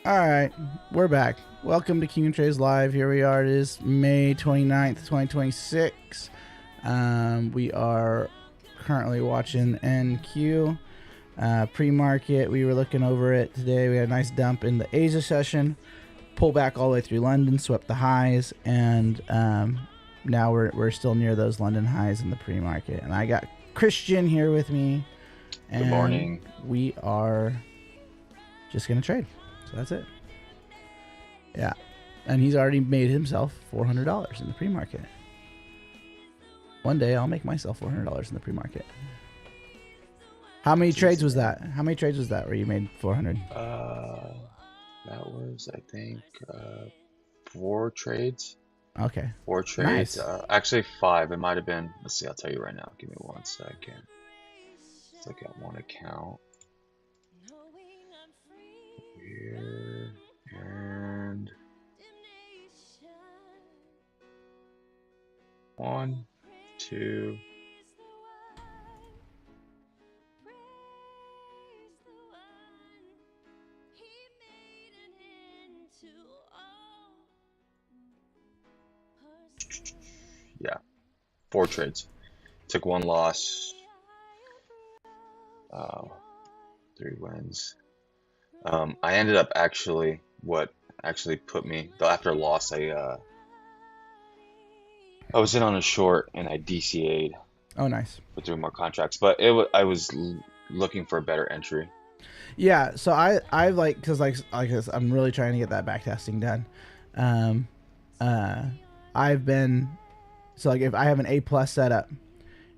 All right, we're back. Welcome to Q Trades Live. Here we are. It is May 29th, 2026. We are currently watching NQ pre-market. We were looking over it today. We had a nice dump in the Asia session, pull back all the way through London, swept the highs, and now we're still near those London highs in the pre-market. And I got Christian here with me. And Good morning. We are just gonna trade. So that's it. Yeah. And he's already made himself $400 in the pre-market. One day I'll make myself $400 in the pre-market. How many trades was that? How many trades was that where you made 400? That was, I think, 4 trades. Okay. 4 trades. Nice. Actually 5. It might have been. Let's see. I'll tell you right now. Give me 1 second. Let's look at one account. Here and 1, 2. Yeah, 4 trades. Took 1 loss. 3 wins. I ended up what actually put me after a loss. I was in on a short and I DCA'd. Oh, nice. Put through more contracts, but I was looking for a better entry. Yeah, so I like because I'm really trying to get that back testing done. I've been so like if I have an A+ setup,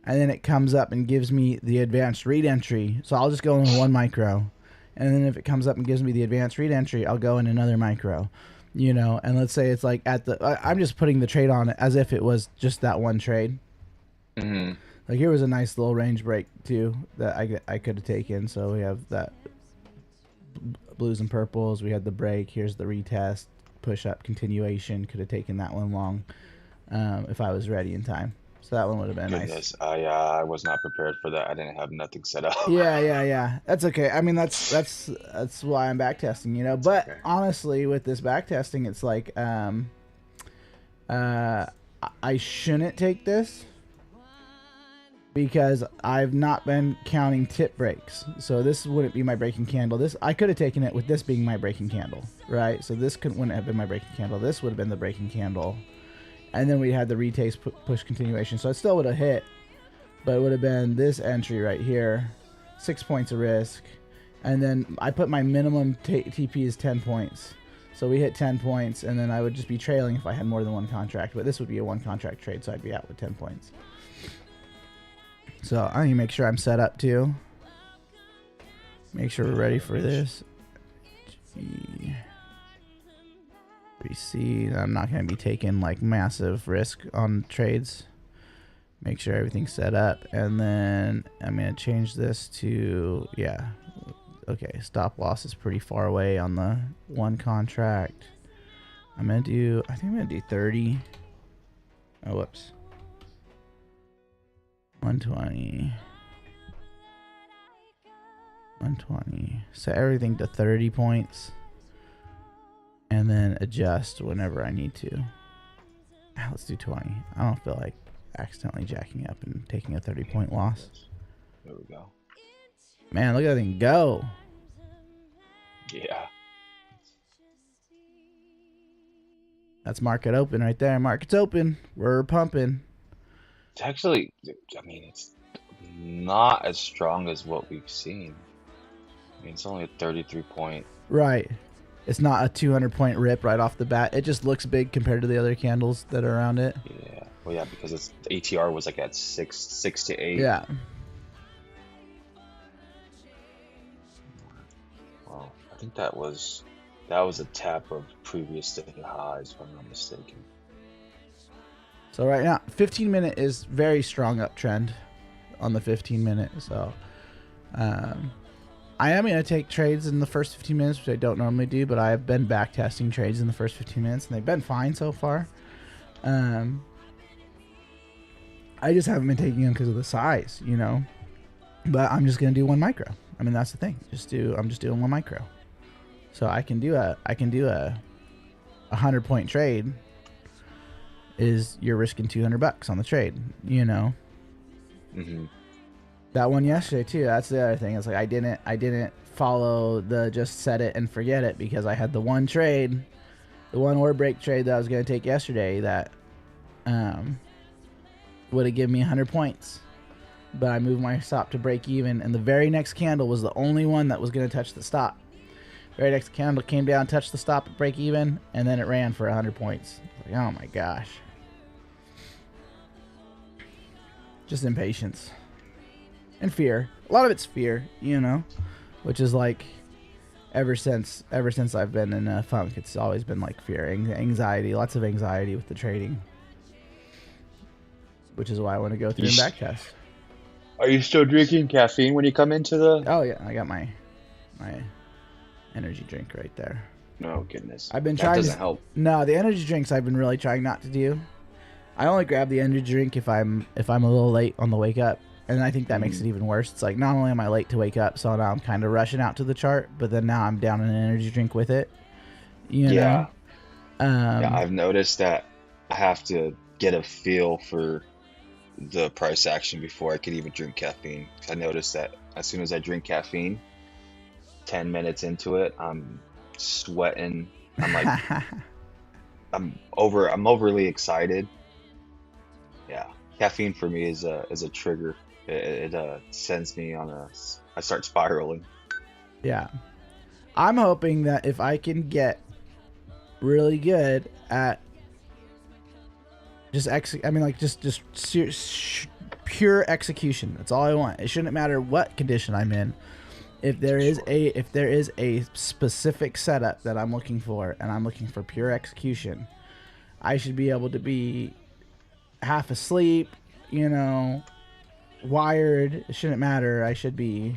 and then it comes up and gives me the advanced read entry, so I'll just go in 1 micro, and then if it comes up and gives me the advanced read entry, I'll go in another micro, and let's say it's like I'm just putting the trade on it as if it was just that one trade. Mm-hmm. Like here was a nice little range break too that I could have taken. So we have that blues and purples. We had the break. Here's the retest, push up, continuation. Could have taken that one long if I was ready in time. So that one would have been Goodness, nice. I was not prepared for that. I didn't have nothing set up. Yeah. That's okay. I mean, that's why I'm back testing, But Okay. honestly, with this back testing, it's like I shouldn't take this because I've not been counting tip breaks. So this wouldn't be my breaking candle. I could have taken it with this being my breaking candle, right? So this wouldn't have been my breaking candle. This would have been the breaking candle. And then we had the retest push continuation. So it still would have hit, but it would have been this entry right here, 6 points of risk. And then I put my minimum TP as 10 points. So we hit 10 points, and then I would just be trailing if I had more than 1 contract. But this would be a 1 contract trade, so I'd be out with 10 points. So I need to make sure I'm set up too. Make sure we're ready for this. See, I'm not going to be taking like massive risk on trades. Make sure everything's set up, and then I'm going to change this to okay, stop loss is pretty far away on the 1 contract. I think I'm going to do 30. Oh, whoops. 120. Set everything to 30 points. And then adjust whenever I need to. Let's do 20. I don't feel like accidentally jacking up and taking a 30-point loss. There we go. Man, look at that thing go. Yeah. That's market open right there. Market's open. We're pumping. It's actually, I mean, it's not as strong as what we've seen. I mean, it's only a 33-point. Right. It's not a 200-point rip right off the bat. It just looks big compared to the other candles that are around it. Yeah. Well, yeah, because the ATR was like at 6 to 8. Yeah. Well, I think that was a tap of previous day highs, if I'm not mistaken. So right now, 15-minute is very strong uptrend on the 15-minute. So I am going to take trades in the first 15 minutes, which I don't normally do, but I have been back testing trades in the first 15 minutes, and they've been fine so far. I just haven't been taking them because of the size, But I'm just going to do 1 micro. I mean, that's the thing. I'm just doing 1 micro. So I can do a 100-point trade. Is you're risking $200 on the trade, you know? Mm-hmm. That one yesterday too. That's the other thing. It's like I didn't follow the just set it and forget it, because I had the one trade, the one order break trade that I was going to take yesterday that would have given me 100 points. But I moved my stop to break even, and the very next candle was the only one that was going to touch the stop. Very next candle came down, touched the stop at break even, and then it ran for 100 points. Like, oh my gosh. Just impatience. And fear. A lot of it's fear, you know, which is like ever since I've been in a funk, it's always been like fear, anxiety, lots of anxiety with the trading, which is why I want to go through and back test. Are you still drinking caffeine when you come into the? Oh yeah, I got my energy drink right there. No goodness. I've been That trying doesn't to help. No, the energy drinks I've been really trying not to do. I only grab the energy drink if I'm a little late on the wake up. And I think that makes it even worse. It's like, not only am I late to wake up, so now I'm kind of rushing out to the chart, but then now I'm down in an energy drink with it. You know? Yeah, I've noticed that I have to get a feel for the price action before I could even drink caffeine. 'Cause I noticed that as soon as I drink caffeine, 10 minutes into it, I'm sweating. I'm like, I'm overly excited. Yeah, caffeine for me is a trigger. It sends me on I start spiraling. Yeah. I'm hoping that if I can get really good at just pure execution. That's all I want. It shouldn't matter what condition I'm in. If there is a specific setup that I'm looking for, and I'm looking for pure execution, I should be able to be half asleep, you know, wired. It shouldn't matter. I should be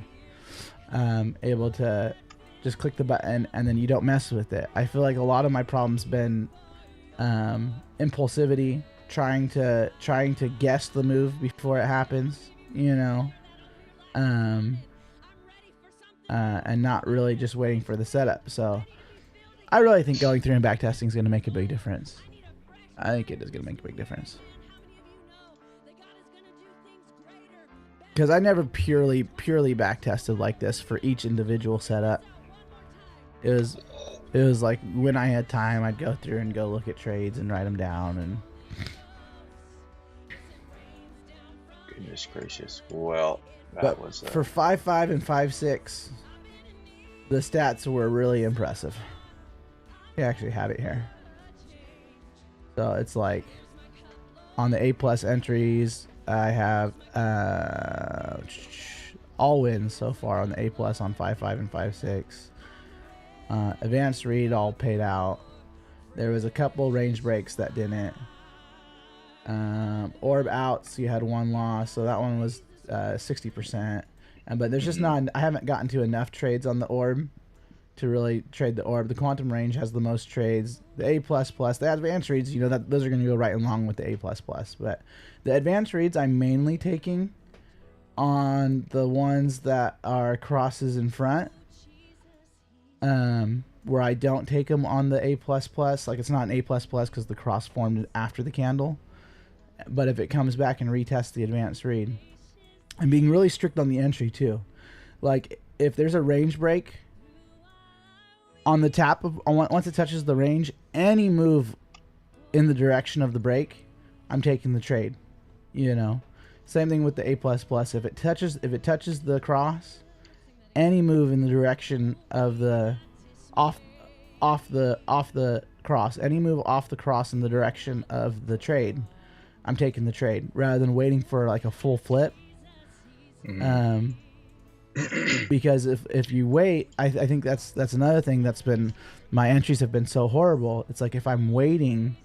able to just click the button, and then you don't mess with it. I feel like a lot of my problem's been impulsivity, trying to guess the move before it happens, you know, and not really just waiting for the setup. So I really think going through and back testing is going to make a big difference. I think it is going to make a big difference. Because I never purely back tested like this for each individual setup. It was like when I had time, I'd go through and go look at trades and write them down. And Goodness gracious. Well, but was for 5.5 and 5.6, the stats were really impressive. I actually have it here. So it's like on the A+ entries, I have all wins so far on the A+ on 5.5 and 5.6. Advanced read all paid out. There was a couple range breaks that didn't. Orb outs, you had one loss, so that one was 60%. But there's just not. I haven't gotten to enough trades on the orb to really trade the orb. The quantum range has the most trades. The A++, the advanced reads, you know, that those are going to go right along with the A++. But the advanced reads I'm mainly taking on the ones that are crosses in front. Where I don't take them on the A++, like it's not an A++ because the cross formed after the candle. But if it comes back and retests the advanced read, I'm being really strict on the entry too. Like if there's a range break on the tap of once it touches the range, any move in the direction of the break, I'm taking the trade. You know, same thing with the A++. If it touches the cross, any move in the direction of the off the cross, any move off the cross in the direction of the trade, I'm taking the trade rather than waiting for like a full flip. Because if you wait, I think that's another thing that's been, my entries have been so horrible. It's like if I'm waiting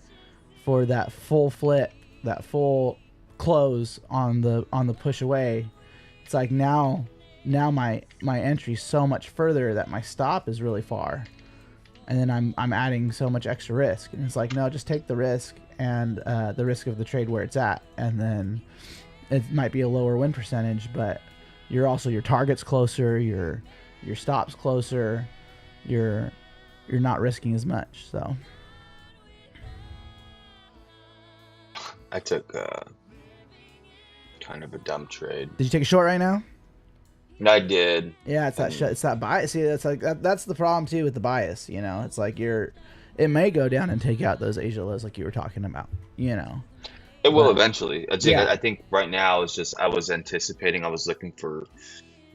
for that full flip, that full close on the push away, it's like now my entry's so much further that my stop is really far, and then I'm adding so much extra risk, and it's like, no, just take the risk and the risk of the trade where it's at, and then it might be a lower win percentage, but your target's closer, your stop's closer, your you're not risking as much. So I took kind of a dumb trade. did you take a short right now? I did. Yeah, it's that bias. See, that's like that's the problem too with the bias. You know, it's like it may go down and take out those Asia lows like you were talking about. You know, it will eventually. Yeah. I think right now it's just I was looking for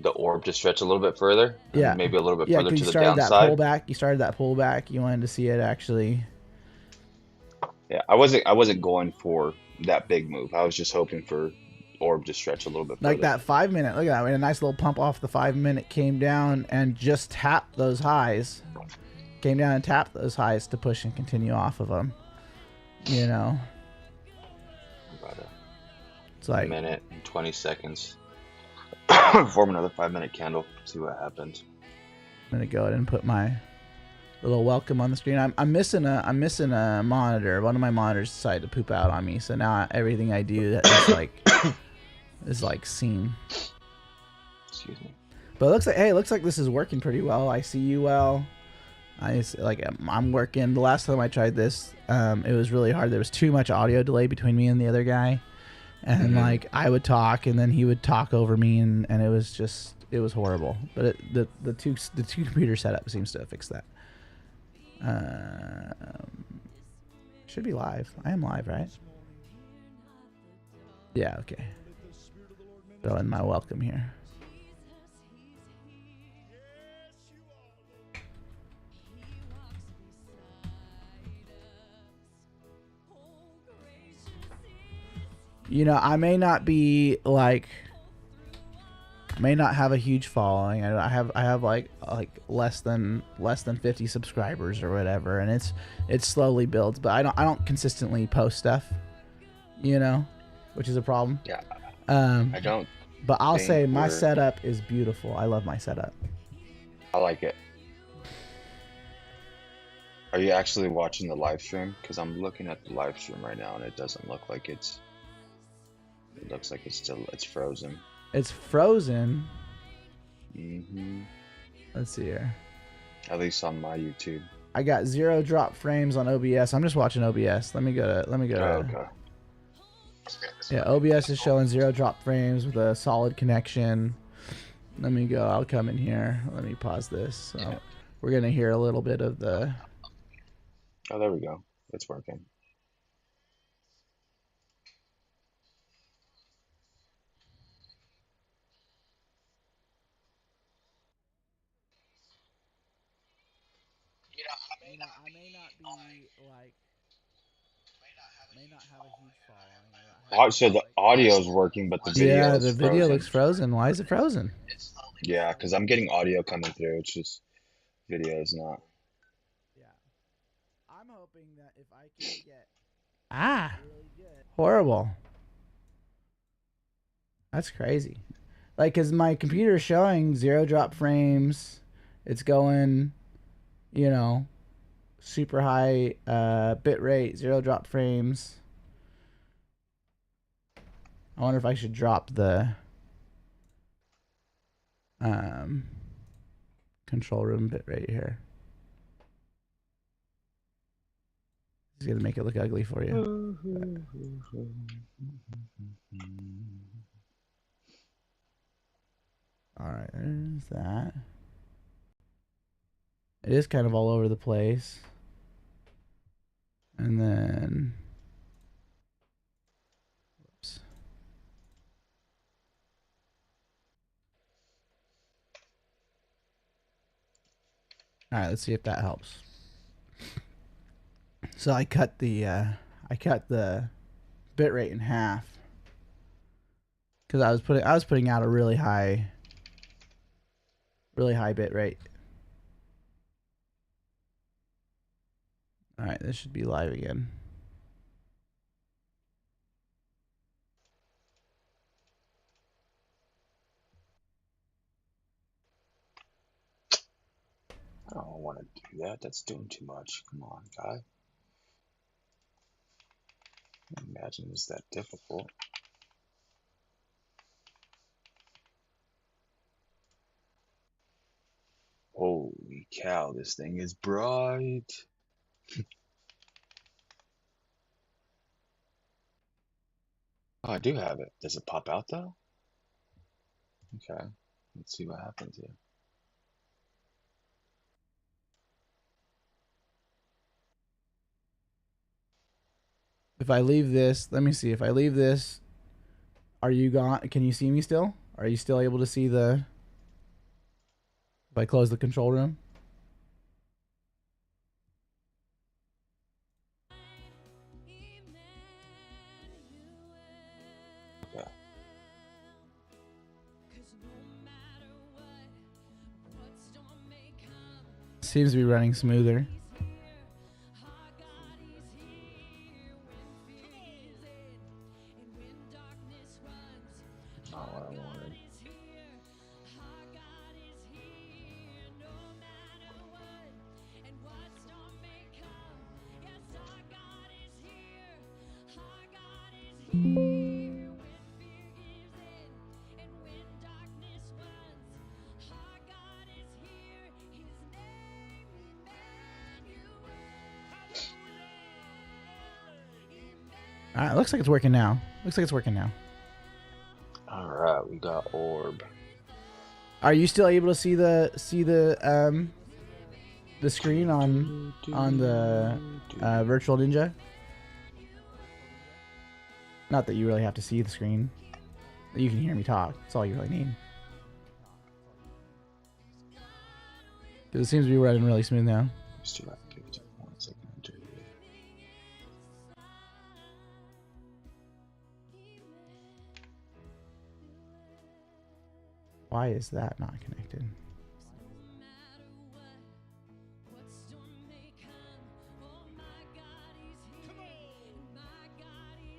the orb to stretch a little bit further. Yeah, maybe a little bit yeah. further Because to the downside. You started that pullback. You wanted to see it actually. Yeah, I wasn't going for that big move. I was just hoping for orb to stretch a little bit further. Like that 5 minute. Look at that. A nice little pump off the 5 minute, came down and just tapped those highs. Came down and tapped those highs to push and continue off of them. You know. It's like a minute and 20 seconds. Form another 5 minute candle. See what happens. I'm gonna go ahead and put my little welcome on the screen. I'm missing a monitor. One of my monitors decided to poop out on me, so now everything I do is like seen. Excuse me. But it looks like this is working pretty well. I see you well. I'm working. The last time I tried this, it was really hard. There was too much audio delay between me and the other guy, and like I would talk and then he would talk over me, and it was horrible. But the two computer setup seems to have fixed that. Should be live. I am live, right? Yeah, okay. Throw in my welcome here. You know, I may not be like, may not have a huge following. I have like less than 50 subscribers or whatever, and it slowly builds. But I don't consistently post stuff, you know, which is a problem. Yeah. I don't. But I'll say my setup is beautiful. I love my setup. I like it. Are you actually watching the live stream? Because I'm looking at the live stream right now, and it doesn't look like it's. It looks like it's frozen. It's frozen. Mm-hmm. Let's see here. At least on my YouTube. I got 0 drop frames on OBS. I'm just watching OBS. Let me go. Okay. Yeah, OBS is showing 0 drop frames with a solid connection. Let me go. I'll come in here. Let me pause this. So we're gonna hear a little bit of the. Oh, there we go. It's working. I may not have a huge following. So the audio is working, but the video is the video looks frozen. Why is it frozen? Yeah, because I'm getting audio coming through. It's just video is not. Yeah, I'm hoping that if I can get horrible. That's crazy. Like, cause my computer is showing 0 drop frames. It's going, you know, super high bit rate, 0 drop frames. I wonder if I should drop the control room bit rate here. It's gonna make it look ugly for you. Alright, there's that. It is kind of all over the place. And then whoops. Alright, let's see if that helps. So I cut the bit rate in half. Because I was putting out a really high bit rate. Alright, this should be live again. I don't want to do that. That's doing too much. Come on, guy. I can't imagine it's that difficult. Holy cow, this thing is bright. Oh, I do have it. Does it pop out though? Okay. Let's see what happens here. If I leave this, let me see. If I leave this, are you gone? Can you see me still? Are you still able to see the... If I close the control room? Okay. Seems to be running smoother. Not what I wanted. Alright, looks like it's working now. Looks like it's working now. Alright, we got orb. Are you still able to see the screen on the virtual ninja? Not that you really have to see the screen. You can hear me talk. That's all you really need. Because it seems to be running really smooth now. Why is that not connected?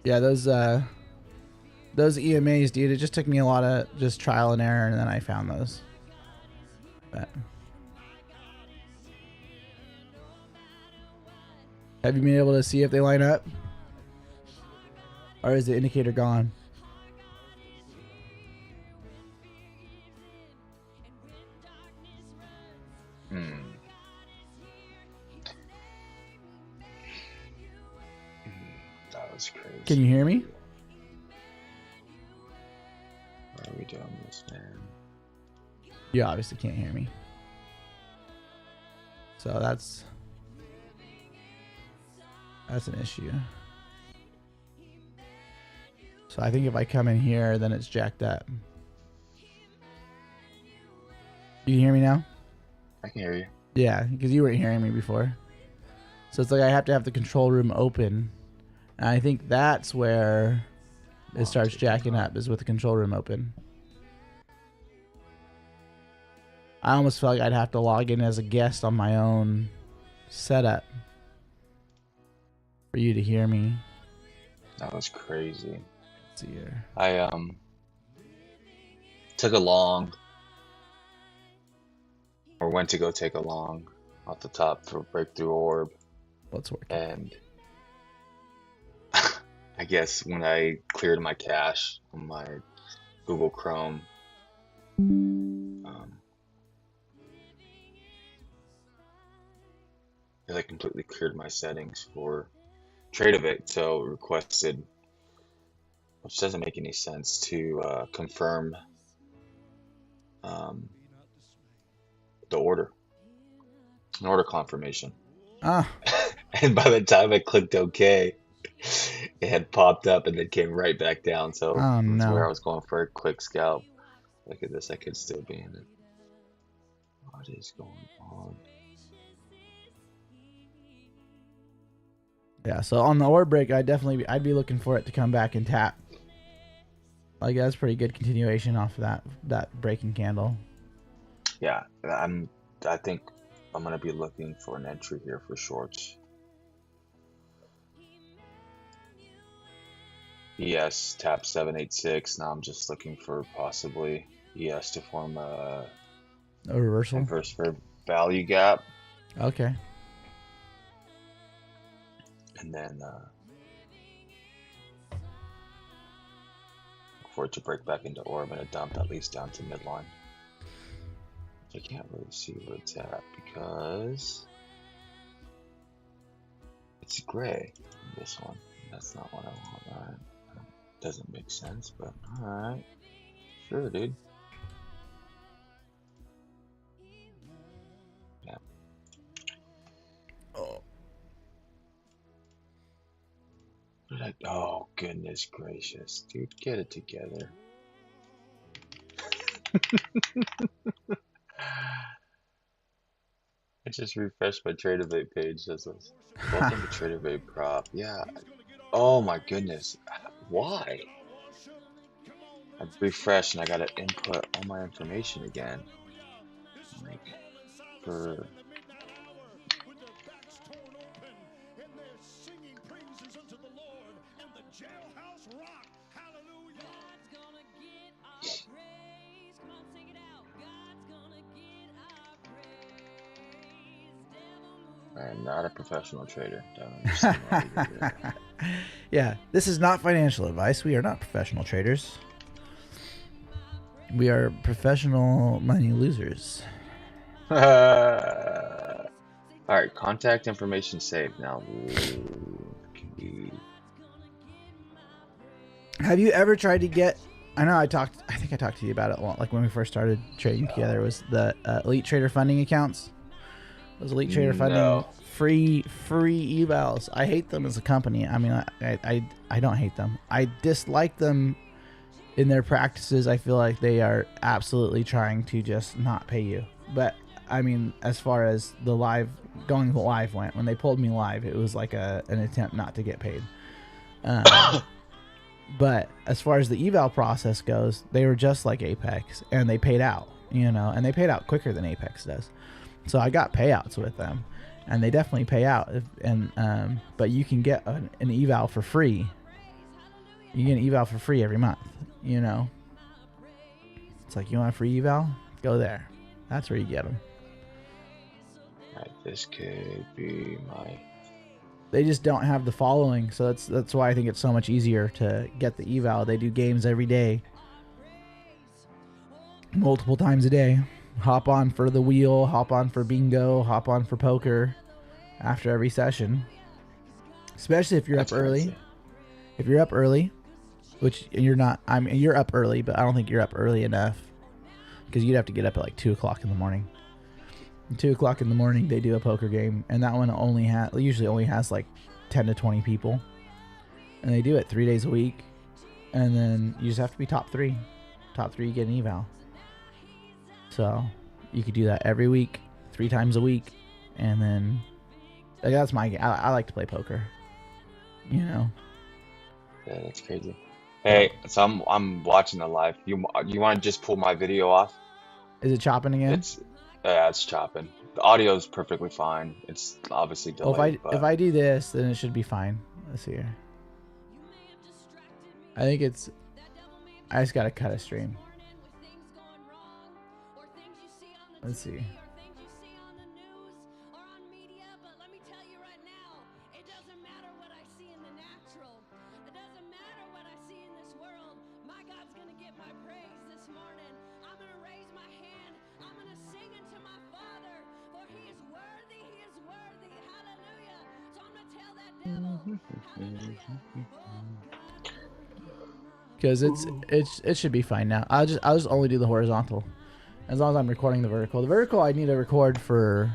Yeah, those EMAs, dude, it just took me a lot of just trial and error, and then I found those. But have you been able to see if they line up? Or is the indicator gone? That was crazy. Can you hear me? Why are we doing this, man? You obviously can't hear me. So that's an issue. So I think if I come in here, then it's jacked up. You can hear me now? I can hear you. Yeah, because you weren't hearing me before. So it's like I have to have the control room open. And I think that's where it starts jacking up, is with the control room open. I almost felt like I'd have to log in as a guest on my own setup for you to hear me. That was crazy. Let's see here. I took a long, or went to go take a long off the top for breakthrough orb. What's working? And I guess when I cleared my cache on my Google Chrome, I completely cleared my settings for Tradeovate, so requested, which doesn't make any sense, to confirm the order, an order confirmation. And by the time I clicked OK, it had popped up and then came right back down. So that's where I was going for a quick scalp. Look at this, I could still be in it. What is going on? Yeah, so on the orb break, I'd be looking for it to come back and tap. Like, that's pretty good continuation off of that breaking candle. Yeah, I think I'm gonna be looking for an entry here for shorts. ES tap 786. Now I'm just looking for possibly ES to form a reversal, inverse for value gap. Okay. And then for it to break back into orb and a dump at least down to midline. I can't really see where it's at because it's gray. This one. That's not what I want. Alright. Doesn't make sense, but alright. Sure, dude. Yeah. Oh, goodness gracious. Dude, get it together. I just refreshed my Tradeovate page. Welcome to Tradeovate Prop. Yeah. Oh my goodness. Why? I refreshed and I gotta input all my information again. Like, for... I am not a professional trader. Don't understand why you do that. Yeah, this is not financial advice. We are not professional traders. We are professional money losers. Alright, contact information saved. Now, have you ever tried to get... I think I talked to you about it a lot, like when we first started trading together, was the Elite Trader funding accounts. Those Elite Trader funding free evals. I hate them as a company. I mean, I don't hate them. I dislike them in their practices. I feel like they are absolutely trying to just not pay you. But I mean, as far as the going live went, when they pulled me live, it was like an attempt not to get paid. But as far as the eval process goes, they were just like Apex, and they paid out, and they paid out quicker than Apex does. So I got payouts with them, and they definitely pay out. But you can get an eval for free. You get an eval for free every month. It's like, you want a free eval? Go there. That's where you get them. Right, this could be my... They just don't have the following, so that's why I think it's so much easier to get the eval. They do games every day, multiple times a day. Hop on for the wheel, hop on for bingo, hop on for poker after every session. Especially if you're up early. If you're up early, which you're not, you're up early, but I don't think you're up early enough, because you'd have to get up at like 2 o'clock in the morning. 2 o'clock in the morning, they do a poker game, and that one usually only has like 10 to 20 people, and they do it 3 days a week, and then you just have to be top three. You get an eval. So you could do that every week, 3 times a week, and then that's I like to play poker. Yeah, that's crazy. Hey, so I'm watching the live. You want to just pull my video off? Is it chopping again? It's chopping. The audio is perfectly fine. It's obviously delayed. Well, if I do this, then it should be fine. Let's see here. I think I just gotta cut a stream. Let's see. Because it should be fine now. I'll just only do the horizontal, as long as I'm recording the vertical. The vertical I need to record for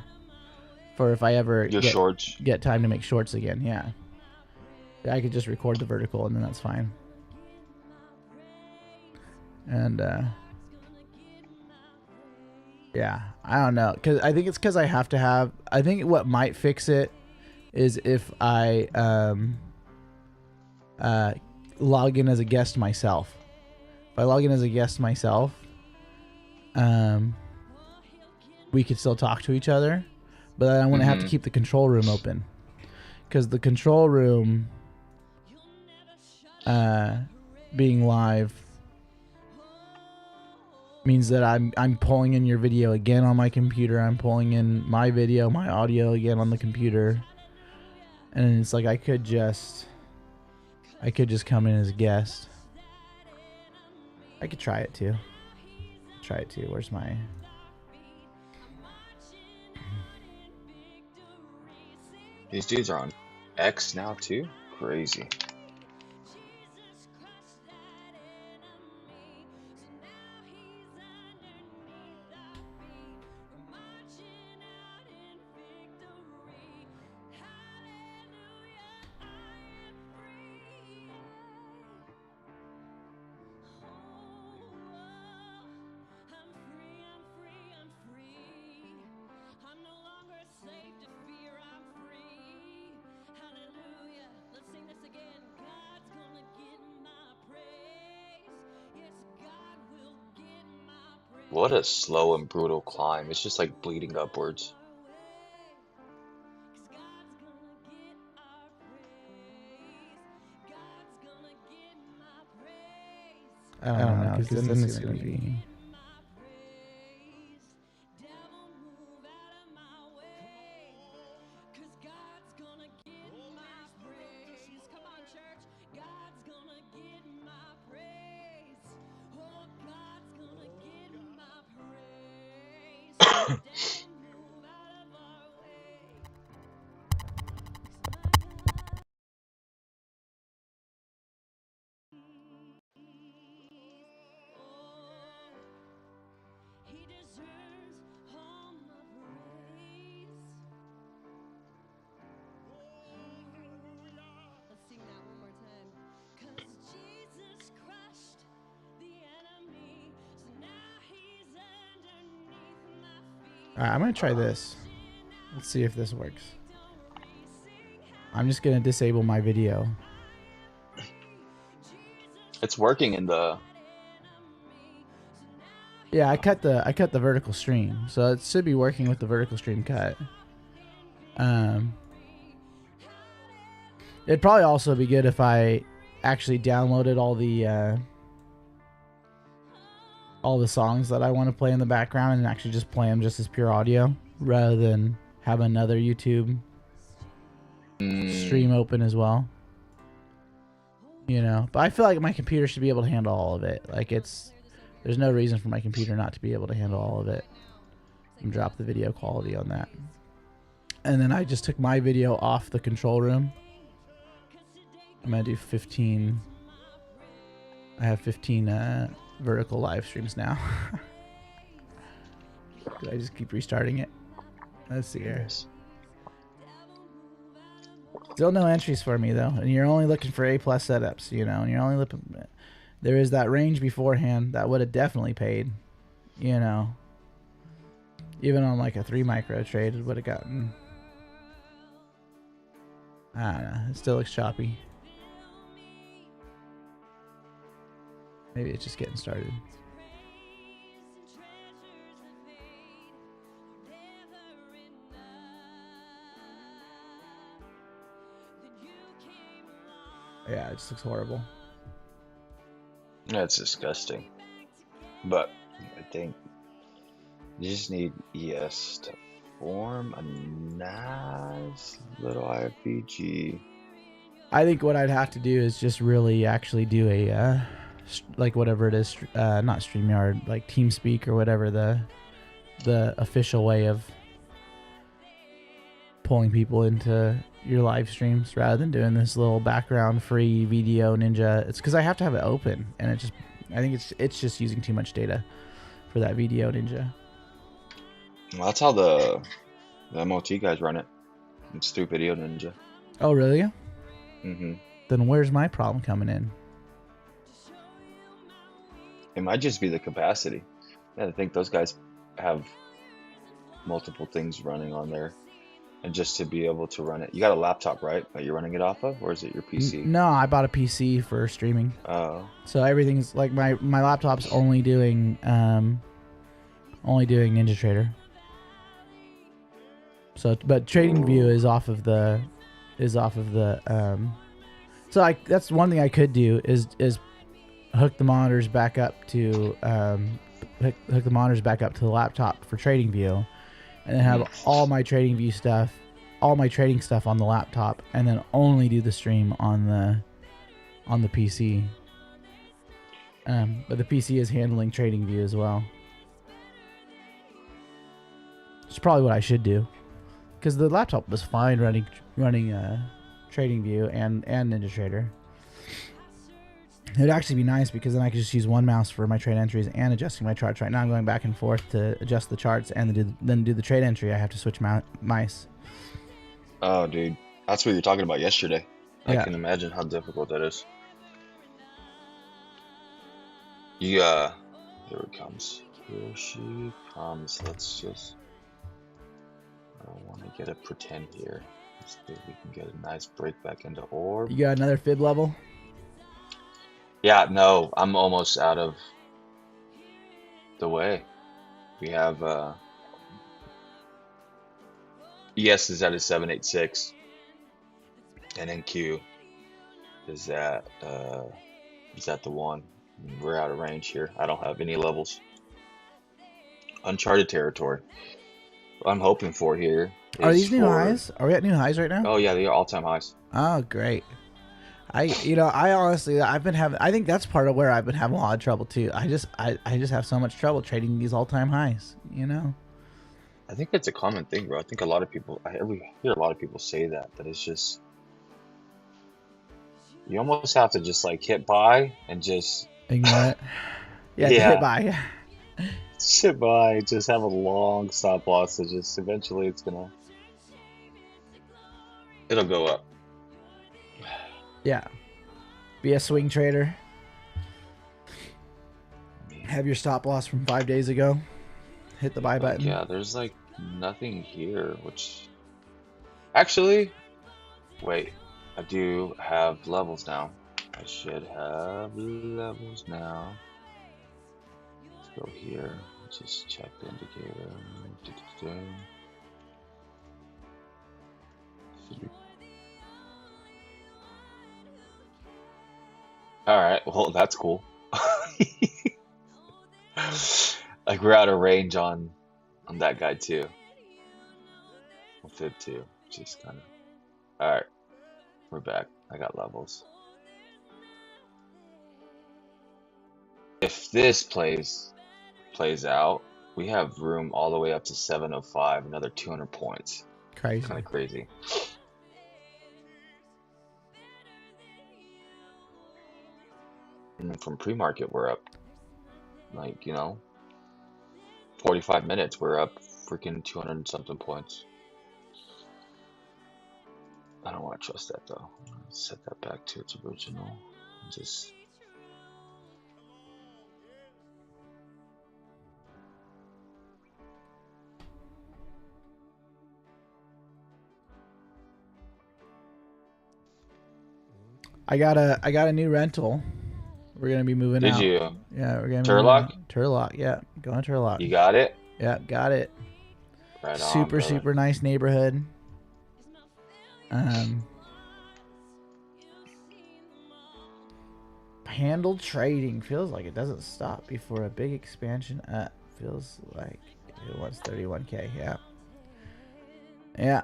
if I ever get time to make shorts again. Yeah, I could just record the vertical and then that's fine. And yeah, I don't know, because I think it's because I have to have. I think what might fix it is if I log in as a guest myself. If I log in as a guest myself, we could still talk to each other, but I wouldn't have to keep the control room open, because the control room being live means that I'm pulling in your video again on my computer. I'm pulling in my video, my audio again on the computer, and it's like I could just come in as a guest. I could try it too. Where's my... These dudes are on X now too? Crazy. What a slow and brutal climb. It's just like bleeding upwards. I don't know, because then it's going to be... Alright, I'm going to try this. Let's see if this works. I'm just going to disable my video. It's working in the... Yeah, I cut the vertical stream, so it should be working with the vertical stream cut. It'd probably also be good if I actually downloaded all the songs that I want to play in the background and actually just play them just as pure audio rather than have another YouTube stream open as well. You know, but I feel like my computer should be able to handle all of it. Like there's no reason for my computer not to be able to handle all of it. And drop the video quality on that. And then I just took my video off the control room. I'm gonna do 15. I have 15 vertical live streams now. Did I just keep restarting it? Let's see here. Still no entries for me though, and you're only looking for A+ setups, you know, and you're only looking. There is that range beforehand that would have definitely paid, you know. Even on like a 3 micro trade, it would have gotten. I don't know. It still looks choppy. Maybe it's just getting started. Yeah, it just looks horrible. That's disgusting. But I think you just need ES to form a nice little IFPG. I think what I'd have to do is just really actually do a like whatever it is, not StreamYard, like TeamSpeak or whatever the official way of pulling people into your live streams rather than doing this little background free video ninja. It's because I have to have it open, and I think it's just using too much data for that video ninja. Well, that's how the MOT guys run it. It's through video ninja. Oh, really? Mm-hmm. Then where's my problem coming in? It might just be the capacity. Yeah, I think those guys have multiple things running on there. And just to be able to run it, you got a laptop, right? That you're running it off of, or is it your PC? No, I bought a PC for streaming. Oh. So everything's like my laptop's only doing NinjaTrader. So, but TradingView is off of the So that's one thing I could do is hook the monitors back up to hook the monitors back up to the laptop for TradingView. And then have all my trading stuff on the laptop, and then only do the stream on the PC. But the PC is handling TradingView as well. It's probably what I should do, because the laptop was fine running TradingView and NinjaTrader. It would actually be nice because then I could just use one mouse for my trade entries and adjusting my charts. Right now I'm going back and forth to adjust the charts and then do the trade entry. I have to switch mice. Oh, dude. That's what you were talking about yesterday. I can imagine how difficult that is. Here it comes. Here she comes. Let's just... I don't want to get a pretend here. Let's see if we can get a nice break back into orb. You got another fib level? Yeah, no, I'm almost out of the way. We have ES is at a 786, and NQ is at the 1. We're out of range here. I don't have any levels. Uncharted territory. What I'm hoping for here are these new highs? Are we at new highs right now? Oh yeah, they are all-time highs. Oh, great. I honestly, I think that's part of where I've been having a lot of trouble too. I just have so much trouble trading these all-time highs, I think it's a common thing, bro. I think a lot of people, I hear a lot of people say that it's just, you almost have to just like hit buy and just ignore it. Yeah, hit buy. Sit by, just have a long stop loss, so just eventually it'll go up. Yeah. Be a swing trader. Have your stop loss from 5 days ago. Hit the buy button. Yeah, there's like nothing here, which... Actually, wait. I do have levels now. I should have levels now. Let's go here. Just check the indicator. Alright, well, that's cool. Like, we're out of range on that guy, too. On Fib 2, which is kind of... Alright, we're back. I got levels. If this plays out, we have room all the way up to 705, another 200 points. Crazy. Kind of crazy. And from pre-market, we're up, like, 45 minutes, we're up freaking 200 and something points. I don't want to trust that, though. Set that back to its original. Just... I got a new rental. We're gonna be moving out. Did you? Yeah, we're gonna Turlock? Turlock, yeah. Going Turlock. You got it? Yeah, got it. Right on, super nice neighborhood. Handled trading feels like it doesn't stop before a big expansion up. Feels like it wants 31K. Yeah.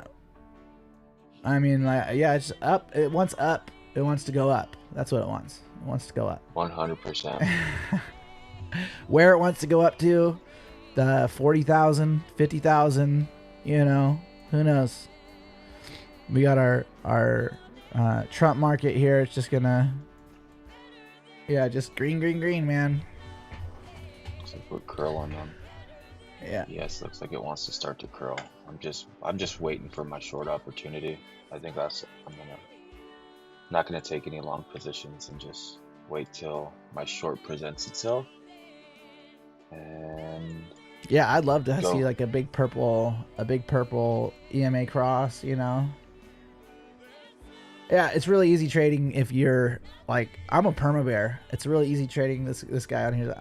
I mean, like, yeah, it's up. It wants up. It wants to go up. That's what it wants. It wants to go up. 100%. Where it wants to go up to, the 40,000, 50,000, who knows? We got our Trump market here. It's just gonna, just green, man. Looks like we're curling them. Yeah. Yes, looks like it wants to start to curl. I'm just waiting for my short opportunity. I think not gonna take any long positions and just wait till my short presents itself. And yeah, I'd love to see like a big purple EMA cross, Yeah, it's really easy trading if you're like, I'm a perma bear. It's really easy trading this guy on here,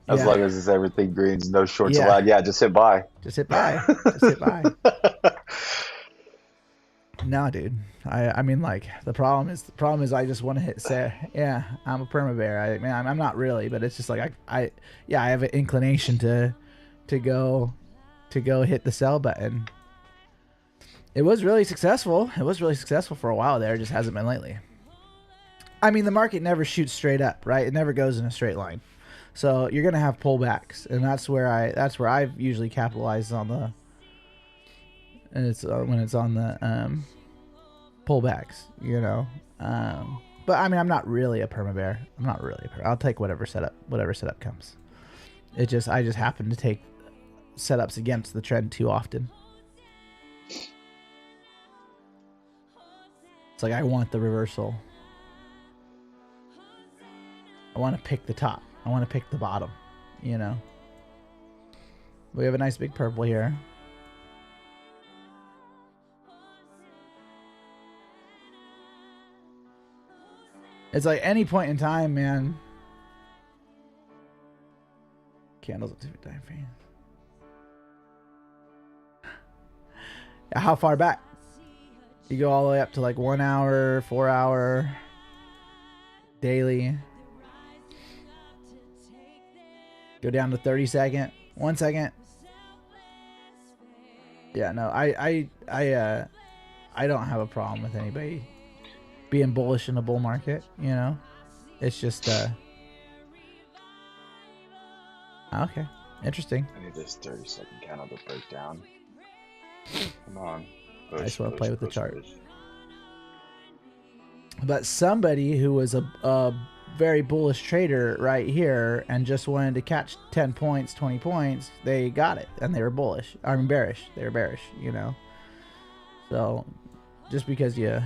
As long as it's everything greens, no shorts allowed. Yeah, just hit buy. Just hit buy. No, dude. I mean, like, the problem is I just want to hit say, yeah, I'm a perma bear. I'm not really, but it's just like I have an inclination to go hit the sell button. It was really successful. It was really successful for a while there. It just hasn't been lately. I mean, the market never shoots straight up, right? It never goes in a straight line. So you're gonna have pullbacks, and that's where I've usually capitalized on and it's when it's on the pullbacks, you know. But I mean, I'm not really a perma bear. I'll take whatever setup comes. I just happen to take setups against the trend too often. It's like I want the reversal. I want to pick the top. I want to pick the bottom, you know. We have a nice big purple here. It's like any point in time, man. Candles at 2 time frames. How far back? You go all the way up to like 1 hour, 4 hour, daily. Go down to 30 second, 1 second. Yeah, no, I don't have a problem with anybody being bullish in a bull market, you know. It's just okay, interesting. I need this 30-second candle to break down. Come on. I just want to play with the chart. But somebody who was a very bullish trader right here and just wanted to catch 10 points, 20 points, they got it, and they were bullish. I mean bearish. They were bearish, you know. So just because you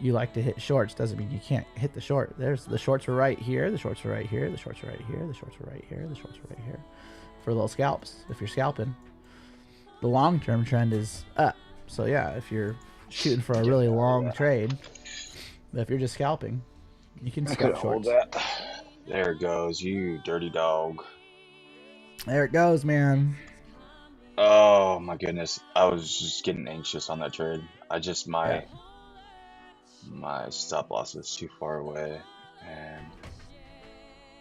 like to hit shorts doesn't mean you can't hit the short. There's the shorts are right here, the shorts are right here, the shorts are right here, the shorts are right here, the shorts are right here. For little scalps, if you're scalping. The long-term trend is up. So yeah, if you're shooting for a really long trade, but if you're just scalping, you can scalp shorts. Hold that. There it goes, you dirty dog. There it goes, man. Oh my goodness, I was just getting anxious on that trade. My stop loss was too far away, and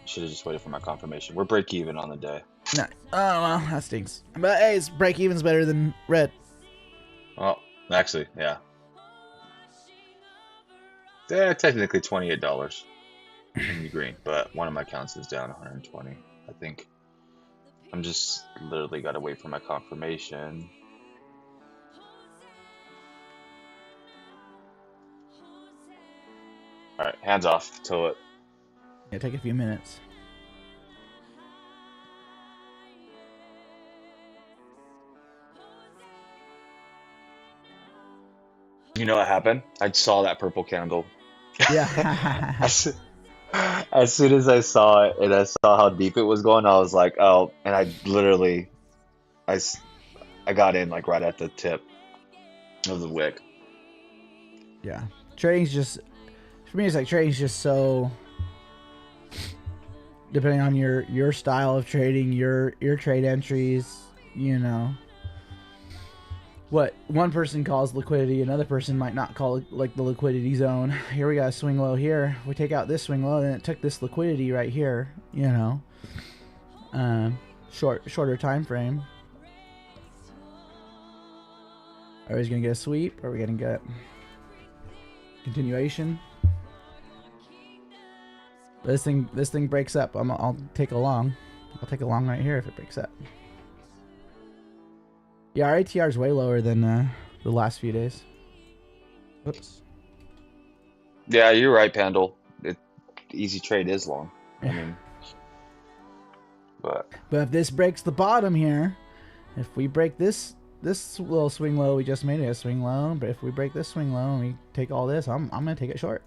should have just waited for my confirmation. We're break even on the day. No, oh well, that stinks. But hey, it's break even's better than red. Well, actually, yeah. Yeah, technically $28 in the green, but one of my accounts is down 120. I think I'm just literally got to wait for my confirmation. All right, hands off till it. Yeah, take a few minutes. You know what happened? I saw that purple candle. Yeah. As soon as I saw it and I saw how deep it was going, I was like, oh, and I literally, I got in like right at the tip of the wick. Yeah. Trading's just, for me, it's like trading's just so, depending on your style of trading, your trade entries, you know. What one person calls liquidity, another person might not call it like the liquidity zone. Here we got a swing low here. We take out this swing low, then it took this liquidity right here, you know. Shorter time frame. Are we gonna get a sweep? Are we gonna get continuation? This thing breaks up. I'll take a long. I'll take a long right here if it breaks up. Yeah, our ATR is way lower than the last few days. Whoops. Yeah, you're right, Pandal. Easy trade is long. Yeah. I mean, but if this breaks the bottom here, if we break this little swing low, we just made it a swing low. But if we break this swing low and we take all this, I'm gonna take it short.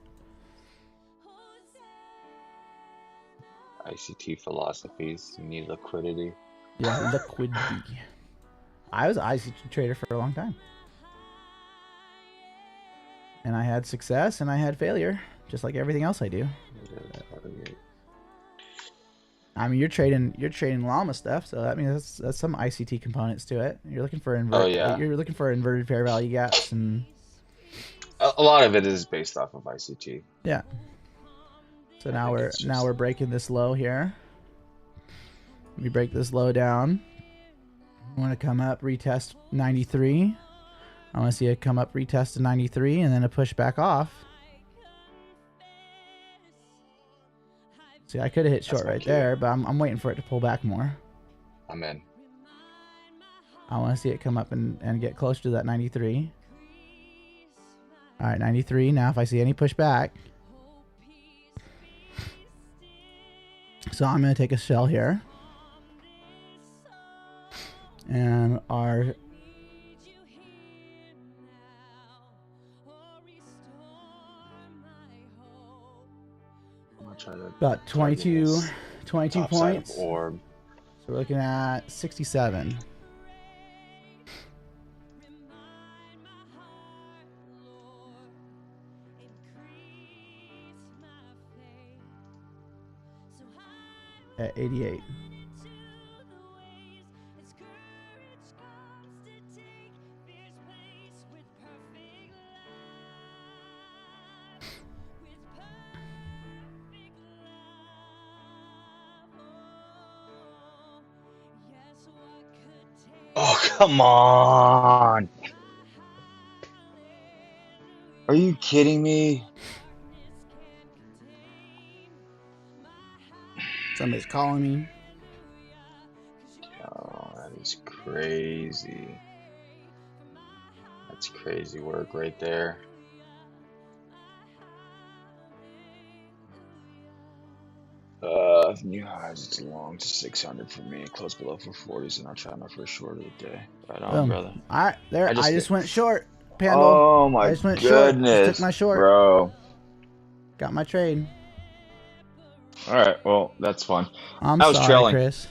ICT philosophies. You need liquidity. Yeah, liquidity. I was an ICT trader for a long time. And I had success and I had failure, just like everything else I do. I mean, you're trading llama stuff, so that means that's some ICT components to it. You're looking for you're looking for inverted fair value gaps, and a lot of it is based off of ICT. Yeah. So now we're breaking this low here. We break this low down. I want to come up, retest 93. I want to see it come up, retest to 93, and then a push back off. See, I could have hit short right there, but I'm waiting for it to pull back more. I'm in. I want to see it come up and get close to that 93. All right, 93. Now if I see any pushback, so I'm going to take a sell here. And our about 22 points. Orb. So we're looking at 67. At 88. Oh, come on. Are you kidding me? Somebody's calling me. Oh, that is crazy. That's crazy work right there. New highs, it's long to 600 for me. Close below 440s, and I'll try my first short of the day. Right on, brother. All right, there. I just went short. Pandle. Oh my I just went goodness, short. Just took my short, bro. Got my trade. All right, well that's fun. I was sorry, trailing. Chris.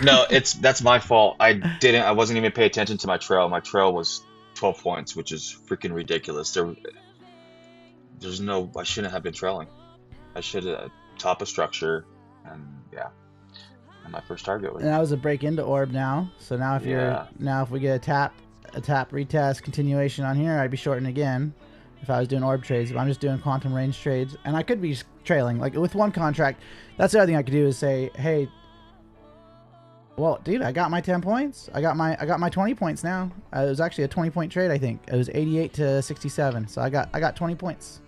No, that's my fault. I wasn't even paying attention to my trail. My trail was 12 points, which is freaking ridiculous. There's no. I shouldn't have been trailing. I should have top of structure, and yeah. And my first target was. And that was a break into orb now. So now if we get a tap retest continuation on here, I'd be shorting again. If I was doing orb trades, if I'm just doing quantum range trades, and I could be trailing like with one contract. That's the other thing I could do is say, hey, well, dude, I got my 10 points. I got my 20 points now. It was actually a 20-point trade, I think. It was 88 to 67. So I got 20 points.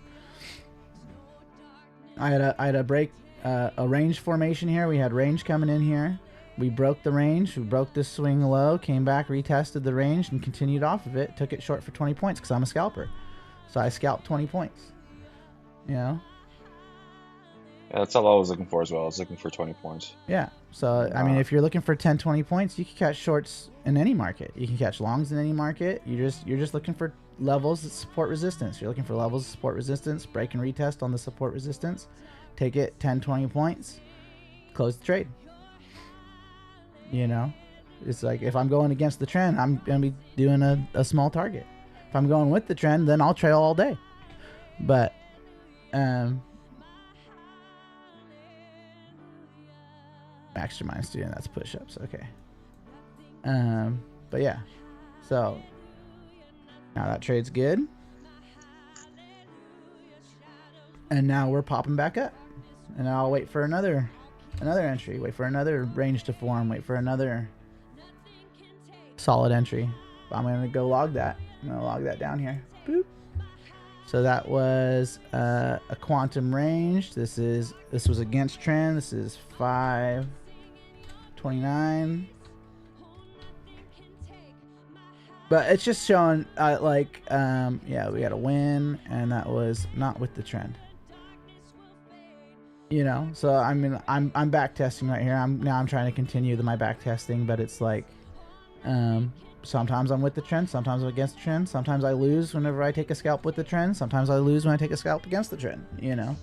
I had a break a range formation here. We had range coming in here. We broke the range. We broke this swing low, came back, retested the range, and continued off of it. Took it short for 20 points because I'm a scalper. So I scalped 20 points. You know? Yeah, that's all I was looking for as well. I was looking for 20 points. Yeah. So, I mean, if you're looking for 10, 20 points, you can catch shorts in any market. You can catch longs in any market. You're just looking for levels that support resistance. You're looking for levels that support resistance, break and retest on the support resistance. Take it 10, 20 points, close the trade. You know? It's like if I'm going against the trend, I'm going to be doing a small target. If I'm going with the trend, then I'll trail all day. But, Mastermind's doing that's push-ups. Okay. But yeah. So now that trade's good. And now we're popping back up. And I'll wait for another entry. Wait for another range to form. Wait for another solid entry. I'm going to go log that. I'm going to log that down here. Boop. So that was a quantum range. This was against trend. This is 529. But it's just showing yeah, we had a win, and that was not with the trend. You know, so I mean, I'm back testing right here. I'm trying to continue my back testing, but it's like, sometimes I'm with the trend, sometimes I'm against the trend, sometimes I lose whenever I take a scalp with the trend, sometimes I lose when I take a scalp against the trend. You know.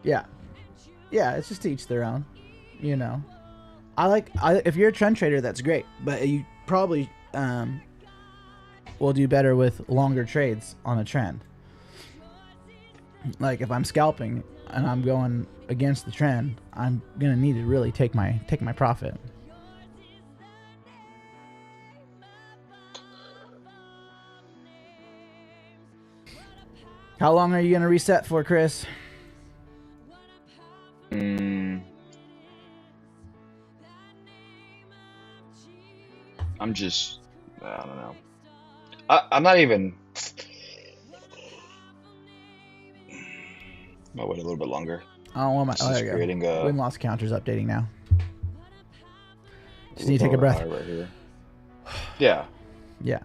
Yeah, it's just to each their own. You know. If you're a trend trader, that's great, but you probably will do better with longer trades on a trend. Like if I'm scalping and I'm going against the trend, I'm gonna need to really take my profit. How long are you gonna reset for, Chris? I don't know. I'm not even I'll wait a little bit longer. Oh, well, This is creating a win-loss counter's updating now. Just need to take a breath. Right here. Yeah. Yeah.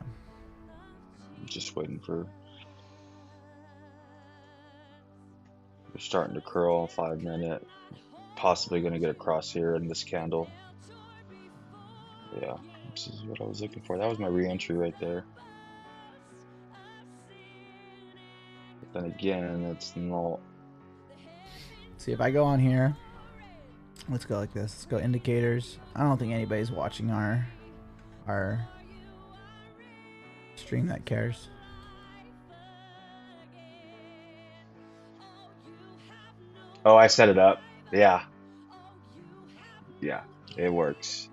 I'm just waiting for. We're starting to curl 5 minute. Possibly going to get across here in this candle. Yeah, this is what I was looking for. That was my re-entry right there. But then again, it's not. See, if I go on here, let's go like this. Let's go indicators. I don't think anybody's watching our stream that cares. Oh, I set it up. Yeah. Yeah, it works.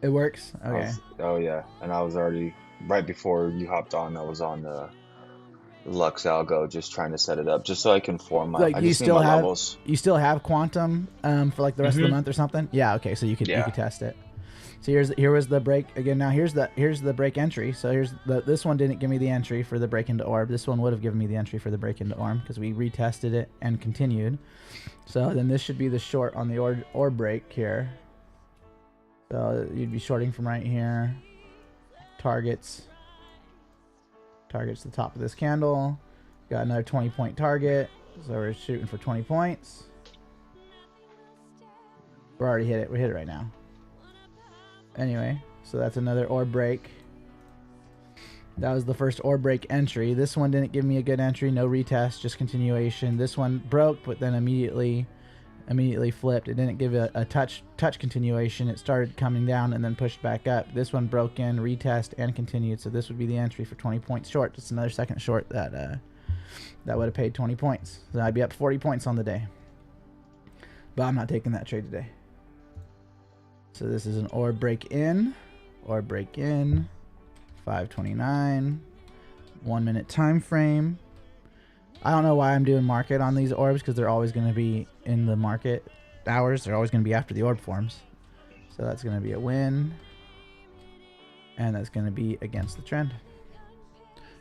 It works? Okay. Oh, yeah. And I was already, right before you hopped on, I was on the Lux Algo just trying to set it up just so I can form my, like I you just still need my have levels. You still have quantum for like the rest of the month or something? Yeah, okay, so you could test it. So here was the break again. Now here's the break entry. So here's this one didn't give me the entry for the break into orb. This one would have given me the entry for the break into orb because we retested it and continued. So then this should be the short on the orb break here. So you'd be shorting from right here. Targets the top of this candle. Got another 20-point target. So we're shooting for 20 points. We're already hit it. We hit it right now. Anyway, so that's another orb break. That was the first orb break entry. This one didn't give me a good entry. No retest, just continuation. This one broke, but then immediately flipped. It didn't give a touch continuation. It started coming down and then pushed back up. This one broke in, retest, and continued. So this would be the entry for 20 points short. Just another second short that would have paid 20 points. So I'd be up 40 points on the day. But I'm not taking that trade today. So this is an orb break in, 529, 1 minute time frame. I don't know why I'm doing market on these orbs because they're always going to be in the market hours. They're always going to be after the orb forms. So that's going to be a win. And that's going to be against the trend.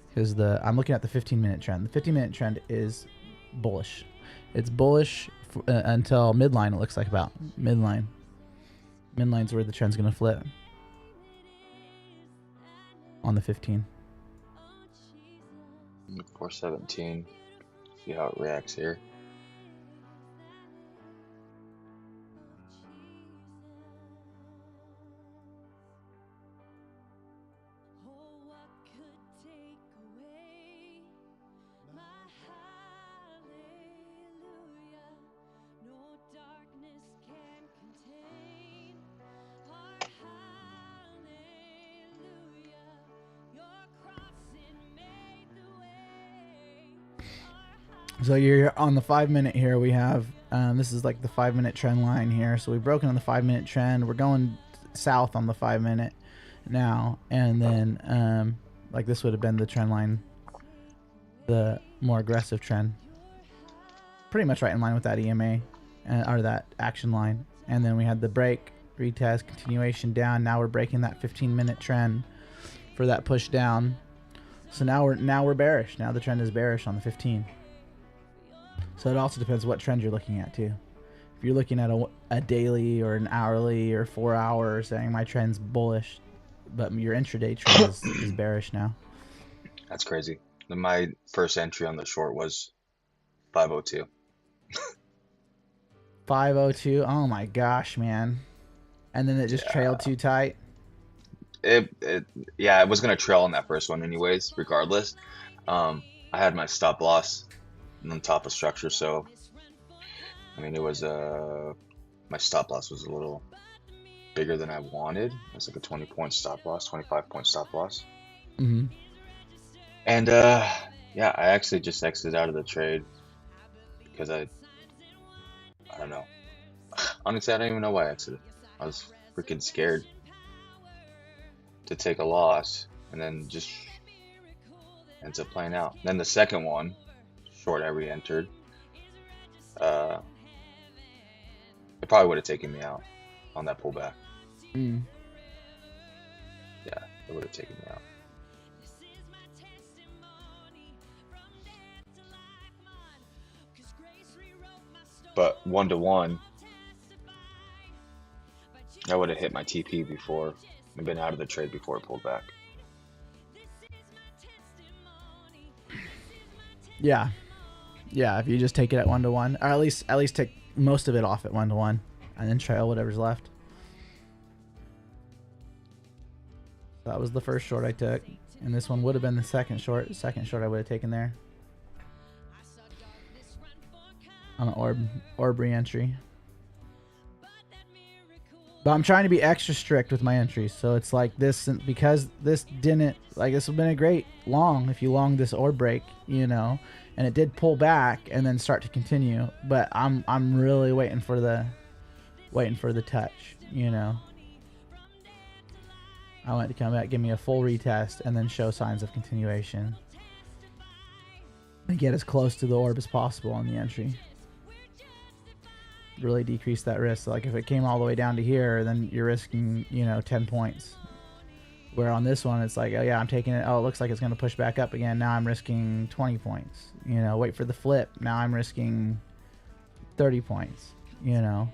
Because I'm looking at the 15-minute trend. The 15-minute trend is bullish. It's bullish until midline, it looks like about. Midline. Midline's where the trend's going to flip. On the 15. 417. See how it reacts here. So you're on the 5 minute here. We have this is like the 5 minute trend line here. So we've broken on the 5 minute trend. We're going south on the 5 minute now, and then like this would have been the trend line, the more aggressive trend, pretty much right in line with that EMA or that action line. And then we had the break, retest, continuation down. Now we're breaking that 15-minute trend for that push down. So now we're bearish. Now the trend is bearish on the 15. So it also depends what trend you're looking at too. If you're looking at a daily or an hourly or 4 hour, saying my trend's bullish, but your intraday trend is bearish now. That's crazy. My first entry on the short was 502. 502. Oh my gosh, man! And then it just trailed too tight. It was gonna trail on that first one anyways, regardless. I had my stop loss on top of structure, so I mean it was my stop loss was a little bigger than I wanted. It was like a 20-point stop loss, 25-point stop loss. Mm-hmm. And I actually just exited out of the trade because I don't know. Honestly, I don't even know why I exited. I was freaking scared to take a loss, and then just ends up playing out. Then the second one, short, I re-entered. It probably would have taken me out on that pullback. Mm. Yeah, it would have taken me out. But 1-to-1, I would have hit my TP before and been out of the trade before it pulled back. Yeah. Yeah, if you just take it at 1-to-1, or at least take most of it off at 1-to-1, and then trail whatever's left. That was the first short I took, and this one would have been the second short. The second short I would have taken there on an orb re-entry. But I'm trying to be extra strict with my entries, so it's like this, because this didn't, like, this would have been a great long if you longed this orb break, you know, and it did pull back and then start to continue. But I'm really waiting for the touch, you know. I want it to come back, give me a full retest, and then show signs of continuation, and get as close to the orb as possible on the entry. Really decrease that risk. So like if it came all the way down to here, then you're risking, you know, 10 points. Where on this one, it's like, oh yeah, I'm taking it. Oh, it looks like it's going to push back up again. Now I'm risking 20 points. You know, wait for the flip. Now I'm risking 30 points. You know,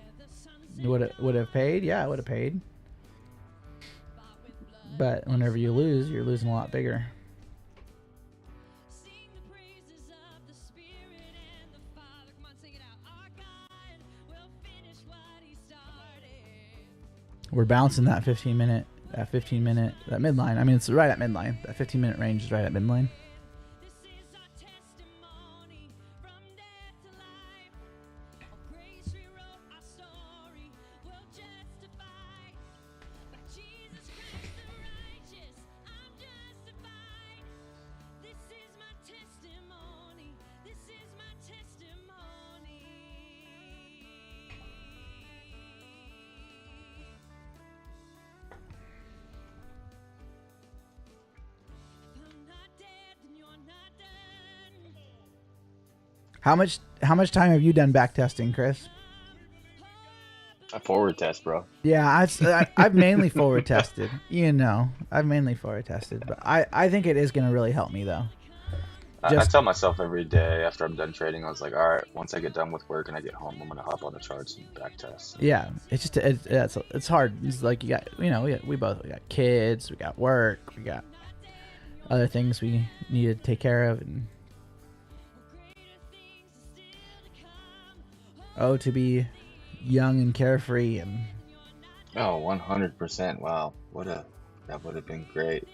would it have paid? Yeah, it would have paid. But whenever you lose, you're losing a lot bigger. We're bouncing that 15 minute, that midline. I mean, it's right at midline. That 15-minute range is right at midline. How much time have you done back testing, Chris? I forward test, bro. Yeah, I've mainly forward tested. You know, I've mainly forward tested, but I think it is going to really help me though. I tell myself every day after I'm done trading, I was like, all right, once I get done with work and I get home, I'm gonna hop on the charts and back test. Yeah, it's just it's hard. It's like you got, you know, we got kids, we got work, we got other things we need to take care of, and to be young and carefree and 100%. Wow, that would have been great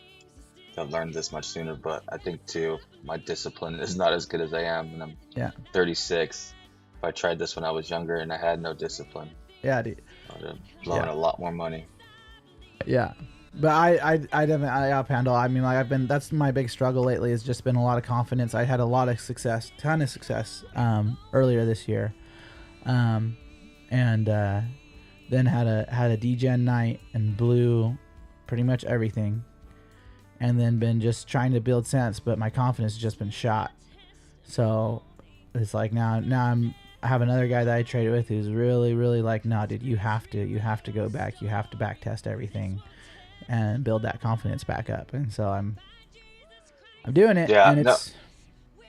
to have learned this much sooner. But I think too, my discipline is not as good as I am, and I'm 36. If I tried this when I was younger and I had no discipline, dude, I would have blown a lot more money. Yeah, but I definitely up handle. I mean, like that's my big struggle lately. Has just been a lot of confidence. I had a lot of success, ton of success earlier this year. And then had a degen night and blew pretty much everything, and then been just trying to build sense, but my confidence has just been shot. So it's like now I have another guy that I traded with who's really like, no, dude, you have to go back, you have to back test everything and build that confidence back up. And so I'm doing it. Yeah, and it's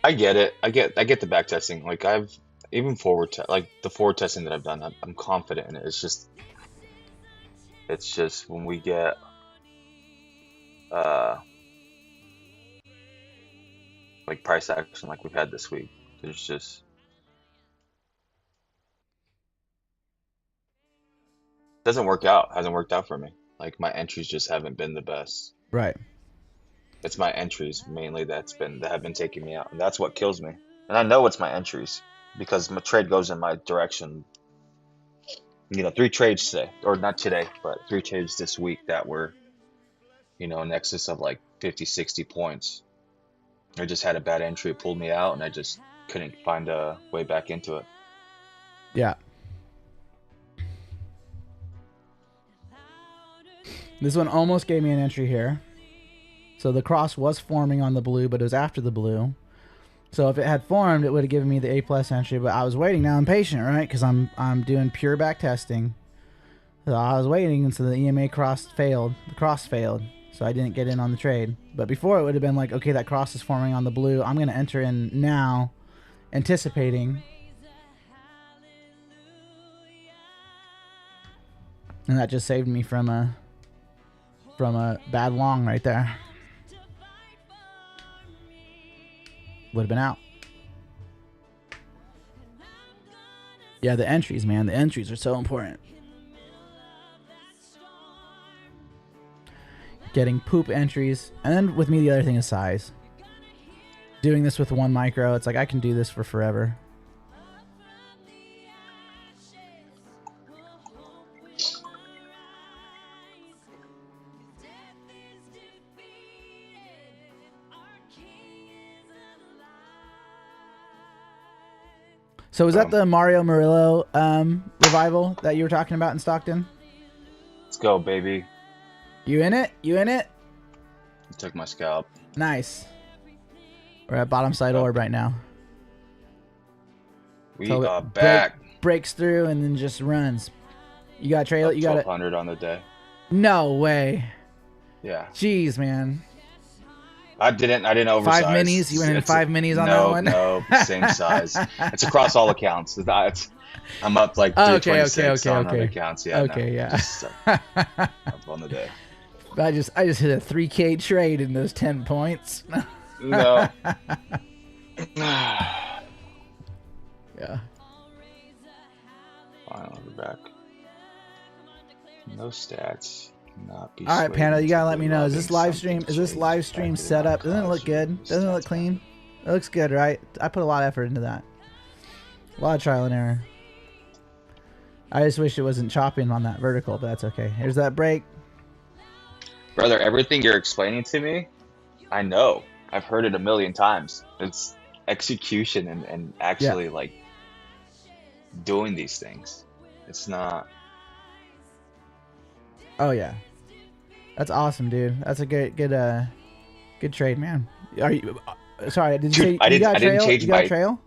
I get it. I get the back testing. Like I've even like the forward testing that I've done, I'm confident in it. It's just when we get like price action like we've had this week, there's just hasn't worked out for me. Like my entries just haven't been the best. Right. It's my entries mainly that have been taking me out, and that's what kills me. And I know it's my entries, because my trade goes in my direction. You know, 3 trades today, or not today, but 3 trades this week that were, you know, in excess of like 50, 60 points. I just had a bad entry, it pulled me out, and I just couldn't find a way back into it. Yeah. This one almost gave me an entry here. So the cross was forming on the blue, but it was after the blue. So if it had formed, it would have given me the A+ entry, but I was waiting. Now I'm patient, right? Because I'm doing pure back testing. So I was waiting, and so the EMA cross failed. The cross failed, so I didn't get in on the trade. But before, it would have been like, okay, that cross is forming on the blue. I'm going to enter in now, anticipating. And that just saved me from a bad long right there. Would have been out. Yeah, the entries, man. The entries are so important. Getting poop entries. And then with me, the other thing is size. Doing this with 1 micro, it's like I can do this for forever. So was that the Mario Murillo revival that you were talking about in Stockton? Let's go, baby. You in it? You in it? I took my scalp. Nice. We're at bottom side orb right now. We are back. Breaks through and then just runs. You got trail. You got it. 1,200 on the day. No way. Yeah. Jeez, man. I didn't oversize. 5 minis. You went in 5 minis on that one. No, same size. It's across all accounts. I'm up like 326 on other accounts. Yeah. Okay, yeah. Just, up on the day. I just hit a 3K trade in those 10 points. No. Yeah. Finally, we're back. No stats. Not be all right, Panda, you gotta let me know. Is this live stream? Is this live stream set up? Doesn't it look good? Doesn't it look clean? It looks good, right? I put a lot of effort into that. A lot of trial and error. I just wish it wasn't chopping on that vertical, but that's okay. Here's that break. Brother, everything you're explaining to me, I know. I've heard it a million times. It's execution and actually like doing these things. It's not. Oh yeah, that's awesome, dude. That's a good trade, man. Are you? Sorry, did you say I you didn't change my trail?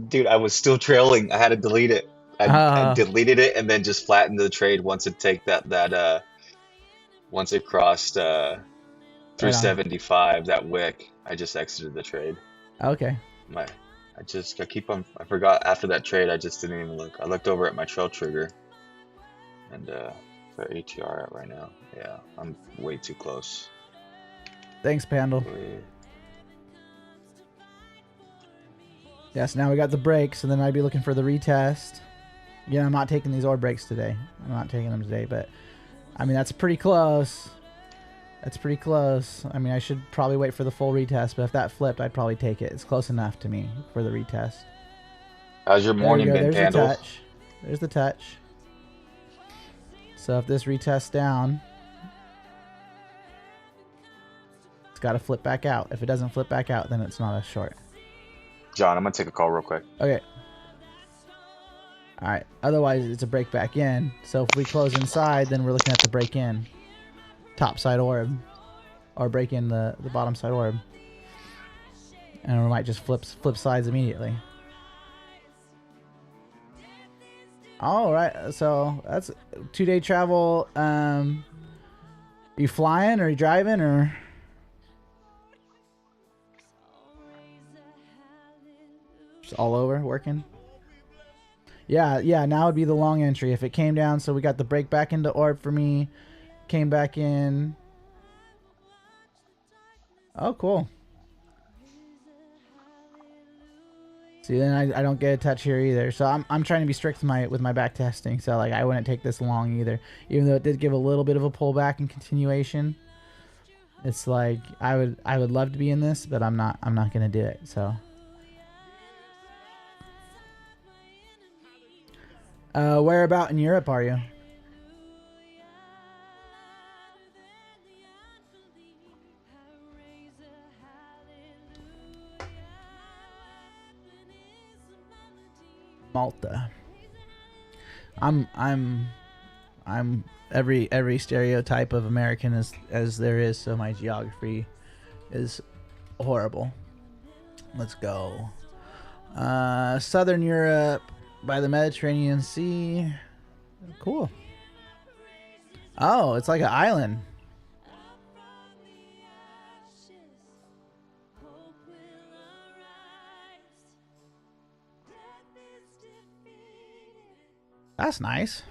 Dude, I was still trailing. I had to delete it. I deleted it and then just flattened the trade once it take that once it crossed 375 that wick. I just exited the trade. Okay. I forgot after that trade. I just didn't even look. I looked over at my trail trigger and for ATR at right now. Yeah, I'm way too close. Thanks, Pandal. Yes, now we got the breaks, and then I'd be looking for the retest. Yeah, I'm not taking these orb breaks today. I'm not taking them today, but I mean that's pretty close. That's pretty close. I mean, I should probably wait for the full retest, but if that flipped, I'd probably take it. It's close enough to me for the retest. How's your morning been, Pandal? The touch. There's the touch. So if this retests down, it's got to flip back out. If it doesn't flip back out, then it's not a short. John, I'm going to take a call real quick. Okay. All right. Otherwise, it's a break back in. So if we close inside, then we're looking at the break in. Top side orb. Or break in the bottom side orb. And we might just flip sides immediately. All right, so that's 2-day travel. You flying or you driving or? Just all over working. Yeah. Now would be the long entry if it came down. So we got the break back into orb for me. Came back in. Oh, cool. See, then I don't get a touch here either. So I'm trying to be strict with my back testing. So like I wouldn't take this long either, even though it did give a little bit of a pullback and continuation. It's like I would love to be in this, but I'm not gonna do it. So where about in Europe are you? Malta. I'm every stereotype of American as there is, so my geography is horrible. Let's go. Southern Europe by the Mediterranean Sea. Cool. Oh, it's like an island. That's nice.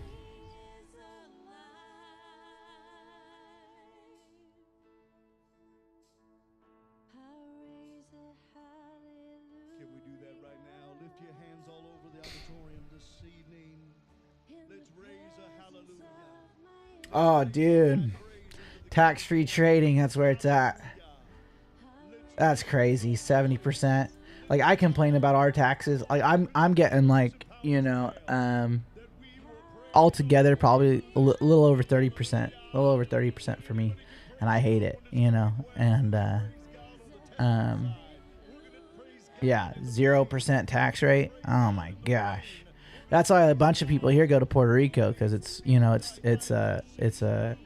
Oh, dude. Tax-free trading, that's where it's at. That's crazy. 70%. Like, I complain about our taxes. Like, I'm getting, like, you know, altogether probably a little over 30%. A little over 30% for me. And I hate it, you know. And yeah, 0% tax rate. Oh my gosh. That's why a bunch of people here go to Puerto Rico, because it's, you know, it's a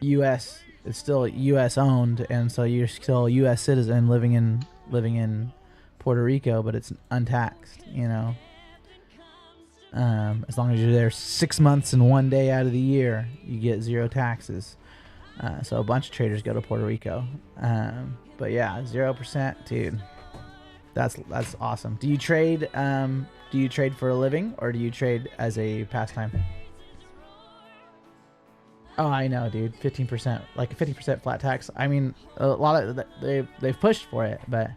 U.S. It's still U.S. owned, and so you're still a U.S. citizen living in Puerto Rico, but it's untaxed. You know, as long as you're there 6 months and 1 day out of the year, you get zero taxes. So a bunch of traders go to Puerto Rico. But yeah, 0%, dude. That's awesome. Do you trade? Do you trade for a living, or do you trade as a pastime? Oh, I know, dude. 15%, like a 50% flat tax. I mean, a lot of they've pushed for it, but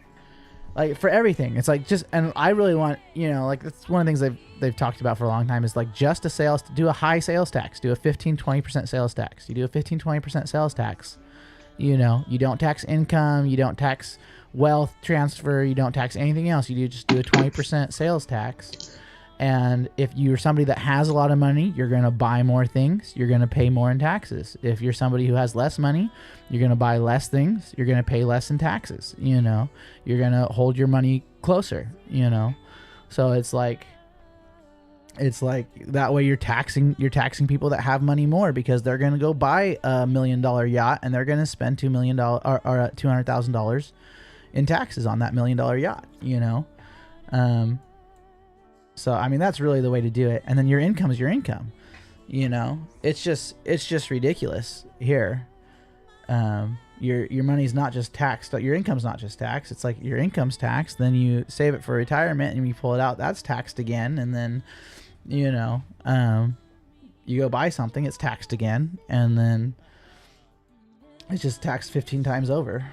like for everything, it's like just. And I really want, you know, like that's one of the things they've talked about for a long time is like just do a high sales tax, do a 15-20% sales tax. You do a 15-20% sales tax. You know, you don't tax income, you don't tax wealth transfer, you don't tax anything else. You just do a 20% sales tax. And if you're somebody that has a lot of money, you're going to buy more things. You're going to pay more in taxes. If you're somebody who has less money, you're going to buy less things. You're going to pay less in taxes. You know, you're going to hold your money closer, you know? So it's like that way you're taxing people that have money more, because they're going to go buy $1 million yacht and they're going to spend $2 million or $200,000 in taxes on that $1 million yacht, you know? So, I mean, that's really the way to do it. And then your income is your income, you know? It's just ridiculous here. Your money's not just taxed. Your income's not just taxed. It's like your income's taxed. Then you save it for retirement and you pull it out. That's taxed again. And then, you know, you go buy something, it's taxed again. And then it's just taxed 15 times over.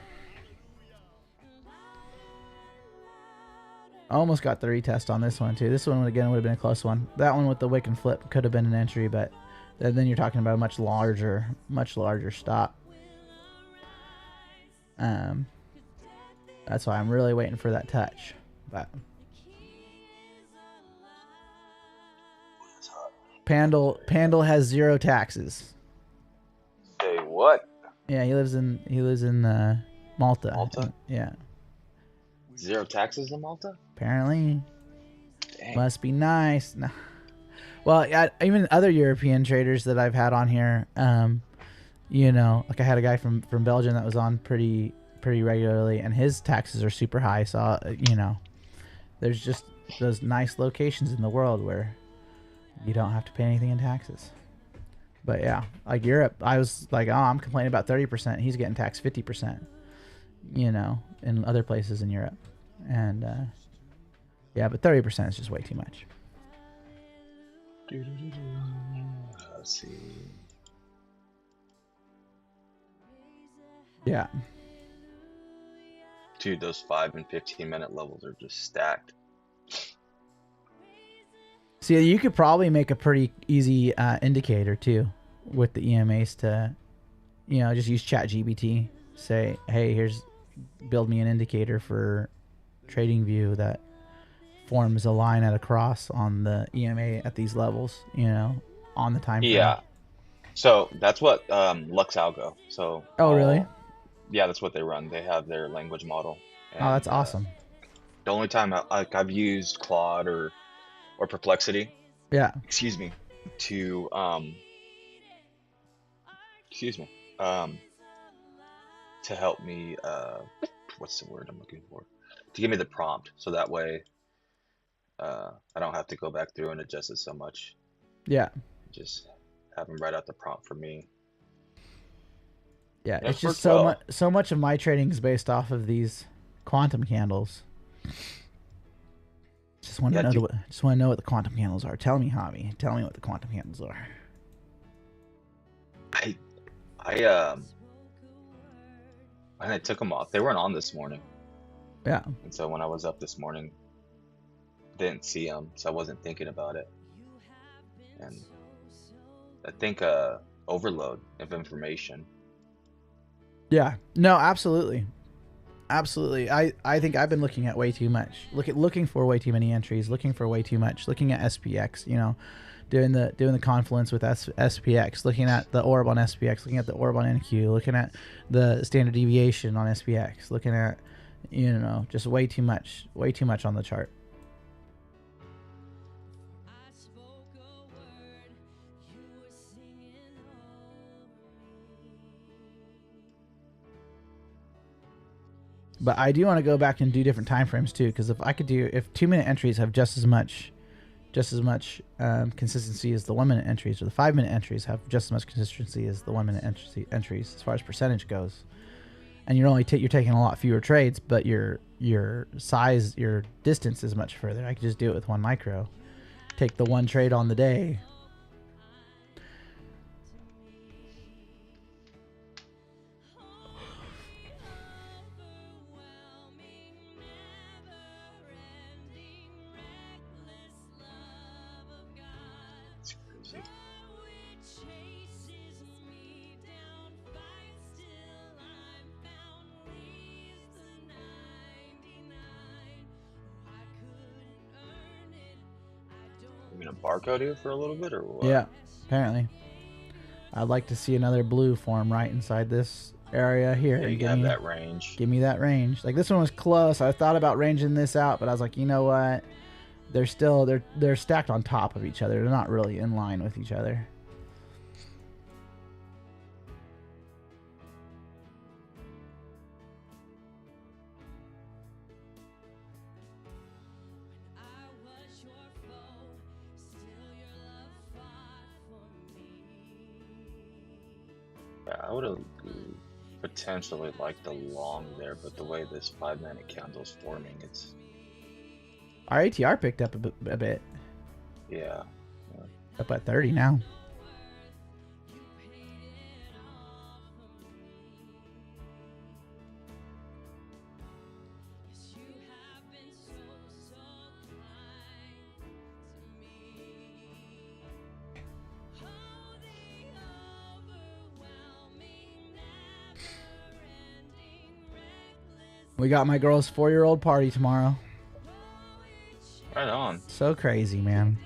I almost got the retest on this one too. This one again would have been a close one. That one with the wick and flip could have been an entry, but then you're talking about a much larger stop. That's why I'm really waiting for that touch. But Pandal has zero taxes. Say what? Yeah, he lives in Malta. Malta? Yeah. Zero taxes in Malta? Apparently. Dang. Must be nice. No. Well, yeah, even other European traders that I've had on here, you know, like I had a guy from Belgium that was on pretty regularly, and his taxes are super high. So, you know, there's just those nice locations in the world where you don't have to pay anything in taxes. But yeah, like Europe, I was like, oh, I'm complaining about 30%. He's getting taxed 50%, you know, in other places in Europe. And yeah, but 30% is just way too much. Let's see. Yeah. Dude, those 5 and 15-minute levels are just stacked. See, you could probably make a pretty easy indicator too with the EMAs to, you know, just use ChatGPT. Say, hey, build me an indicator for TradingView that forms a line at a cross on the EMA at these levels, you know, on the time frame. Yeah. So that's what Lux Algo. So oh, really? Yeah, that's what they run. They have their language model. And, oh, that's awesome. The only time I've used Claude or Perplexity. Yeah. Excuse me. To to help me what's the word I'm looking for? To give me the prompt, so that way I don't have to go back through and adjust it so much. Yeah. Just have them write out the prompt for me. Yeah, it's just so much of my trading is based off of these quantum candles. Just want to know what the quantum candles are. Tell me, Javi. Tell me what the quantum candles are. I took them off. They weren't on this morning. Yeah. And so when I was up this morning, didn't see them, so I wasn't thinking about it. And I think overload of information. Yeah. No, absolutely. Absolutely. I think I've been looking at way too much. Looking for way too many entries, looking for way too much, looking at SPX, you know, doing the confluence with SPX, looking at the orb on SPX, looking at the orb on NQ, looking at the standard deviation on SPX, looking at, you know, just way too much on the chart. But I do want to go back and do different time frames too, because if 2-minute entries have just as much consistency as the 1-minute entries, or the 5-minute entries have just as much consistency as the 1-minute entries as far as percentage goes, and you're taking a lot fewer trades, but your distance is much further. I could just do it with 1 micro, take the 1 trade on the day. You gonna barcode here for a little bit or what? Yeah, apparently. I'd like to see another blue form right inside this area here. Yeah, you have that range. Give me that range. Like, this one was close. I thought about ranging this out, but I was like, you know what? They're stacked on top of each other. They're not really in line with each other. I would have potentially liked the long there, but the way this 5-minute candle is forming, it's... Our ATR picked up a bit. Yeah. Up at 30 now. We got my girl's 4-year-old party tomorrow. Right on. So crazy, man.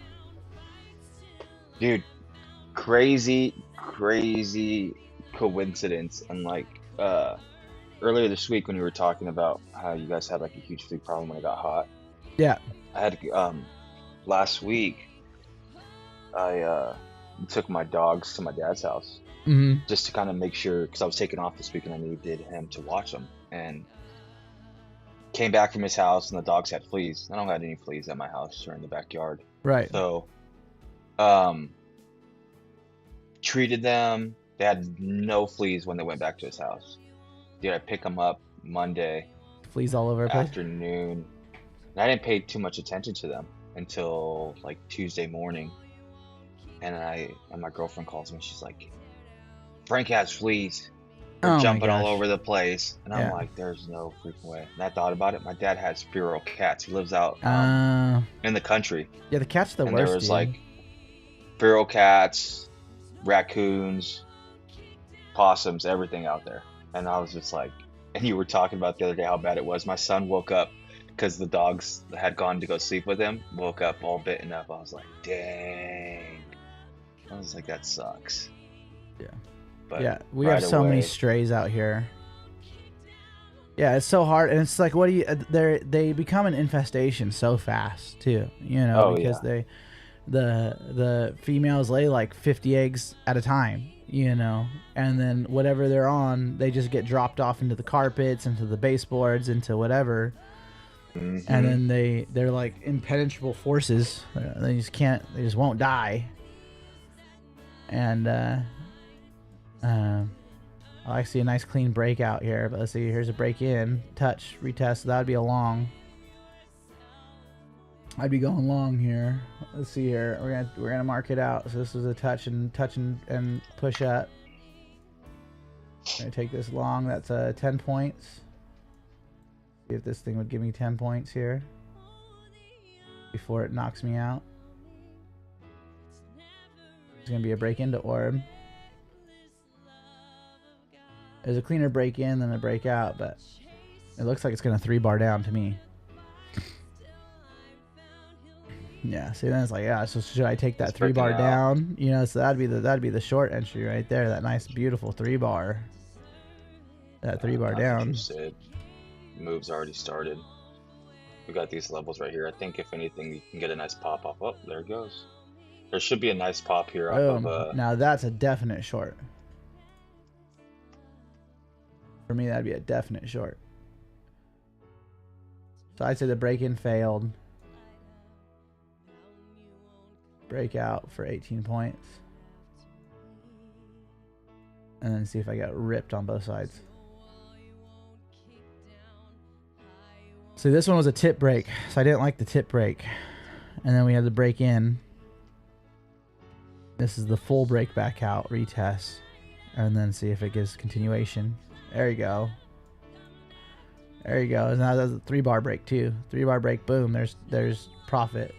Dude, crazy coincidence. And like earlier this week when you were talking about how you guys had like a huge flea problem when it got hot. Yeah. I had last week I took my dogs to my dad's house just to kind of make sure, because I was taking off this week and I needed him to watch them, and came back from his house and the dogs had fleas. I don't have any fleas at my house or in the backyard. Right. So treated them. They had no fleas when they went back to his house. Dude, I pick them up Monday. Fleas all over the place. Afternoon. And I didn't pay too much attention to them until like Tuesday morning. And my girlfriend calls me. She's like, Frank has fleas. They're jumping all over the place. And I'm like, there's no freaking way. And I thought about it. My dad has feral cats. He lives out in the country. Yeah, the cats are the worst. And there was like feral cats, raccoons, possums, everything out there. And I was just like, and you were talking about the other day how bad it was. My son woke up because the dogs had gone to go sleep with him. Woke up all bitten up. I was like, dang. I was like, that sucks. Yeah. But yeah, we have so many strays out here. Yeah, it's so hard, and it's like, what do you? They become an infestation so fast too, you know, because the females lay like 50 eggs at a time, you know, and then whatever they're on, they just get dropped off into the carpets, into the baseboards, into whatever, and then they're like impenetrable forces. They just won't die, and I see a nice clean breakout here, but let's see. Here's a break in, touch, retest. So that would be a long. I'd be going long here. Let's see here. We're gonna mark it out. So this is a touch and push up. I'm gonna take this long. That's 10 points. See if this thing would give me 10 points here before it knocks me out. It's gonna be a break into orb. There's a cleaner break in than a break out, but it looks like it's gonna 3-bar down to me. Yeah, see, then it's like, yeah, so should I take that 3-bar down? You know, so that'd be the short entry right there. That nice, beautiful 3-bar. That 3-bar down. You said move's already started. We got these levels right here. I think if anything, you can get a nice pop off. Oh, there it goes. There should be a nice pop here off of now that's a definite short. For me, that'd be a definite short. So I'd say the break-in failed. Breakout for 18 points. And then see if I got ripped on both sides. See, this one was a tip break, so I didn't like the tip break. And then we had the break in. This is the full break back out retest. And then see if it gives continuation. There you go. There you go. Now that's a 3-bar break too. 3-bar break, boom. There's profit.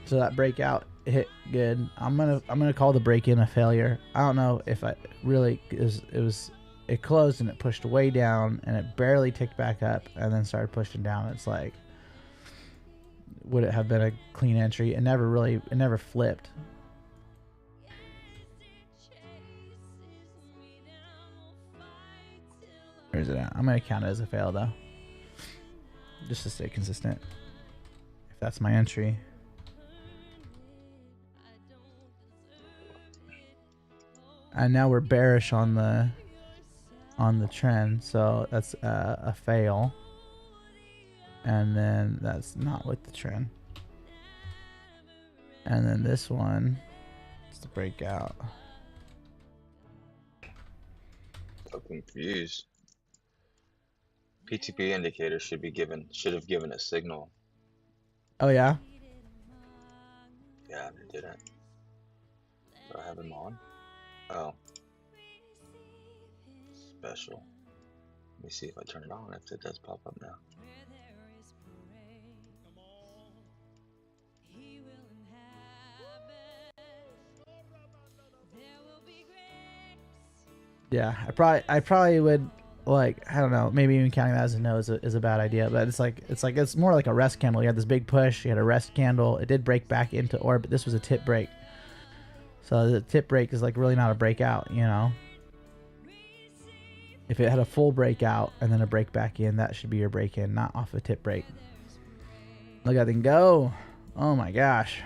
So that breakout hit good. I'm gonna call the break in a failure. I don't know if I really it closed and it pushed way down and it barely ticked back up and then started pushing down. It's like, would it have been a clean entry? It never flipped. Where's it at? I'm gonna count it as a fail though, just to stay consistent. If that's my entry. And now we're bearish on the trend, so that's a fail. And then that's not with the trend. And then this one is the breakout. So confused. PTP indicator should have given a signal. Oh yeah? Yeah, they didn't. Do I have them on? Oh. Special. Let me see if I turn it on, if it does pop up now. Yeah, I probably would, like, I don't know, maybe even counting that as a no is a bad idea, but it's more like a rest candle. You had this big push, you had a rest candle, it did break back into orb, but this was a tip break. So the tip break is like really not a breakout, you know. If it had a full breakout and then a break back in, that should be your break in, not off a tip break. Look at that thing go. Oh my gosh.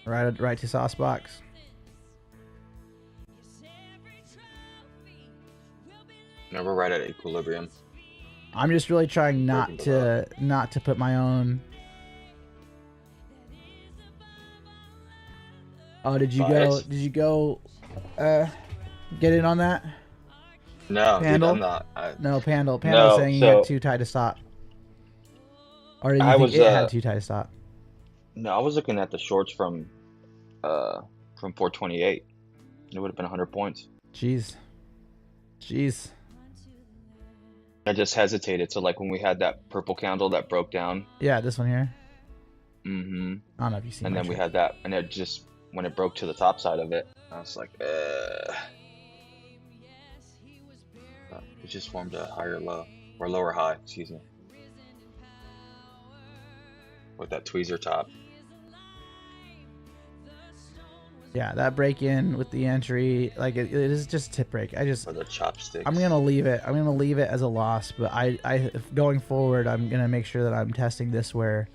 Right to sauce box. No, we're right at equilibrium. I'm just really trying not to put my own. Oh, did you go get in on that? No, dude, I'm not. No, Pandal saying you had too tight to stop. Or did you think it had too tight to stop? No, I was looking at the shorts from 428. It would have been 100 points. Jeez. I just hesitated. So like when we had that purple candle that broke down. Yeah, this one here. Mm-hmm. I don't know if you seen. And then we had that, and it just when it broke to the top side of it, I was like, it just formed a higher low or lower high, excuse me, with that tweezer top. Yeah, that break in with the entry, like it is just a tip break. Or the chopsticks. I'm gonna leave it. I'm gonna leave it as a loss. But if going forward, I'm gonna make sure that I'm testing this where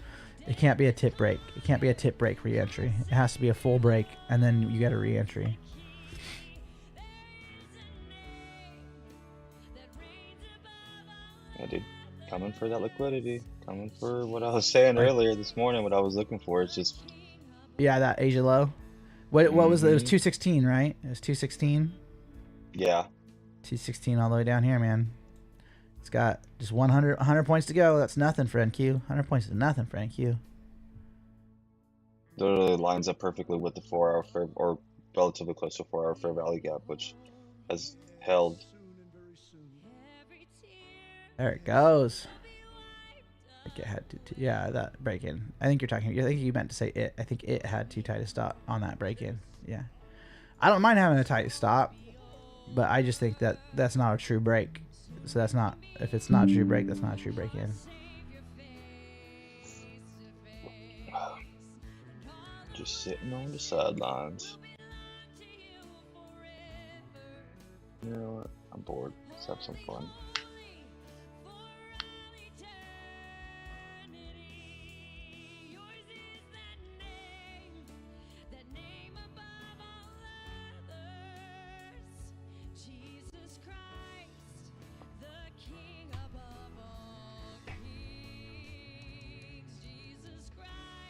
it can't be a tip break. It can't be a tip break re-entry. It has to be a full break, and then you get a re-entry. Yeah, dude, coming for that liquidity. Coming for what I was saying earlier this morning. What I was looking for. It's just. Yeah, that Asia low. What was it? It was 216, right? It was 216. Yeah. 216 all the way down here, man. It's got just 100 points to go. That's nothing for NQ. 100 points is nothing for NQ. Literally lines up perfectly with the 4-hour or relatively close to 4-hour fair value gap, which has held. There it goes. I think it had yeah, that break in. I think you're talking. I think you meant to say it. I think it had too tight a stop on that break in. Yeah, I don't mind having a tight stop, but I just think that that's not a true break. So that's not. If it's not a true break, that's not a true break in. Just sitting on the sidelines. You know what? I'm bored. Let's have some fun.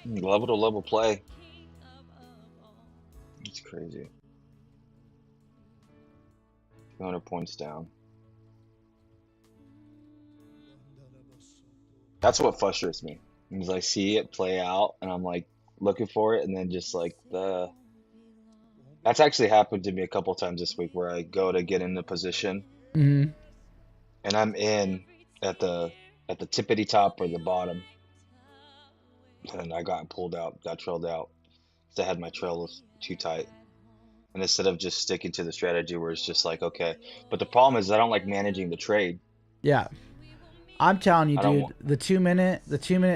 Level to level play. It's crazy. 200 points down. That's what frustrates me. Is I see it play out and I'm like looking for it, and then just like that's actually happened to me a couple times this week where I go to get in the position and I'm in at the tippity top or the bottom, and I got pulled out, got trailed out because I had my trails too tight. And instead of just sticking to the strategy where it's just like, okay, but the problem is I don't like managing the trade. Yeah, I'm telling you, dude, the 2 minute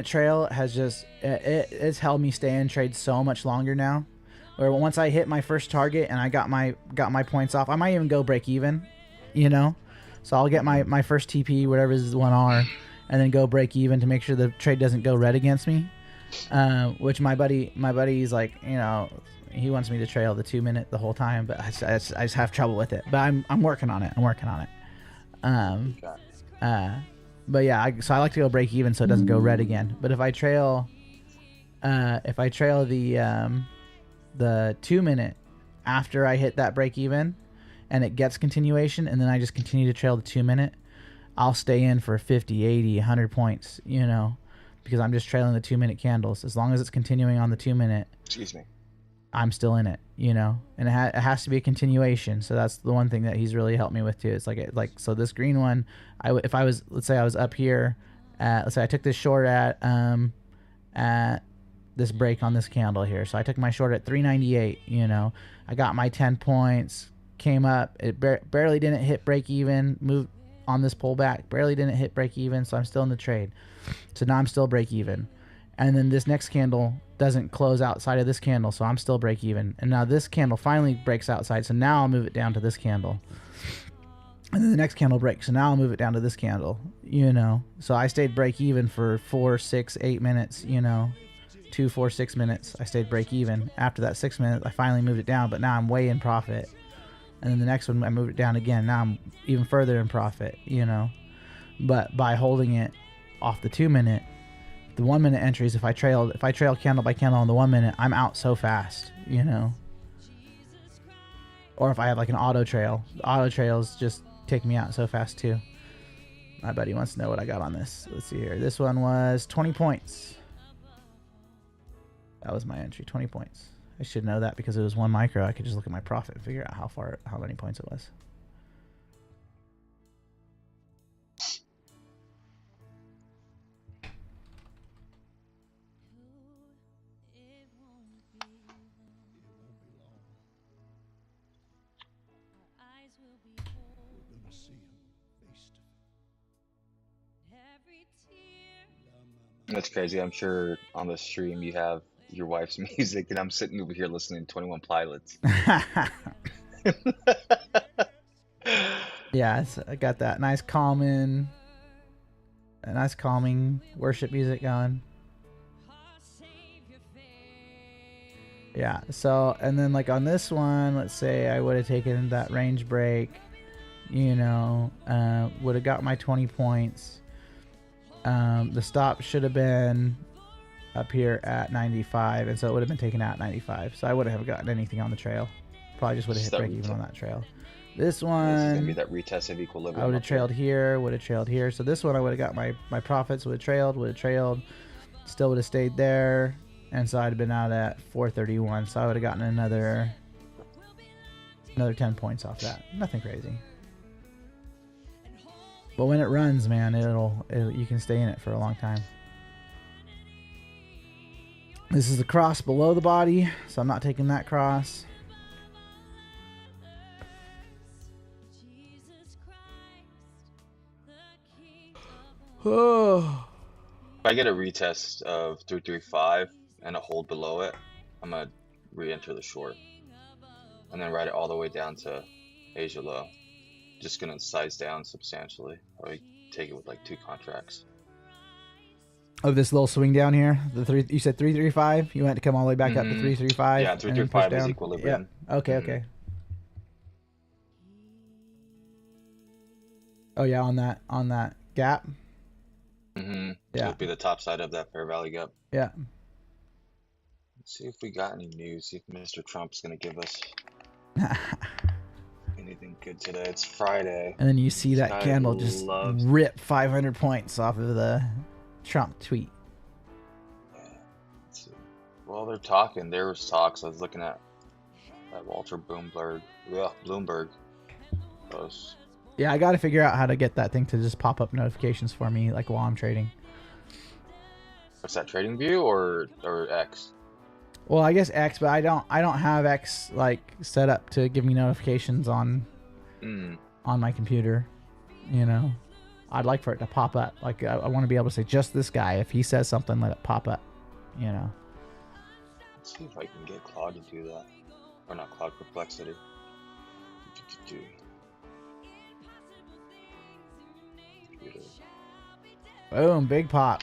trail has just it's held me stay in trade so much longer now. Where once I hit my first target and I got my points off, I might even go break even, you know. So I'll get my first TP, whatever is 1R, and then go break even to make sure the trade doesn't go red against me. Which my buddy's like, you know, he wants me to trail the 2 minute the whole time, but I just have trouble with it. But I'm working on it. But yeah, so I like to go break even so it doesn't go red again. But if I trail the 2 minute after I hit that break even, and it gets continuation, and then I just continue to trail the 2 minute, I'll stay in for 50, 80, 100 points, you know, because I'm just trailing the 2 minute candles. As long as it's continuing on the 2 minute, excuse me, I'm still in it, you know, and it has to be a continuation. So that's the one thing that he's really helped me with too. It's like so this green one, if I was, let's say I was up here at, let's say I took this short at this break on this candle here. So I took my short at 398, you know, I got my 10 points, came up, it barely didn't hit break even, moved on this pullback, barely didn't hit break even. So I'm still in the trade. So now I'm still break even. And then this next candle doesn't close outside of this candle, so I'm still break even. And now this candle finally breaks outside, so now I'll move it down to this candle. And then the next candle breaks, so now I'll move it down to this candle, you know. So I stayed break even for 4, 6, 8 minutes, you know. 2, 4, 6 minutes. I stayed break even. After that 6 minutes, I finally moved it down, but now I'm way in profit. And then the next one, I moved it down again. Now I'm even further in profit, you know. But by holding it off the 2 minute, the 1 minute entries, if I trail candle by candle on the 1 minute, I'm out so fast, you know. Or if I have like an auto trail, the auto trails just take me out so fast too. My buddy wants to know what I got on this. Let's see here. This one was 20 points. That was my entry, 20 points. I should know that because it was 1 micro. I could just look at my profit and figure out how many points it was. That's crazy. I'm sure on the stream you have your wife's music, and I'm sitting over here listening to 21 Pilots. Yeah, I got that nice calming worship music going. Yeah, so, and then like on this one, let's say I would have taken that range break, you know, would have got my 20 points. The stop should have been up here at 95, and so it would have been taken out at 95. So I wouldn't have gotten anything on the trail. Probably just would have hit break even on that trail. This one, this is gonna be that retest of equilibrium. I would have trailed here, would have trailed here. So this one I would have got my profits, would have trailed, still would have stayed there, and so I'd have been out at 431. So I would have gotten another Another 10 points off that. Nothing crazy. But when it runs, man, you can stay in it for a long time. This is the cross below the body, so I'm not taking that cross. Oh. If I get a retest of 335 and a hold below it, I'm gonna re-enter the short and then ride it all the way down to Asia low. Just gonna size down substantially. Probably take it with like 2 contracts. Of this little swing down here, you said 335. You want to come all the way back up to 335. Yeah, 335 is equilibrium. Yep. Okay, okay. Oh yeah, on that gap. Yeah, it'll be the top side of that fair value gap. Yeah. Let's see if we got any news. See if Mr. Trump's gonna give us anything good today. It's Friday. And then you see that candle just rip 500 points off of the Trump tweet. Yeah. Let's see. Well, they're talking. There was talks. I was looking at Walter Bloomberg. Yeah, Bloomberg post. Yeah, I got to figure out how to get that thing to just pop up notifications for me, like while I'm trading. What's that, TradingView or X? Well, I guess X, but I don't have X like set up to give me notifications on my computer. You know, I'd like for it to pop up. Like I want to be able to say just this guy. If he says something, let it pop up. You know. Let's see if I can get Claude to do that, or not Claude, Perplexity. Boom, big pop.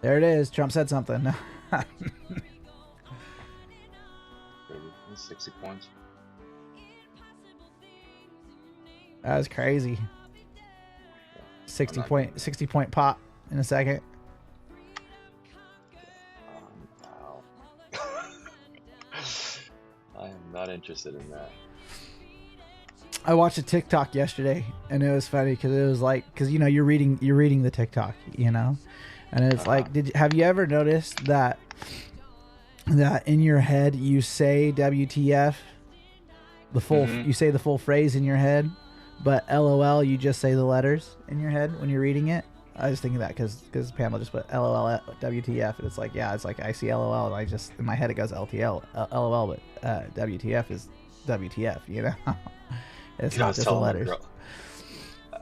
There it is. Trump said something. 60 points. That was crazy. 60 point pop in a second. Wow. I am not interested in that. I watched a TikTok yesterday, and it was funny because it was like, because you know you're reading the TikTok, you know, and it's like, have you ever noticed that in your head you say WTF, the full you say the full phrase in your head, but LOL you just say the letters in your head when you're reading it. I was thinking that because Pamela just put LOL WTF, and it's like, yeah, it's like I see LOL, and I just in my head it goes LTL LOL, but WTF is WTF, you know. It's not just the letters.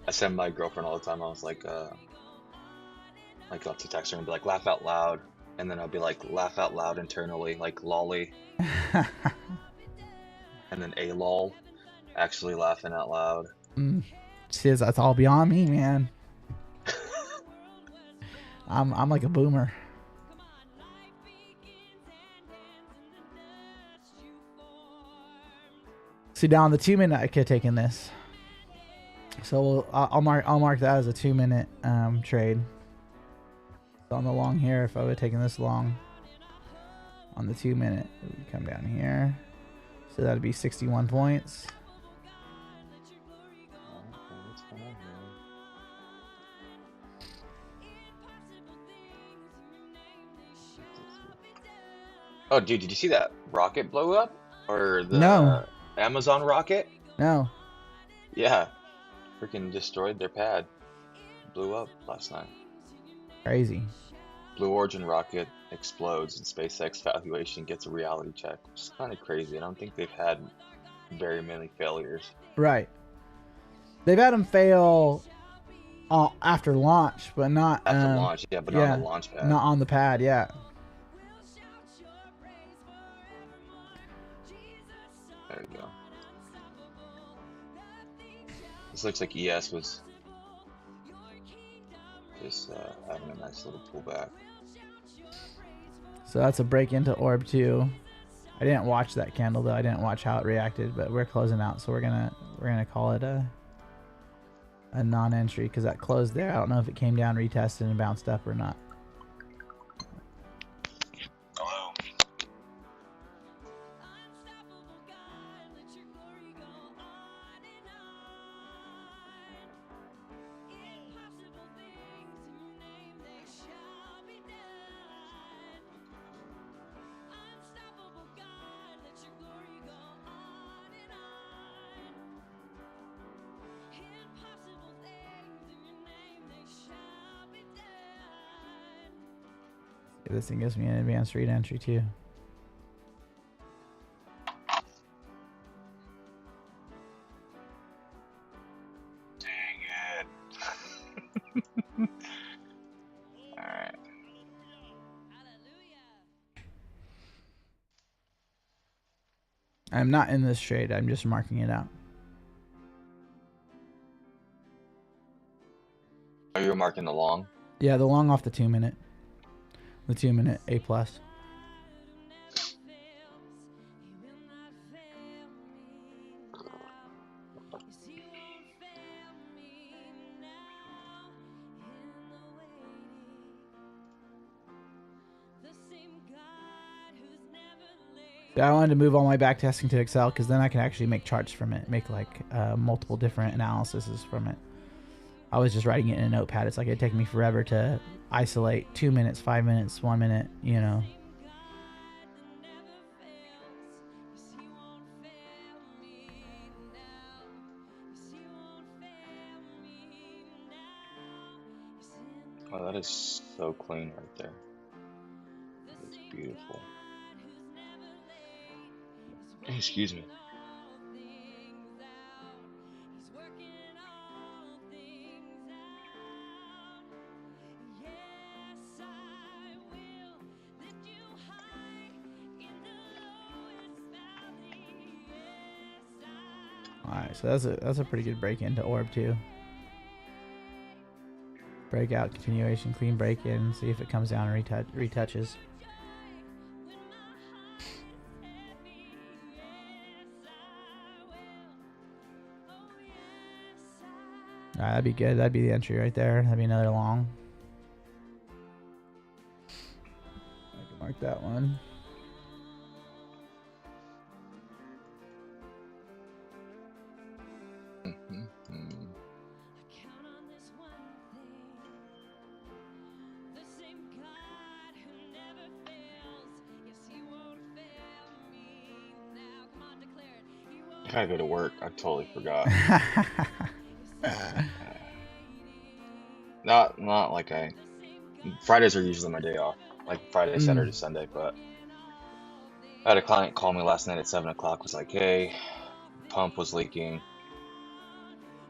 I send my girlfriend all the time. I was like I'll to text her and be like, laugh out loud, and then I'll be like, laugh out loud internally, like lolly, and then a lol, actually laughing out loud. See, that's all beyond me, man. I'm like a boomer. See, down the 2 minute, I could have taken this. So I'll mark that as a 2 minute trade. So on the long here, if I would have taken this long, on the 2 minute, it would come down here. So that'd be 61 points. Oh, dude, did you see that rocket blow up? Or the No. Amazon rocket? No. Yeah. Freaking destroyed their pad. Blew up last night. Crazy. Blue Origin rocket explodes and SpaceX valuation gets a reality check, which is kind of crazy. I don't think they've had very many failures. Right. They've had them fail after launch, but not... After launch, yeah, but not on the launch pad. Not on the pad, yeah. There you go. This looks like ES was just having a nice little pullback. So that's a break into Orb 2. I didn't watch that candle though. I didn't watch how it reacted, but we're closing out, so we're gonna call it a non-entry because that closed there. I don't know if it came down, retested, and bounced up or not. Hello. This thing gives me an advanced read entry too. Dang it. Alright. I'm not in this trade. I'm just marking it out. Are you marking the long? Yeah, the long off the 2 minute. The 2 minute A+. Yeah, I wanted to move all my back testing to Excel because then I can actually make charts from it, make like multiple different analyses from it. I was just writing it in a notepad. It's like it'd take me forever to isolate 2 minutes, 5 minutes, 1 minute, you know. Oh, that is so clean right there. It's beautiful. Excuse me. Alright, so that's a pretty good break into orb too. Breakout, continuation, clean break in, see if it comes down and retouches. Alright, that'd be good. That'd be the entry right there. That'd be another long. I can mark that one. I gotta go to work. I totally forgot. Not like Fridays are usually my day off, like Friday, Saturday, Sunday. But I had a client call me last night at 7 o'clock. Was like, "Hey, pump was leaking.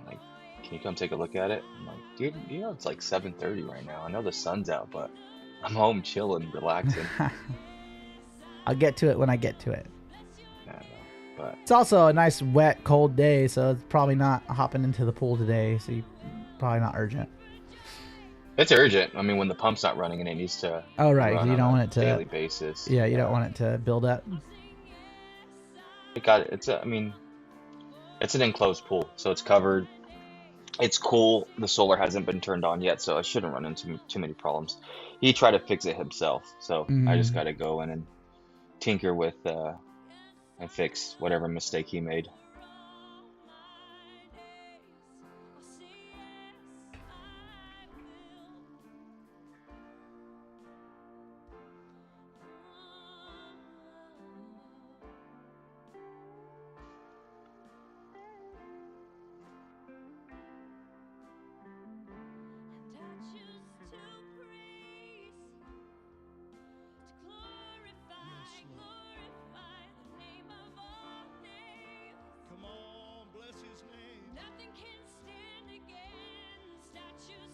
Like, can you come take a look at it?" I'm like, "Dude, you know it's like 7:30 right now. I know the sun's out, but I'm home chilling, relaxing." I'll get to it when I get to it. But it's also a nice wet cold day, so it's probably not hopping into the pool today, so probably not urgent. It's urgent. I mean, when the pump's not running and it needs to run you don't want it to daily basis. Yeah, you don't want it to build up. It's an enclosed pool, so it's covered. It's cool. The solar hasn't been turned on yet, so I shouldn't run into too many problems. He tried to fix it himself, so I just got to go in and tinker with and fix whatever mistake he made.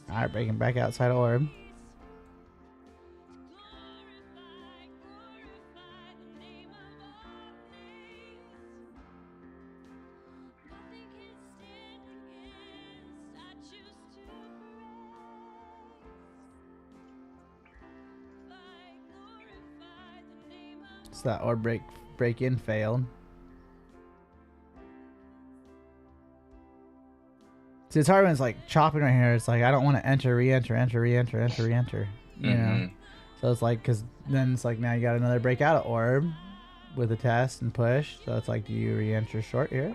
Alright, breaking back outside orb. So that orb break in failed. See, it's hard when it's like chopping right here. It's like I don't want to enter, re-enter, enter, re-enter, enter, re-enter. You know, so it's like because then it's like now you got another breakout of orb with a test and push. So it's like, do you re-enter short here?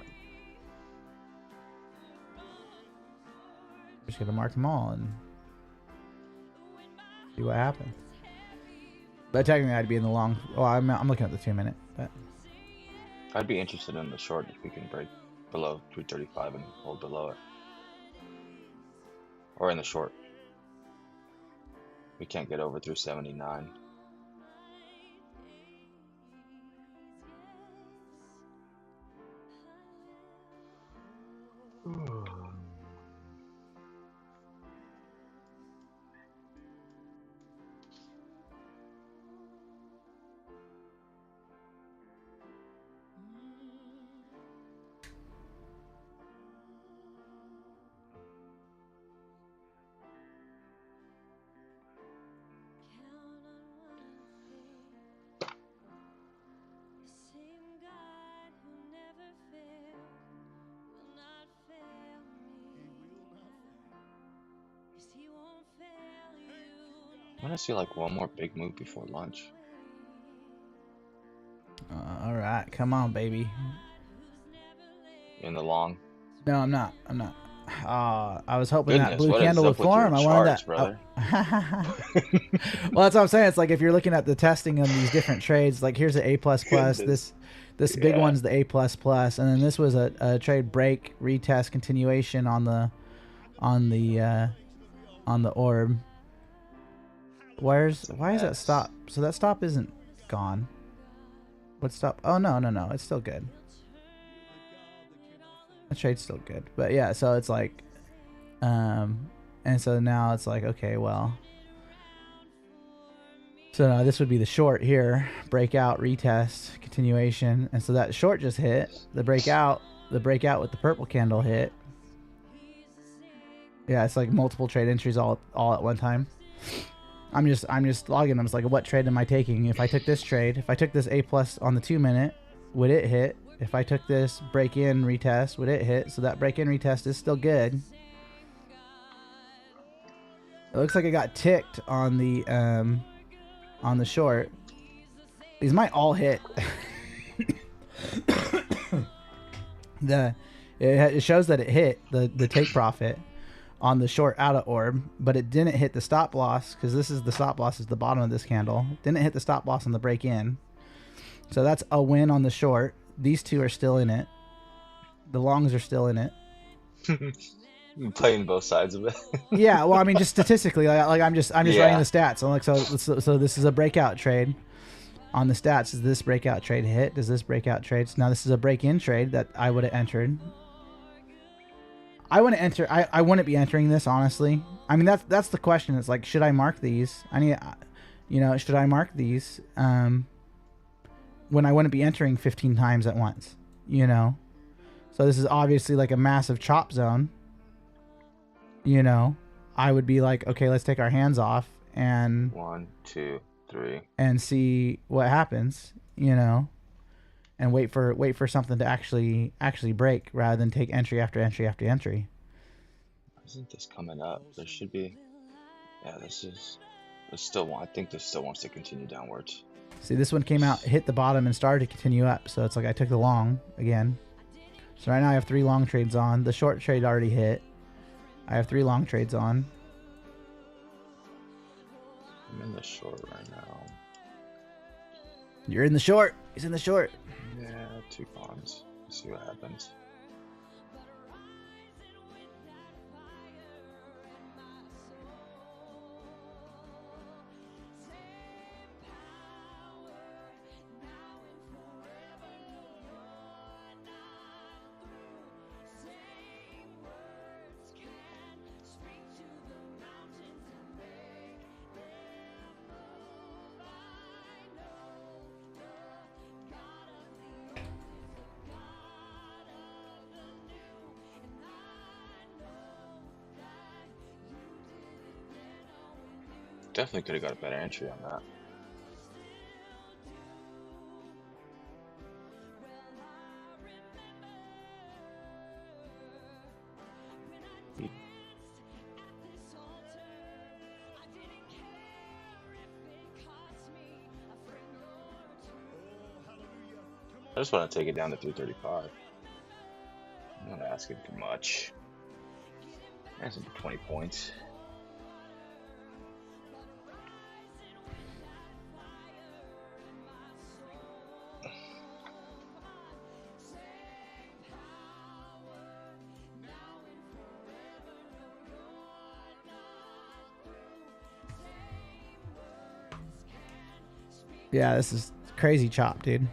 Just gonna mark them all and see what happens. But technically, I'd be in the long. Well, I'm looking at the 2 minute. But I'd be interested in the short if we can break below 235 and hold below it. Or in the short. We can't get over through 79. want to see like one more big move before lunch. All right, come on, baby. In the long? No, I'm not. I was hoping Goodness, that blue what candle is would up with your form. I charts, wanted that. brother? Well, that's what I'm saying. It's like if you're looking at the testing of these different trades, like here's the A++. Goodness. This big one's the A++, and then this was a trade break retest continuation on the orb. Why is that stop? So that stop isn't gone. What stop? Oh no, it's still good. The trade's still good, but yeah. So it's like, and so now it's like, okay, well. So now this would be the short here, breakout, retest, continuation, and so that short just hit the breakout with the purple candle hit. Yeah, it's like multiple trade entries all at one time. I'm just logging them. It's like, what trade am I taking? If I took this trade, if I took this A+ on the 2 minute, would it hit? If I took this break in retest, would it hit? So that break in retest is still good. It looks like it got ticked on the short. These might all hit. It shows that it hit the take profit on the short out of orb, but it didn't hit the stop loss, because this is the stop loss is the bottom of this candle. It didn't hit the stop loss on the break in. So that's a win on the short. These two are still in it. The longs are still in it. I'm playing both sides of it. Yeah, well, I mean, just statistically, like I'm just writing the stats. I'm like, so this is a breakout trade. On the stats, does this breakout trade hit? Does this breakout trade? Now this is a break-in trade that I would have entered. I wouldn't be entering this, honestly. I mean, that's the question. It's like, should I mark these? Should I mark these when I wouldn't be entering 15 times at once? So this is obviously like a massive chop zone. I would be like, okay, let's take our hands off and 1, 2, 3 and see what happens, and wait for something to actually break rather than take entry after entry after entry. Isn't this coming up? There should be. Yeah, I think this still wants to continue downwards. See, this one came out, hit the bottom, and started to continue up. So it's like I took the long again. So right now I have 3 long trades on. The short trade already hit. I have 3 long trades on. I'm in the short right now. You're in the short. He's in the short. Yeah, 2 pawns. Let's see what happens. Definitely could have got a better entry on that. I just want to take it down to 335. I'm not asking for much. I'm asking for 20 points. Yeah, this is crazy chop, dude.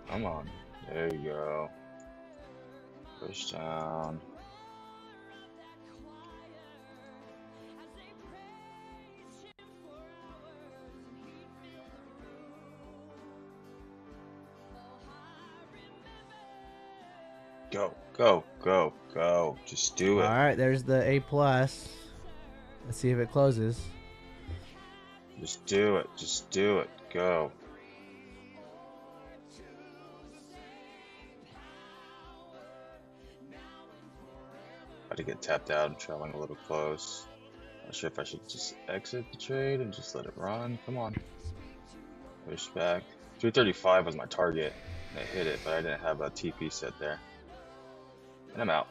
Come on. There you go. Push down. Go, go, go, go. Just do it. All right, there's the A+. Let's see if it closes. Just do it. Just do it. Go. About to get tapped out. I'm traveling a little close. Not sure if I should just exit the trade and just let it run. Come on. Push back. 335 was my target. I hit it, but I didn't have a TP set there. And I'm out.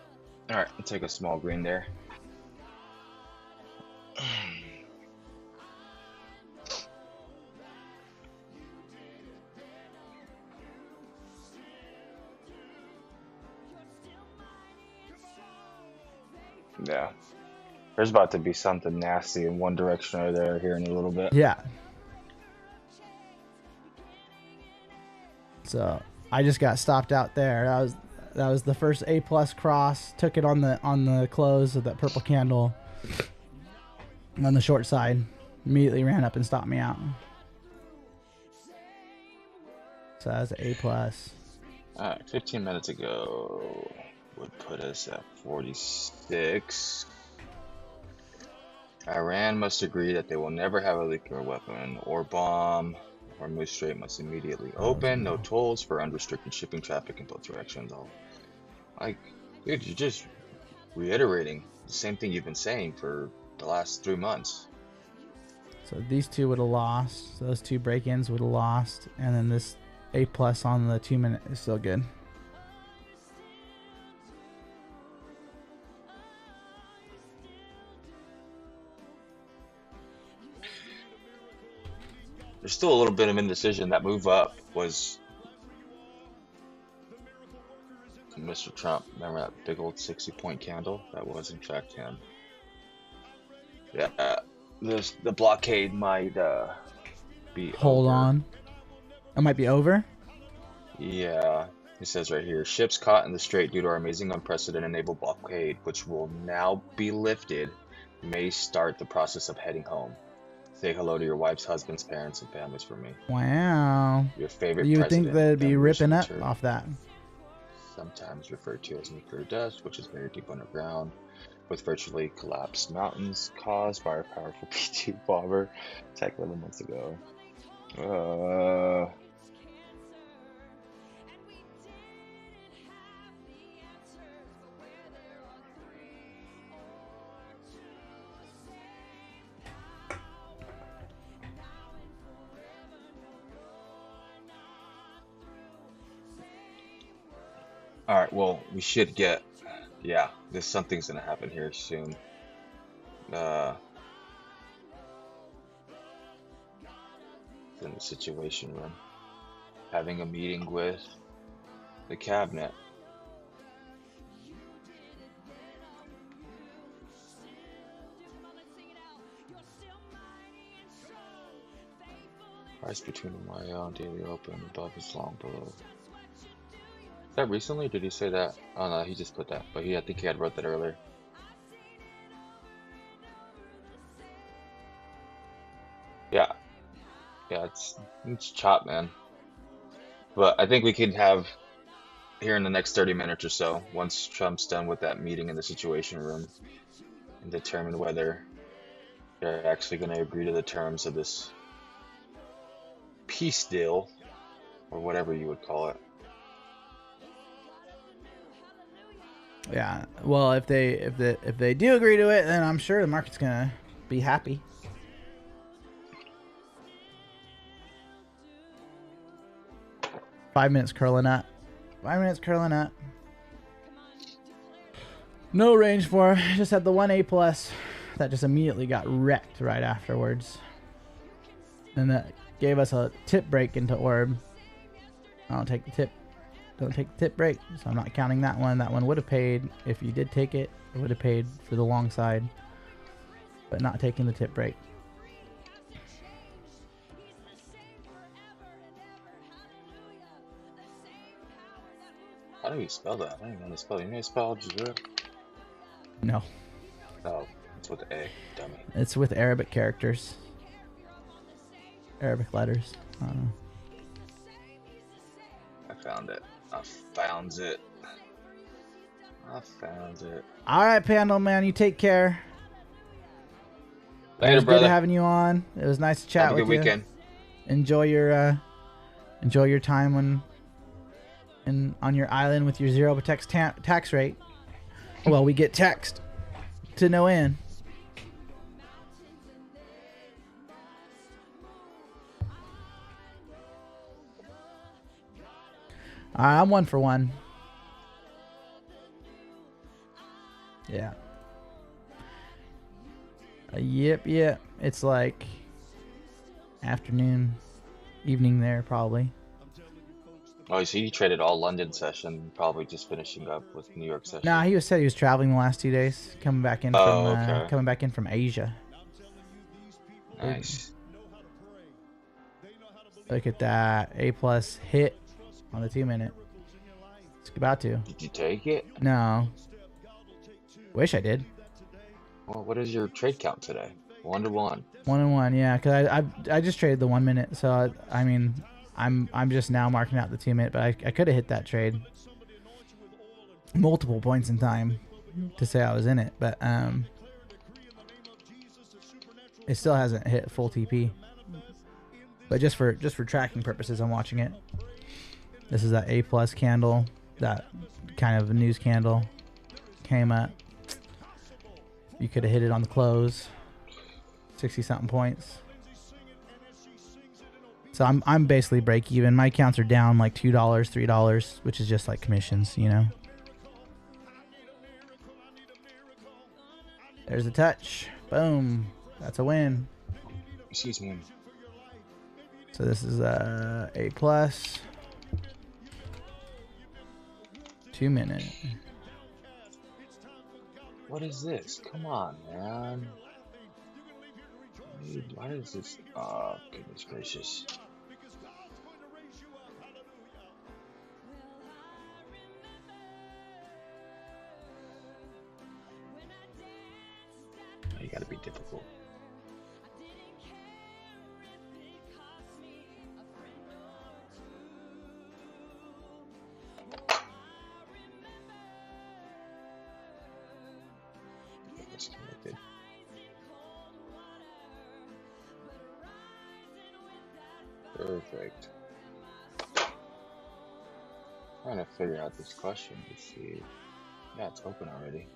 Alright, I'll take a small green there. Yeah. There's about to be something nasty in one direction or there here in a little bit. Yeah. So I just got stopped out there. That was the first A+ cross. Took it on the close of that purple candle on the short side. Immediately ran up and stopped me out. So that was an A+. Alright, 15 minutes ago would put us at 46. Iran must agree that they will never have a nuclear weapon or bomb. Hormuz Strait must immediately open. No tolls for unrestricted shipping traffic in both directions. Like, dude, you're just reiterating the same thing you've been saying for the last 3 months. So these two would have lost. Those two break-ins would have lost. And then this A+ on the 2 minute is still good. There's still a little bit of indecision. That move up was Mr. Trump. Remember that big old 60-point candle? That was in fact him. Yeah, the blockade might be Hold over. on. It might be over? Yeah. It says right here, ships caught in the strait due to our amazing unprecedented naval blockade, which will now be lifted, may start the process of heading home. Say hello to your wife's husband's parents and families for me. Wow. Your favorite You would president. think they'd be ripping up off that. Sometimes referred to as nuclear dust, which is buried deep underground, with virtually collapsed mountains caused by a powerful P-2 bomber attacked 11 months ago. All right, well, we should get, yeah, there's something's gonna happen here soon. In the Situation Room, having a meeting with the cabinet. Price between the Mario and Daily Open above is long below. Is that recently? Or did he say that? Oh no, he just put that. But I think he had wrote that earlier. Yeah. Yeah, it's chop, man. But I think we could have here in the next 30 minutes or so, once Trump's done with that meeting in the Situation Room, and determine whether they're actually going to agree to the terms of this peace deal, or whatever you would call it. Yeah. Well, if they do agree to it, then I'm sure the market's gonna be happy. Five minutes curling up. 5 minutes curling up. No range for. Just had the one A+ that just immediately got wrecked right afterwards. And that gave us a tip break into orb. I don't take the tip. Don't take the tip break, so I'm not counting that one. That one would have paid if you did take it. It would have paid for the long side, but not taking the tip break. How do you spell that? I don't even know how to spell it. You know how to spell Jazura? No. Oh, it's with A, dummy. It's with Arabic characters. Arabic letters. I don't know. I found it. I found it. I found it. All right, Pandal man, you take care. Later, it was brother. good having you on. It was nice to chat with you. Have a good weekend. Enjoy your time on your island with your 0% tax rate. Well, we get taxed to no end. I'm 1 for 1. Yeah. Yep. It's like afternoon, evening there, probably. Oh, so you traded all London session, probably just finishing up with New York session. Nah, he said he was traveling the last 2 days, coming back in from Asia. Nice. Look at that A+ hit on the 2-minute. It's about to. Did you take it? No. Wish I did. Well, what is your trade count today? 1 to 1. 1-1, yeah. Cause I just traded the 1 minute, so I mean, I'm just now marking out the 2 minute, but I could have hit that trade multiple points in time to say I was in it, but it still hasn't hit full TP. But just for tracking purposes, I'm watching it. This is that A+ candle, that kind of news candle came up. You could have hit it on the close, 60-something points. So I'm basically break even. My accounts are down like $2, $3, which is just like commissions, you know. There's a touch. Boom. That's a win. Excuse me. So this is A+. 2 minute. What is this? Come on, man. Dude, why is this? Oh, goodness gracious. You gotta be difficult. Disconnected. Perfect. Trying to figure out this question to see. Yeah, it's open already.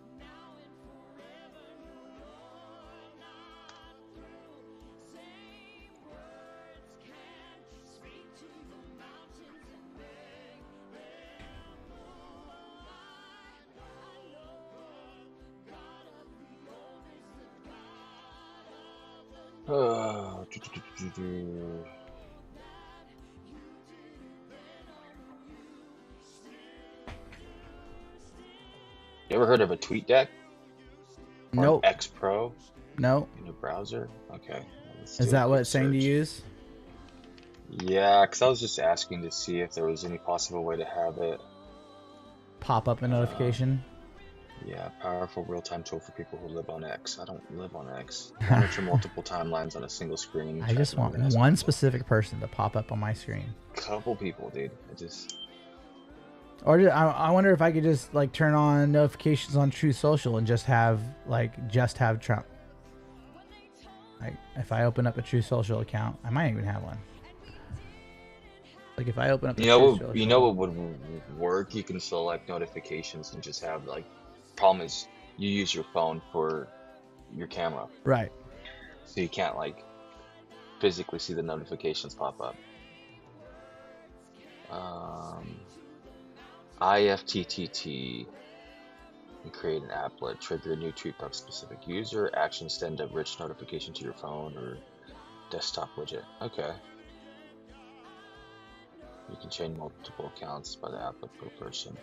You ever heard of a tweet deck? Nope. X Pro? Nope. In a browser? Okay. Is that what it's saying to use? Yeah, because I was just asking to see if there was any possible way to have it pop up a notification. Yeah, powerful real-time tool for people who live on X. I don't live on X. Monitor multiple timelines on a single screen. I just want one specific person to pop up on my screen. Couple people, dude. Or I wonder if I could just like turn on notifications on True Social and just have Trump. Like if I open up a True Social account, I might even have one. Like if I open up, you know what would work? You can select notifications and just have like. Problem is, you use your phone for your camera, right? So you can't like physically see the notifications pop up. IFTTT and create an applet, trigger a new tweet by a specific user, action send a rich notification to your phone or desktop widget. Okay. You can change multiple accounts by the applet per person.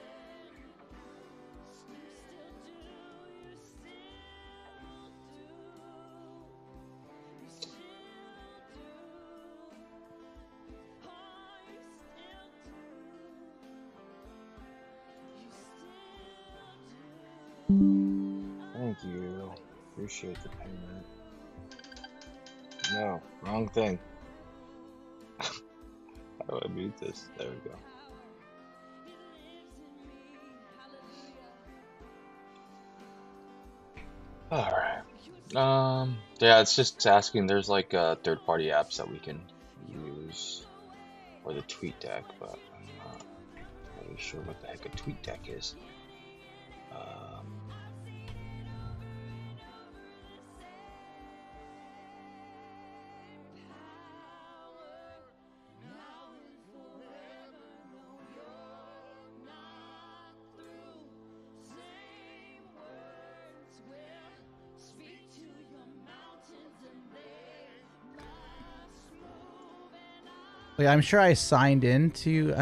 Thank you. Appreciate the payment. No, wrong thing. How do I mute this? There we go. Yeah, it's just asking. There's like third-party apps that we can use, or the tweet deck, but I'm not really sure what the heck a tweet deck is. Like, I'm sure I signed into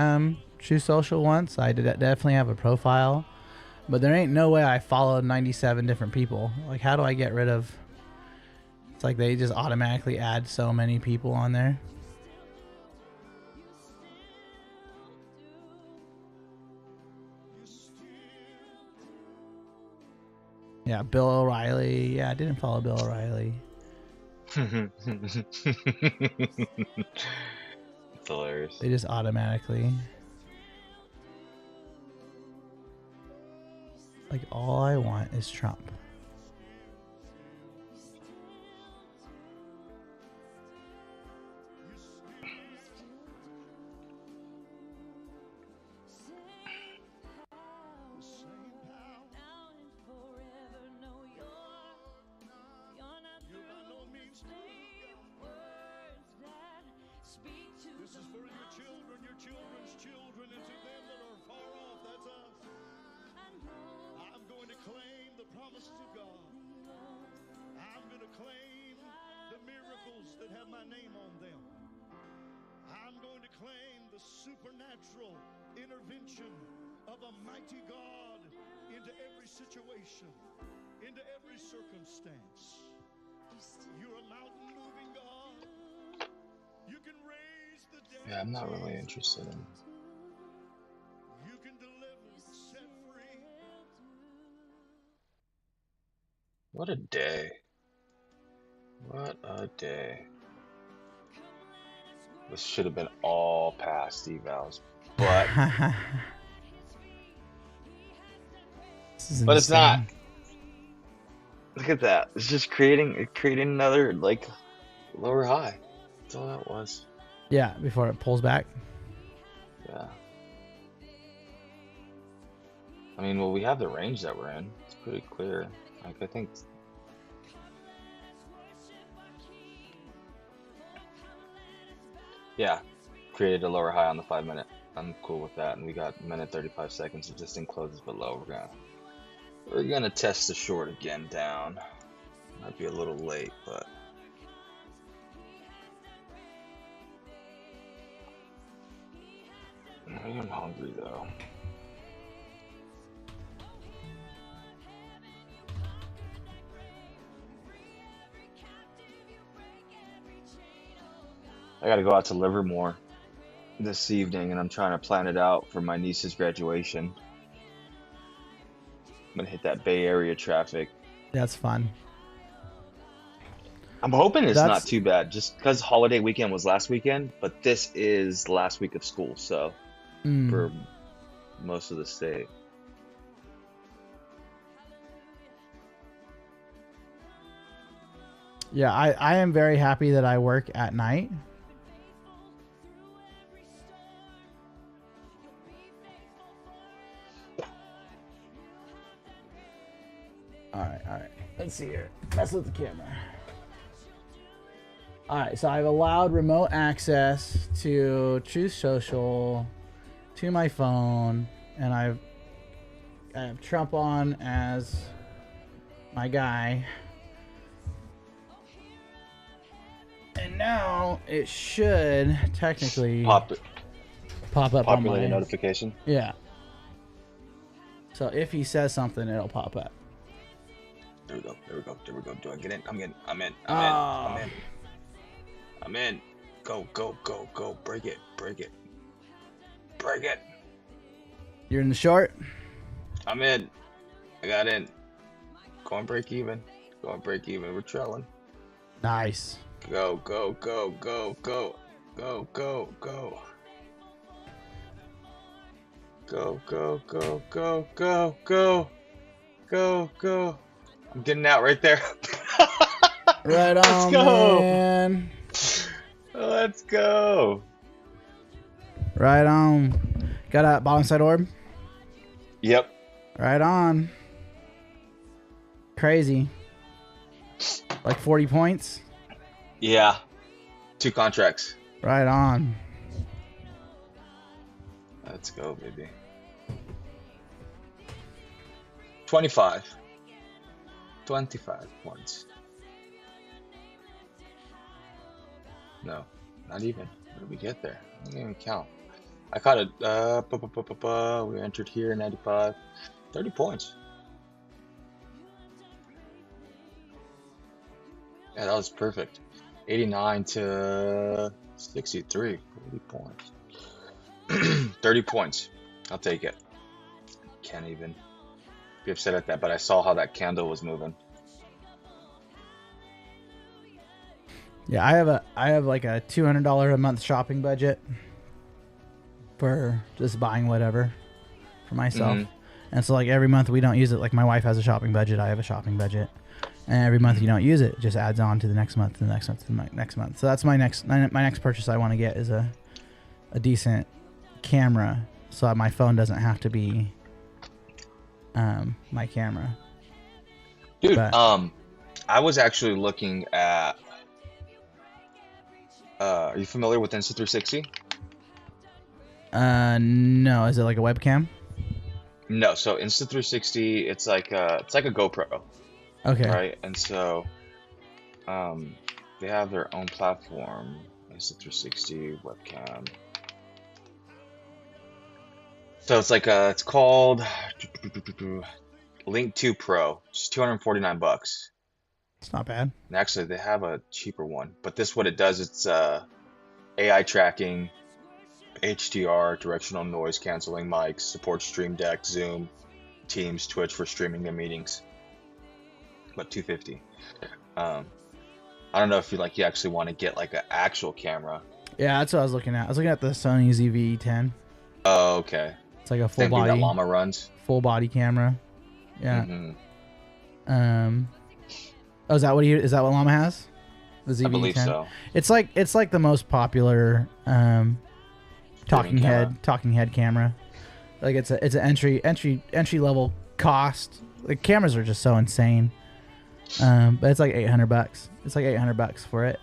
True Social once. I did definitely have a profile, but there ain't no way I followed 97 different people. Like, how do I get rid of? It's like they just automatically add so many people on there. Yeah, Bill O'Reilly. Yeah, I didn't follow Bill O'Reilly. It's hilarious. They just automatically. Like, all I want is Trump. Supernatural intervention of a mighty God into every situation, into every circumstance. You're a mountain moving God. You can raise the dead. Yeah, I'm not really interested in. You can deliver, set free. What a day. What a day. This should have been all past evals, but it's not. Look at that. It's just creating another like lower high. That's all that was. Yeah, before it pulls back. Yeah. I mean, well, we have the range that we're in. It's pretty clear. Like, I think. Yeah, created a lower high on the 5 minute. I'm cool with that, and we got minute 35 seconds. If this thing closes below, we're gonna test the short again down. Might be a little late, but I am hungry though. I gotta go out to Livermore this evening, and I'm trying to plan it out for my niece's graduation. I'm gonna hit that Bay Area traffic. That's fun. I'm hoping it's not too bad, just because holiday weekend was last weekend, but this is the last week of school, so for most of the state. Yeah, I am very happy that I work at night. All right. Let's see here. Mess with the camera. All right, so I've allowed remote access to Truth Social, to my phone, and I have Trump on as my guy. And now it should technically pop up on my notification. Yeah. So if he says something, it'll pop up. There we go. Do I get in? I'm in. I'm in. Go. Break it. You're in the short? I'm in. I got in. Going break even. We're trailing. Nice. Go. Go. I'm getting out right there. Right on, Let's go. man. Let's go. Right on. Got a bottom side orb? Yep. Right on. Crazy. Like 40 points? Yeah. 2 contracts. Right on. Let's go, baby. 25. 25 points. No, not even. What did we get there? I didn't even count. I caught it. We entered here 95. 30 points. Yeah, that was perfect. 89 to 63. 40 points. 30 points. I'll take it. Can't even be upset at that, but I saw how that candle was moving. Yeah, I have like a $200 a month shopping budget for just buying whatever for myself. And so like every month we don't use it. Like my wife has a shopping budget, I have a shopping budget. And every month you don't use it, it just adds on to the next month, the next month, the next month. So that's my next purchase I want to get is a decent camera so that my phone doesn't have to be my camera. Dude, I was actually looking at are you familiar with Insta360? No, is it like a webcam? No, so Insta360 it's like a GoPro. Okay. Right? And so they have their own platform, Insta360 webcam. So it's like it's called Link 2 Pro. It's $249. It's not bad. And actually, they have a cheaper one. But this, what it does, it's AI tracking, HDR, directional noise canceling mics, supports Stream Deck, Zoom, Teams, Twitch for streaming their meetings. But $250. I don't know if you actually want to get like an actual camera. Yeah, that's what I was looking at. I was looking at the Sony ZV-10. Oh, okay. It's like a full Same thing body that Llama runs. full body camera. Yeah. Mm-hmm. Oh, is that what Llama has? The ZV-10? I believe so. It's like the most popular talking head camera. Like it's an entry level cost. The cameras are just so insane. But it's like $800. It's like $800 for it.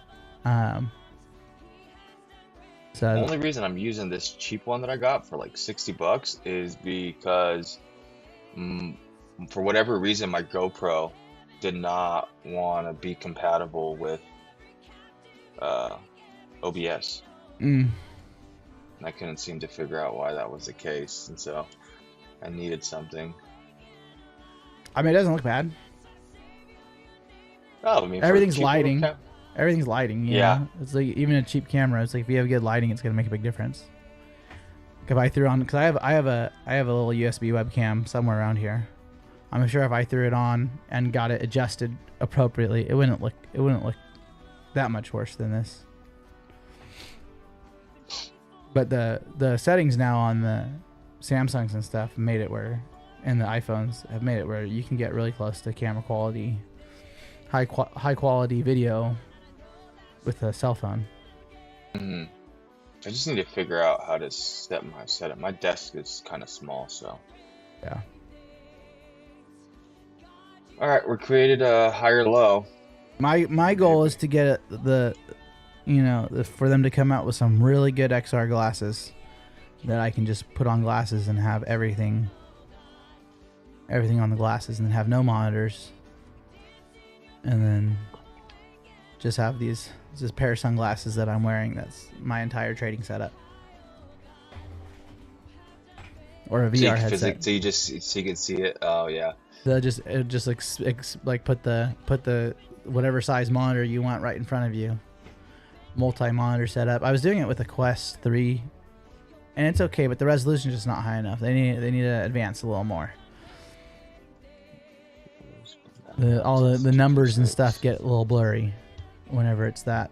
So The only reason I'm using this cheap one that I got for like $60 is because for whatever reason my GoPro did not want to be compatible with OBS. And I couldn't seem to figure out why that was the case, and so I needed something. I mean, it doesn't look bad. Oh, I mean, everything's lighting. Everything's lighting. Yeah. It's like even a cheap camera. It's like if you have good lighting, it's gonna make a big difference. If I threw on, because I have a little USB webcam somewhere around here. I'm sure if I threw it on and got it adjusted appropriately, it wouldn't look that much worse than this. But the settings now on the Samsungs and stuff made it where, and the iPhones have made it where you can get really close to camera quality, high quality video with a cell phone. I just need to figure out how to set my setup. My desk is kind of small, so yeah. All right, we're created a higher low. My goal is to get for them to come out with some really good XR glasses that I can just put on glasses and have everything on the glasses, and then have no monitors, and then just have this pair of sunglasses that I'm wearing. That's my entire trading setup, or a VR headset. So you can see it. Oh yeah. They'll just put the whatever size monitor you want right in front of you. Multi-monitor setup. I was doing it with a Quest 3, and it's okay, but the resolution is just not high enough. They need to advance a little more. All the numbers and stuff get a little blurry whenever it's that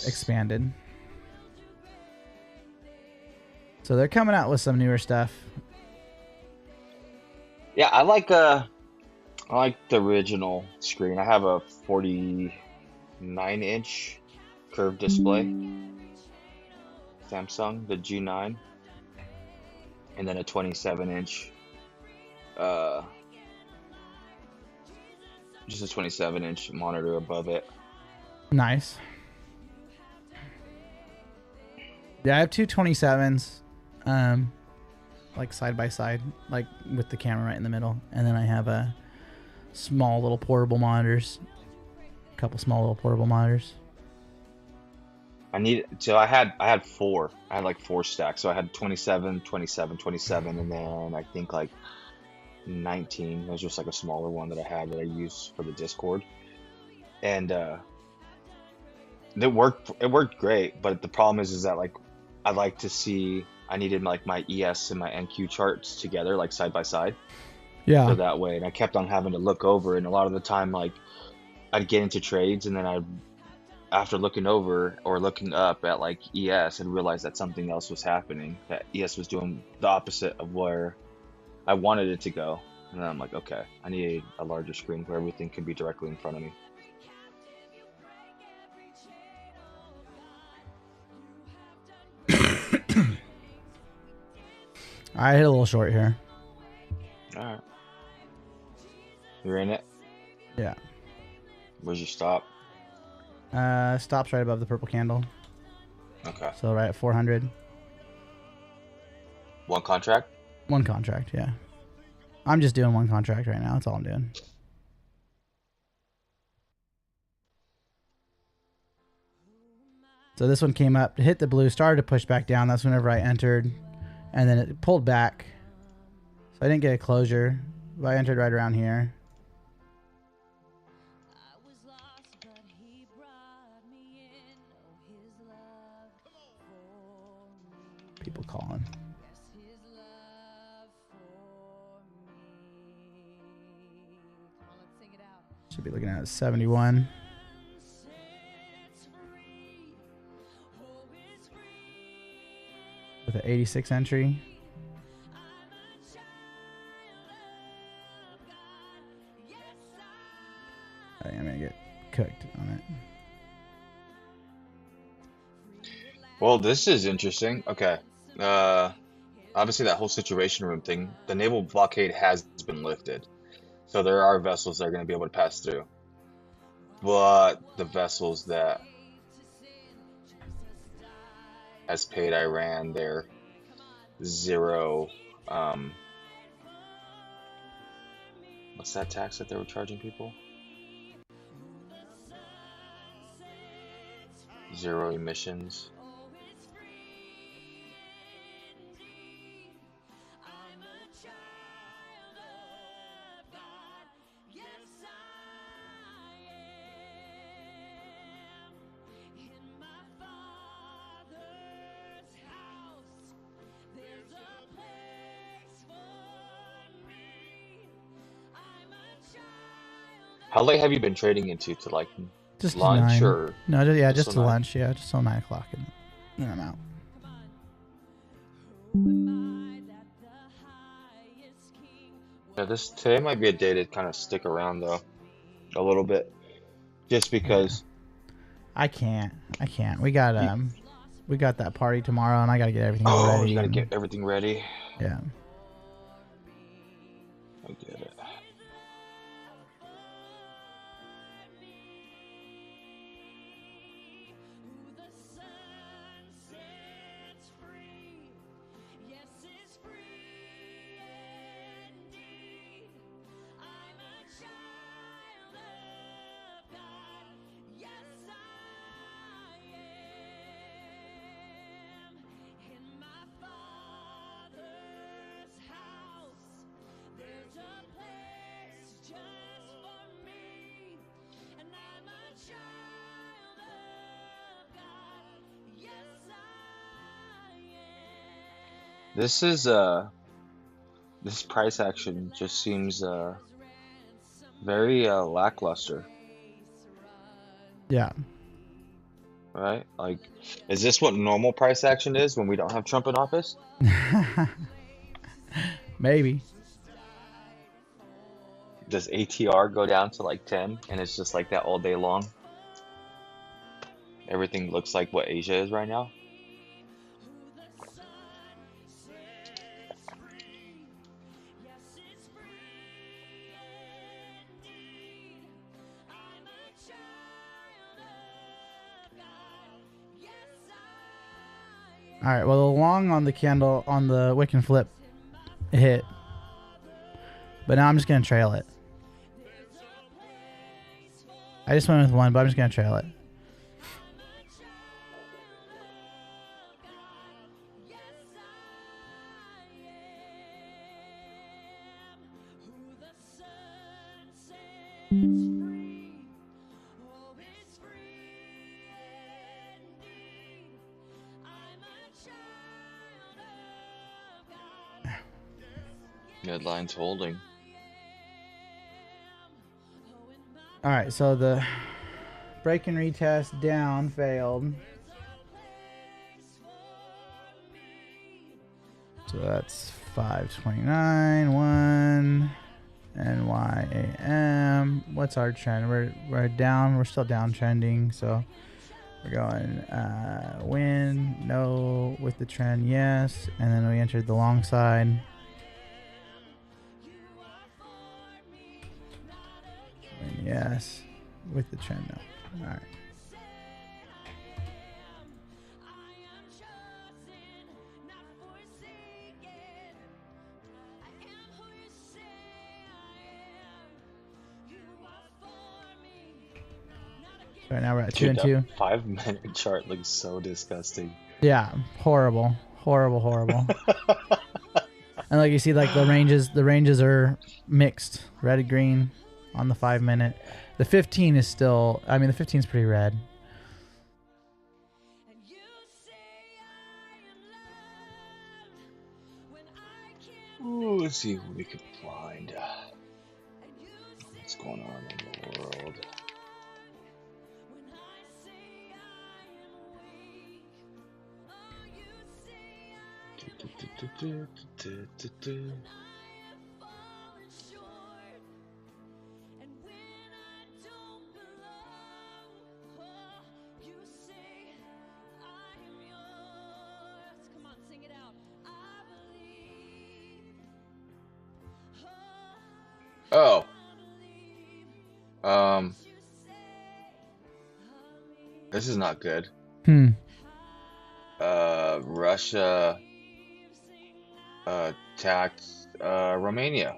expanded. So they're coming out with some newer stuff. Yeah, I like I like the original screen. I have a 49-inch curved display, Samsung, the G9, and then a 27-inch, uh, just a 27-inch monitor above it. Nice. Yeah, I have two 27s, like side by side, like with the camera right in the middle, and then I have a small little portable monitors, a couple small little portable monitors. I had four. I had like four stacks. So I had 27, 27, 27, and then I think like 19. It was just like a smaller one that I had that I used for the Discord. And it worked great, but the problem is that like I like to see I needed like my ES and my NQ charts together, like side by side. Yeah. So that way, and I kept on having to look over, and a lot of the time like I'd get into trades, and then after looking over or looking up at like ES and realized that something else was happening, that ES was doing the opposite of where I wanted it to go. And then I'm like, okay, I need a larger screen where everything can be directly in front of me. I hit a little short here. All right. You're in it? Yeah. Where's your stop? Stops right above the purple candle. Okay. So right at 400. One contract? One contract, yeah. I'm just doing one contract right now. That's all I'm doing. So this one came up, hit the blue, started to push back down. That's whenever I entered. And then it pulled back. So I didn't get a closure. But I entered right around here. People calling. Should be looking at 71. With an 86 entry. I think I'm gonna get cooked on it. Well, this is interesting. Okay. Obviously that whole situation room thing, the naval blockade has been lifted. So there are vessels that are going to be able to pass through. But the vessels that has paid Iran their zero, what's that tax that they were charging people? Zero emissions. How late have you been trading into to like just lunch 9. or no? Yeah, just to 9? lunch. Yeah, just till 9 o'clock, and then I'm out. Yeah, today might be a day to kind of stick around though, a little bit, just because. I can't. We got that party tomorrow, and I gotta get everything ready. Oh, you gotta get everything ready. Yeah. I get it. This is this price action just seems very lackluster. Yeah. Right? Like, is this what normal price action is when we don't have Trump in office? Maybe. Does ATR go down to like 10 and it's just like that all day long? Everything looks like what Asia is right now. All right. Well, the long on the candle on the wick and flip hit, but now I'm just gonna trail it. I just went with one, but I'm just gonna trail it. Midline's holding. All right, so the break and retest down failed. So that's 529, 1 NYAM. What's our trend? We're down. We're still downtrending. So we're going win, no with the trend, yes, and then we entered the long side. Win, yes, with the trend, no. All right. Right now we're at 2 and 2. 5-minute chart looks so disgusting. Yeah, horrible. And like you see, like the ranges are mixed, red and green on the 5-minute. The 15 is still, I mean, the 15 is pretty red. Ooh, let's see what we can find. What's going on in the world? Oh. This is not good. Russia attacked Romania.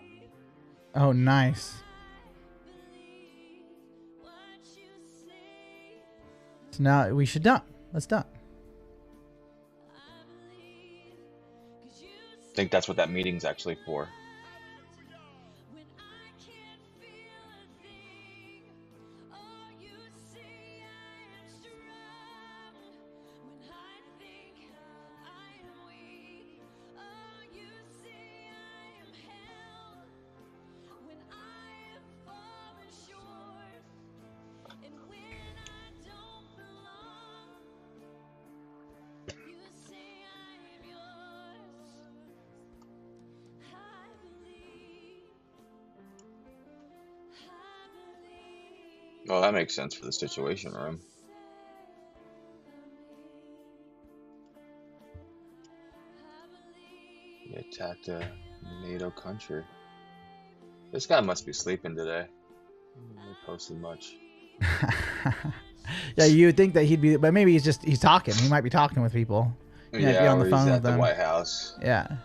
Oh, nice. So now we should dump. Let's dump. I think that's what that meeting's actually for. Oh, that makes sense for the Situation Room. He attacked a NATO country. This guy must be sleeping today. He hasn't posted much. Yeah, you would think that he'd be, but maybe he's talking. He might be talking with people. He might be on the phone he's with at the them. White House. Yeah.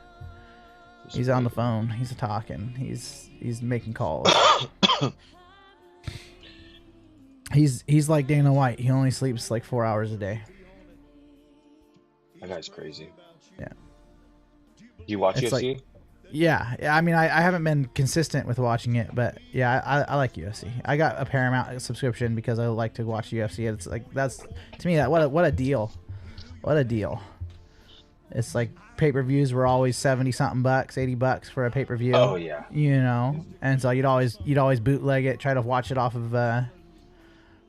He's on the phone. He's talking. He's making calls. He's like Dana White. He only sleeps like 4 hours a day. That guy's crazy. Yeah. You watch UFC? Like, yeah. I mean, I haven't been consistent with watching it, but yeah, I like UFC. I got a Paramount subscription because I like to watch UFC. It's like, that's, to me, that what a deal. What a deal. It's like pay-per-views were always $70-something, $80 for a pay-per-view. Oh yeah. You know, and so you'd always bootleg it, try to watch it off of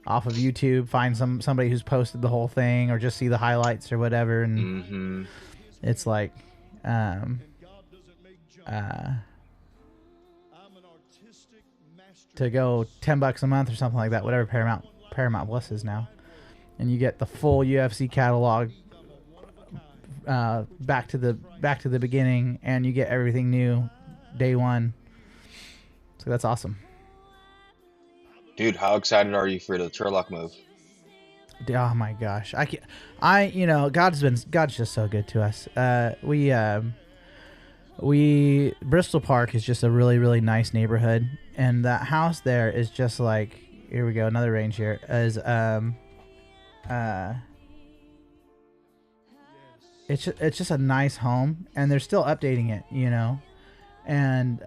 YouTube, find somebody who's posted the whole thing, or just see the highlights or whatever, and it's like, to go $10 a month or something like that, whatever Paramount Plus is now, and you get the full UFC catalog back to the beginning, and you get everything new day one. So that's awesome. Dude, how excited are you for the Turlock move? Oh my gosh, God's just so good to us. We Bristol Park is just a really, really nice neighborhood, and that house there is just like, here we go, another range here is it's just a nice home, and they're still updating it, and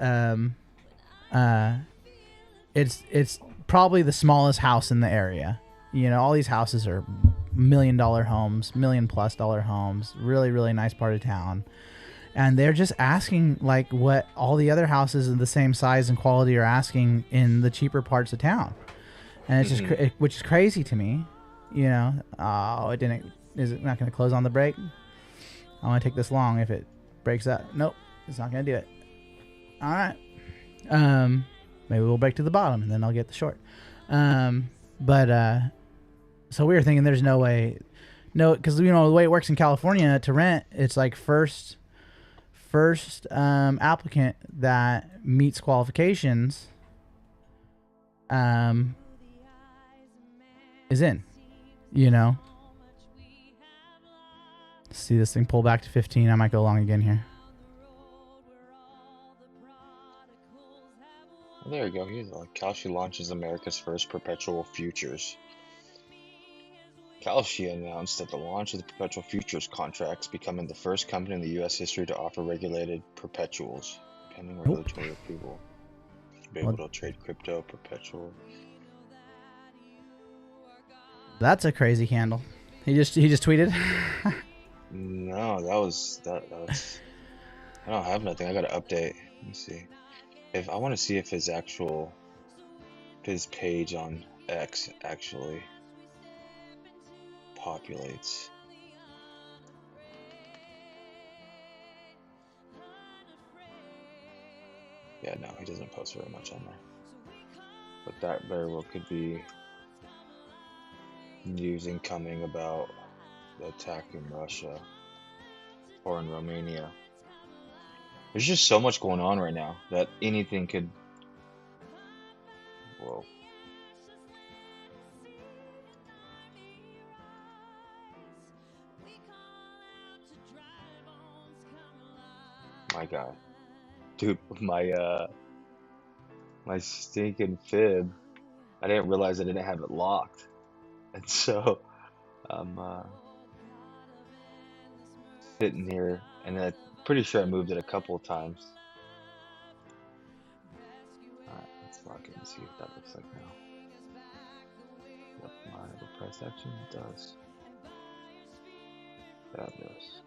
it's probably the smallest house in the area. All these houses are $1 million homes, $1 million+ homes, really, really nice part of town. And they're just asking like what all the other houses of the same size and quality are asking in the cheaper parts of town. And it's just, which is crazy to me, Oh, is it not going to close on the brake? I want to take this long if it breaks up. Nope, it's not going to do it. All right. Maybe we'll break to the bottom and then I'll get the short. So we were thinking there's no way, because the way it works in California to rent, it's like first applicant that meets qualifications is in. See this thing pull back to 15. I might go long again here. Oh, there you go. Kalshi launches America's first perpetual futures. Kalshi announced that the launch of the perpetual futures contracts, becoming the first company in the U.S. history to offer regulated perpetuals, pending regulatory approval. Be able to trade crypto perpetual. That's a crazy handle. He just tweeted. No, that was. I don't have nothing. I got to update. Let me see. I want to see if his page on X actually populates. Yeah, no, he doesn't post very much on there. But that very well could be news incoming about the attack in Russia or in Romania. There's just so much going on right now that anything could. Whoa. My God. Dude, my stinking fib, I didn't realize I didn't have it locked. And so I'm sitting here, and I'm pretty sure I moved it a couple of times. Alright, let's lock it and see what that looks like now. Yep, the price action, it does. Fabulous.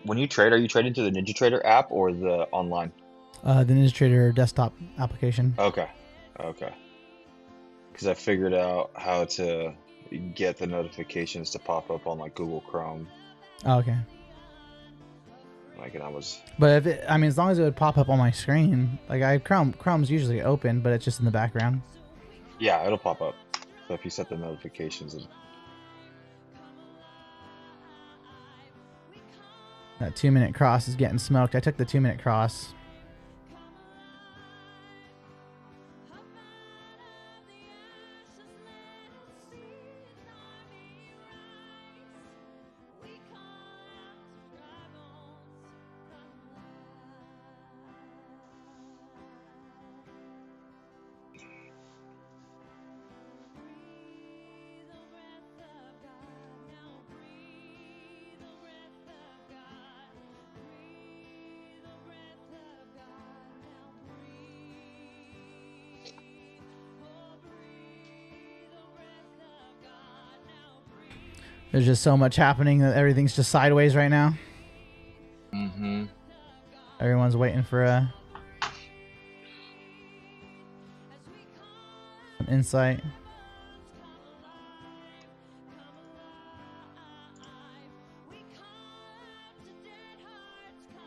When you trade, are you trading to the NinjaTrader app or the online? The NinjaTrader desktop application. Okay. Because I figured out how to get the notifications to pop up on like Google Chrome. Oh, okay. Like, and I was. But if it, I mean, as long as it would pop up on my screen, like Chrome's usually open, but it's just in the background. Yeah, it'll pop up. So if you set the notifications. That 2-minute cross is getting smoked. I took the 2-minute cross. There's just so much happening that everything's just sideways right now. Mm-hmm. Everyone's waiting for some insight.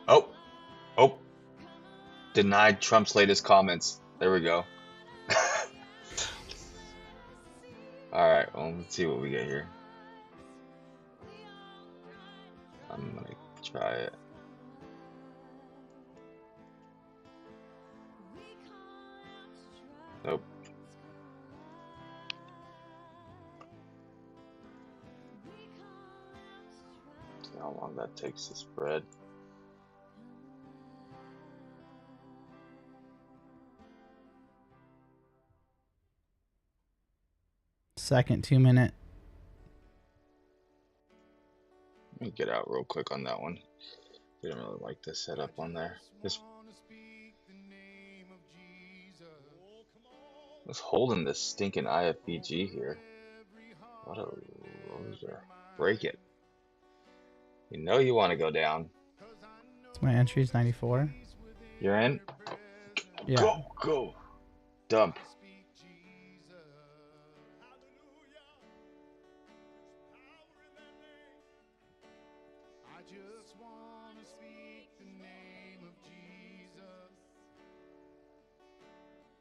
Oh. Denied Trump's latest comments. There we go. All right, well, let's see what we get here. I'm gonna try it. Nope. See how long that takes to spread. Second 2-minute. Let me get out real quick on that one. Didn't really like the setup on there. Just was holding this stinking IFBG here. What a loser. Break it. You know you want to go down. So my entry is 94. You're in? Yeah. Go. Dump.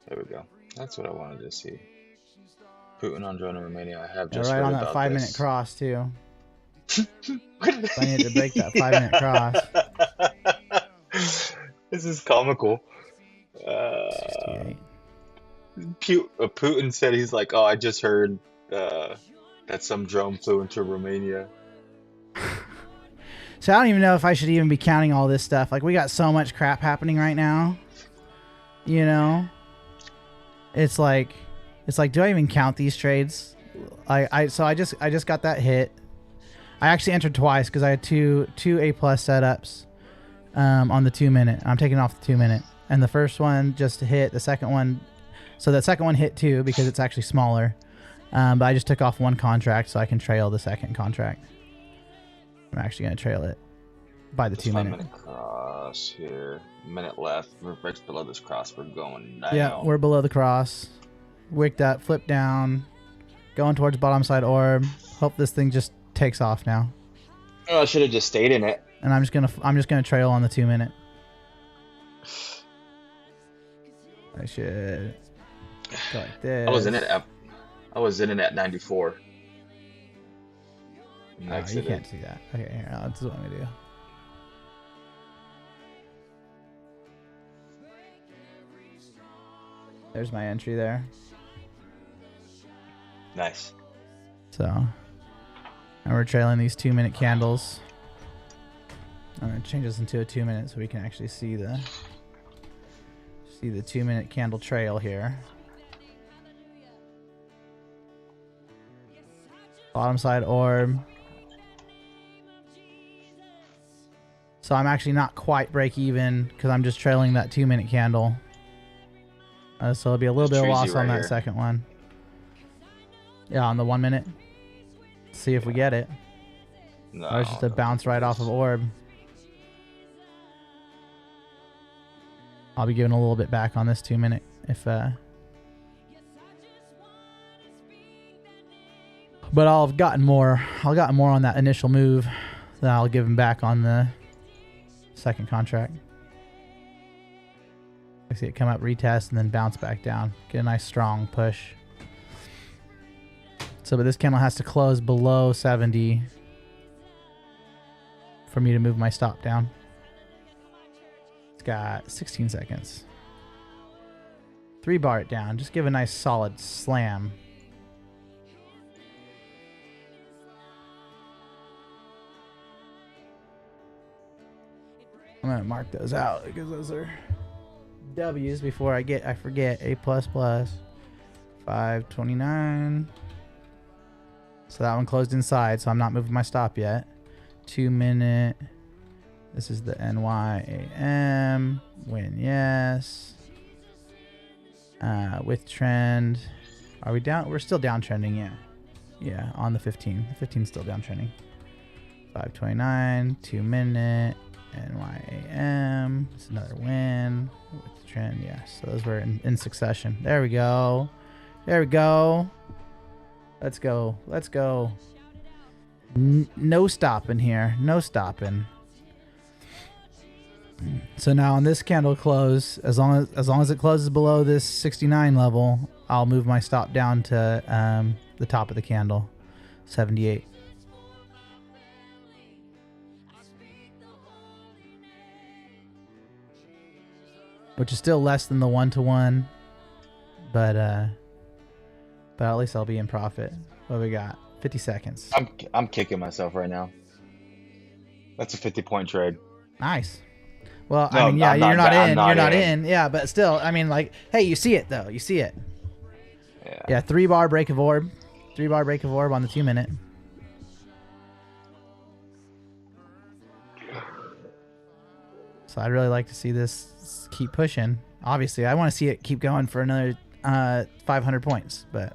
There we go. That's what I wanted to see. Putin on drone in Romania. I have just right heard on about that 5-minute this. cross too. So I need to break that 5-minute cross. This is comical. 68. Putin said he's like, oh, I just heard that some drone flew into Romania. So I don't even know if I should even be counting all this stuff. Like, we got so much crap happening right now. You know? It's like, do I even count these trades? So I just got that hit. I actually entered twice because I had two A+ setups on the 2-minute. I'm taking off the 2-minute. And the first one just hit. The second one, so the second one hit too because it's actually smaller. But I just took off one contract so I can trail the second contract. I'm actually going to trail it by the 2-minute. 5-minute cross here. Minute left. We're right below this cross. We're going down. Yeah, we're below the cross. Wicked up, flip down, going towards bottom side orb. Hope this thing just takes off now. Oh, I should have just stayed in it. And I'm just gonna trail on the 2-minute. I should go like this. I was in it at 94. No, you can't see that. Okay, here, this is what I'm gonna do. There's my entry there. Nice. So, and we're trailing these 2-minute candles. I'm gonna change this into a 2-minute so we can actually see the 2-minute candle trail here. Bottom side orb. So I'm actually not quite break even because I'm just trailing that 2-minute candle. So it'll be a little bit of loss on that second one. Yeah, on the 1-minute. See if we get it. No, or it's just a bounce right off of orb. I'll be giving a little bit back on this 2-minute if but I'll have gotten more on that initial move. Then I'll give him back on the second contract. I see it come up, retest, and then bounce back down. Get a nice strong push. So, but this candle has to close below 70 for me to move my stop down. It's got 16 seconds. 3-bar it down. Just give a nice solid slam. I'm gonna mark those out because those are W's before I forget. A++. 529. So that one closed inside, so I'm not moving my stop yet. 2 minute. This is the NYAM. Win, yes. With trend. Are we down? We're still downtrending, yeah. Yeah, on the 15. The 15 is still downtrending. 529. 2 minute. NYAM. It's another win. With trend, yes. So those were in succession. There we go. There we go. Let's go. Let's go. No stopping here. No stopping. So now on this candle close, as long as it closes below this 69 level, I'll move my stop down to the top of the candle, 78. Which is still less than the 1-to-1, but at least I'll be in profit. What do we got? 50 seconds. I'm kicking myself right now. That's a 50-point trade. Nice. Well, No, I mean, yeah, I'm you're not I'm in. not You're not in. in. Yeah, but still, I mean, like, hey, you see it though. You see it. Yeah. Yeah, 3-bar break of orb. 3-bar break of orb on the 2 minute. So I'd really like to see this keep pushing. Obviously, I want to see it keep going for another 500 points, but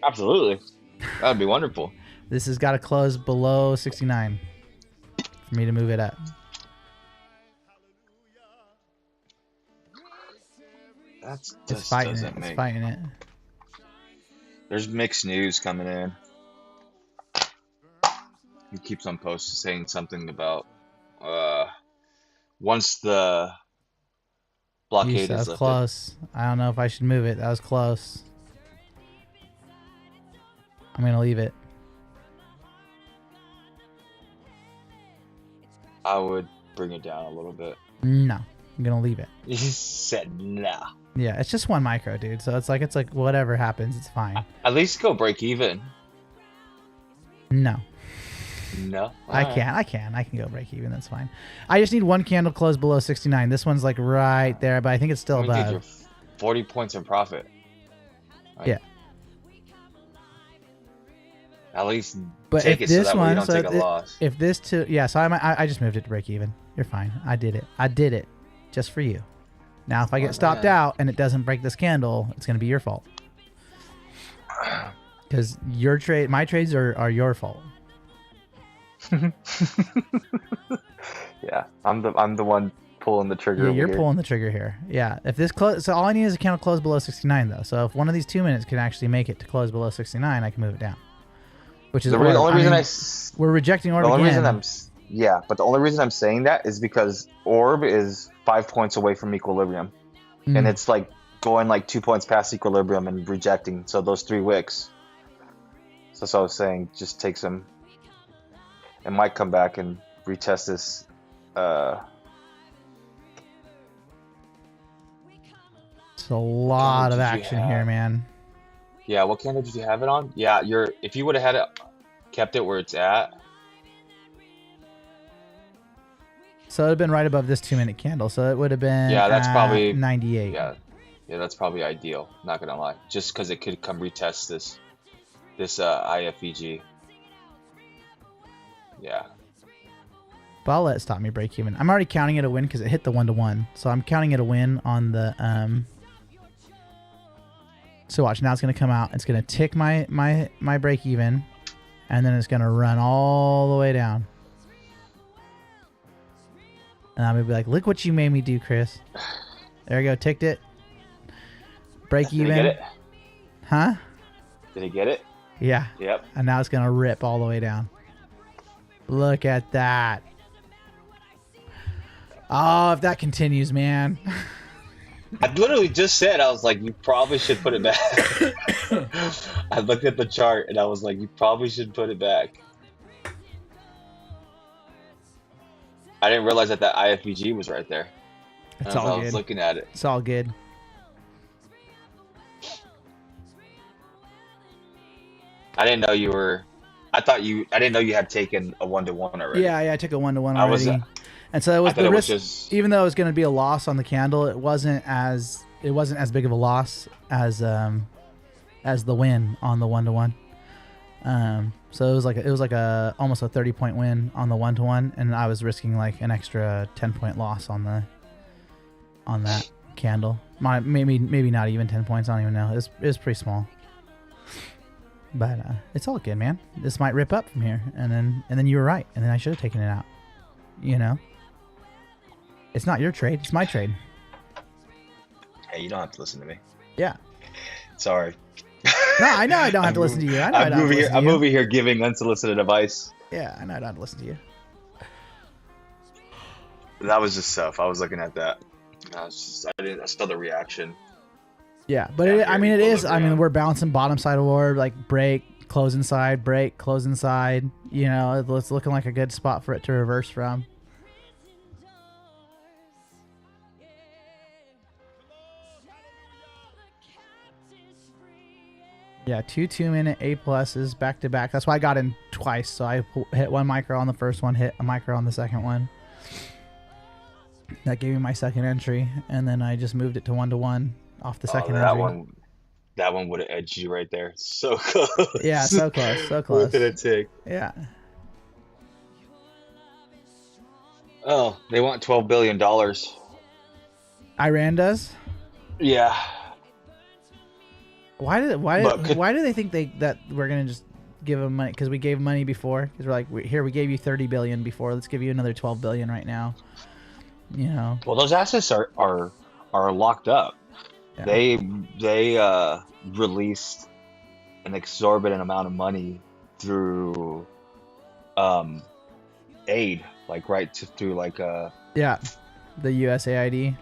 Absolutely. That would be wonderful. this has got to close below 69 for me to move it up. That's It's just fighting it. doesn't It's make. fighting it. There's mixed news coming in. He keeps on post saying something about once the Yeesh, blockade that is was lifted. close. I don't know if I should move it. That was close. I'm going to leave it. I would bring it down a little bit. No, I'm going to leave it. He said nah. Yeah, it's just 1 micro, dude. So it's like whatever happens, it's fine. At least go break even. No. No. I can go break even. That's fine. I just need 1 candle close below 69. This one's like right there, but I think it's still Dude, above. you're 40 points in profit. Like, Yeah. At least But take if it so this that way one, you don't so take a loss. if this two, yeah. So I just moved it to break even. You're fine. I did it. I did it, just for you. Now, if I get stopped man. out and it doesn't break this candle, it's gonna be your fault. Because my trades are your fault. Yeah, I'm the one pulling the trigger. Yeah, over you're here. pulling the trigger here. Yeah, if this close, so all I need is a candle close below 69 though. So if one of these 2 minutes can actually make it to close below 69, I can move it down. Which is The orb. only reason mean, I s- we're rejecting orb the only again. reason but the only reason I'm saying that is because orb is 5 points away from equilibrium, and it's like going like 2 points past equilibrium and rejecting. So those 3 wicks. So that's what I was saying. Just take some. It might come back and retest this. It's a lot of did you action have? here, man. Yeah, what candle did you have it on? Yeah, if you would have had it, kept it where it's at. So it would have been right above this 2 minute candle. So it would have been Yeah, that's probably 98. Yeah, that's probably ideal. Not gonna lie, just because it could come retest this IFEG. Yeah. But I'll let it stop me break even. I'm already counting it a win because it hit the 1-to-1. So I'm counting it a win on the So watch, now it's gonna come out. It's gonna tick my break even, and then it's gonna run all the way down. And I'm gonna be like, look what you made me do, Chris. There we go, ticked it. Break Did even. he get it? Huh? Did he get it? Yeah. Yep. And now it's gonna rip all the way down. Look at that. Oh, if that continues, man. I literally just said, I was like, you probably should put it back. I looked at the chart and I was like, you probably should put it back. I didn't realize that that IFBG was right there It's as all I was good. looking at it. It's all good. I didn't know you were. I didn't know you had taken a 1-to-1 already. Yeah, I took a 1-to-1 I was. already. And so it was I thought the it was risk. just. Even though it was going to be a loss on the candle, it wasn't as big of a loss as the win on the 1-to-1. So it was like a almost a 30-point win on the 1-to-1, and I was risking like an extra 10-point loss on that candle. Maybe not even 10 points. I don't even know. It was pretty small. But it's all good, man. This might rip up from here, and then you were right, and then I should have taken it out. You know, it's not your trade; it's my trade. Hey, you don't have to listen to me. Yeah. Sorry. No, I know I don't have to listen to you. I know I don't have to listen to you. I'm over here giving unsolicited advice. Yeah, I know I don't have to listen to you. That was just stuff. I was looking at that. I saw the reaction. Yeah, but it is. I mean, we're bouncing bottom side of orb, like break, close inside, break, close inside. You know, it's looking like a good spot for it to reverse from. Yeah, 2 2-minute A pluses back to back. That's why I got in twice. So I hit 1 micro on the first one, hit a micro on the second one. That gave me my second entry, and then I just moved it to 1-to-1 off the second entry. That one would have edged you right there. So close. Yeah, so close, so close. Within a tick. Yeah. Oh, they want $12 billion. Iran does? Yeah. Why do they think that we're gonna just give them money? Because we gave money before. Because we're like, we gave you 30 billion before. Let's give you another 12 billion right now. You know. Well, those assets are locked up. Yeah. They released an exorbitant amount of money through aid, like through like the USAID.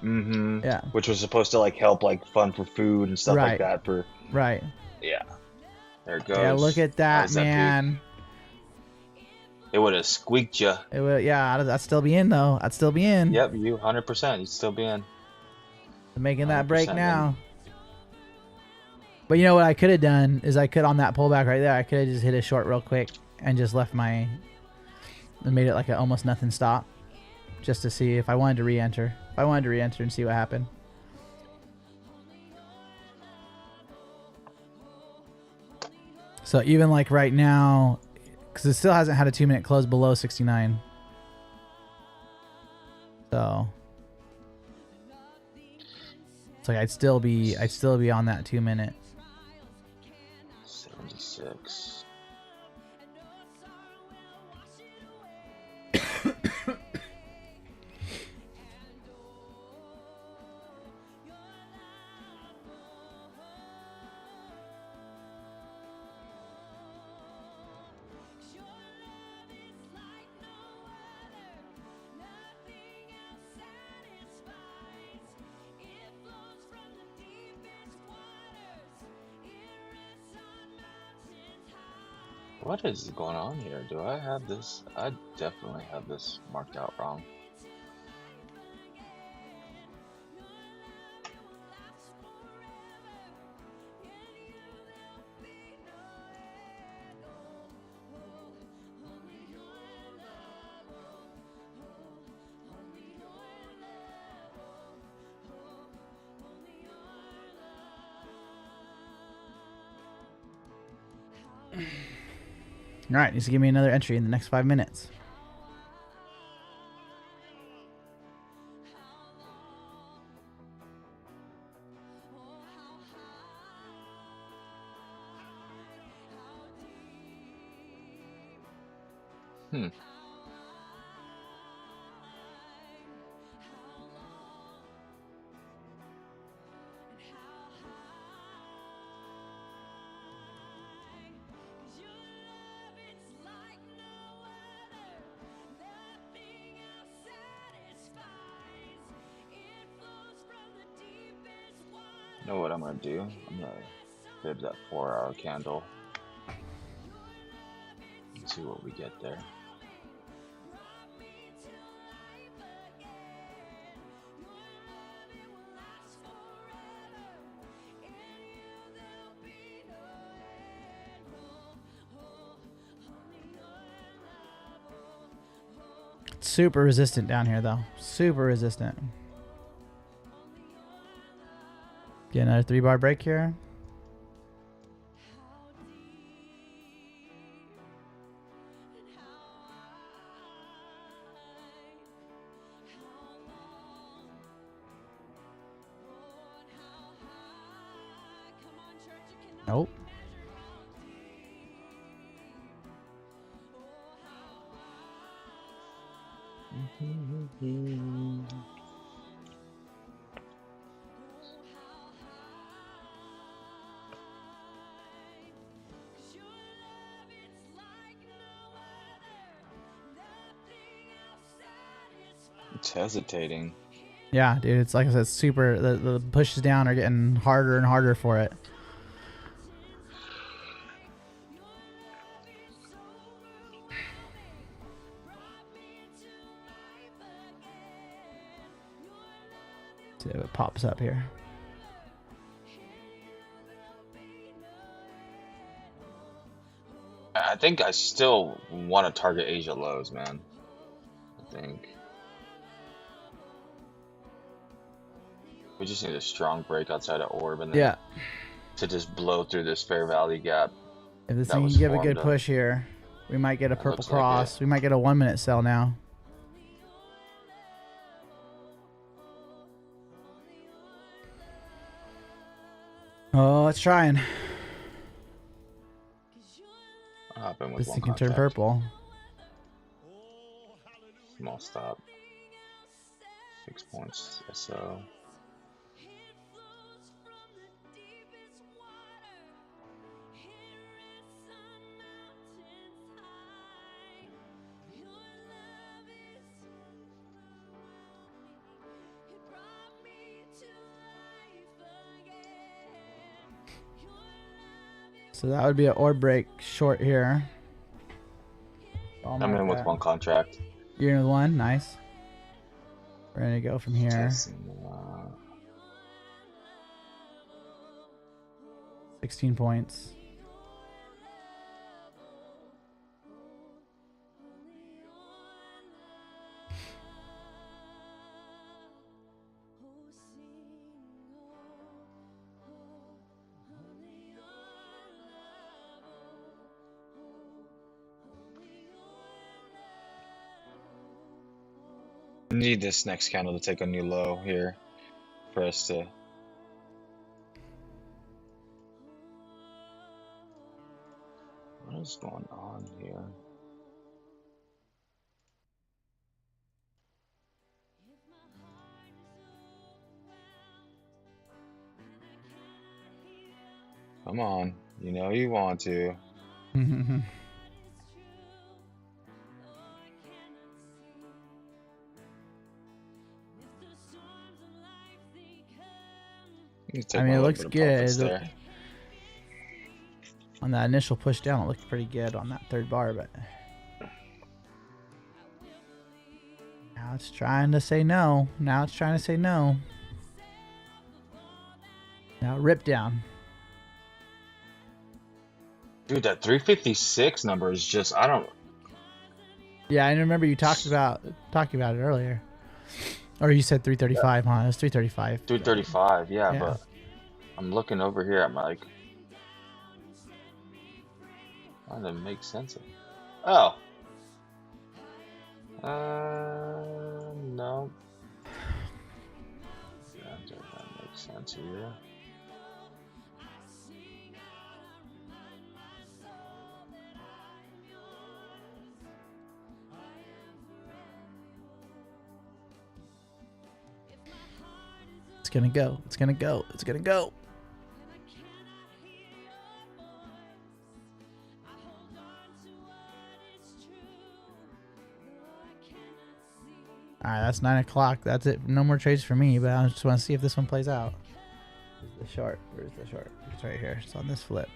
Mm-hmm. Yeah. Which was supposed to like help like fund for food and stuff like that for. Right. Yeah. There it goes. Yeah, look at that, man. It would have squeaked you. It would. Yeah, I'd still be in though. I'd still be in. Yep, you 100%. You'd still be in. Making that break now. But you know what I could have done is on that pullback right there, I could have just hit a short real quick and just left and made it like an almost nothing stop, just to see if I wanted to re-enter. If I wanted to re-enter and see what happened. So even like right now, because it still hasn't had a 2-minute close below 69. So it's like I'd still be on that 2-minute. 76. What is going on here? Do I have this? I definitely have this marked out wrong. All right, needs to give me another entry in the next 5 minutes. You know what I'm gonna do? I'm gonna fib that 4-hour candle. Let's see what we get there. Super resistant down here, though. Super resistant. Get another 3-bar break here. Nope. It's hesitating. Yeah, dude. It's like I said, super. The pushes down are getting harder and harder for it. See if it pops up here. I think I still want to target Asia lows, man. I think we just need a strong break outside of orb, and then to just blow through this fair value gap. If this thing can give a good push here, we might get a purple cross. Like we might get a 1-minute sell now. Oh, it's trying. This thing can turn purple. Small stop. 6 points. SO. So that would be an orb break short here. I'm in with one contract. You're in with one? Nice. We're going to go from here. 16 points. Need this next candle to take a new low here for us to. What is going on here? Come on, you know you want to. I mean, it looks good. On that initial push down, it looked pretty good on that 3rd bar, but now it's trying to say no. Now it's trying to say no. Now rip down. Dude, that 356 number is just, I don't. Yeah, I remember you talking about it earlier. Or you said 335, huh? It was 335. 335, yeah, but I'm looking over here. I'm like, that doesn't make sense. Oh. No. That doesn't make sense here. It's gonna go. It's gonna go. It's gonna go. All right, that's 9 o'clock. That's it. No more trades for me, but I just want to see if this one plays out. The short. Where's the short? It's right here. It's on this flip.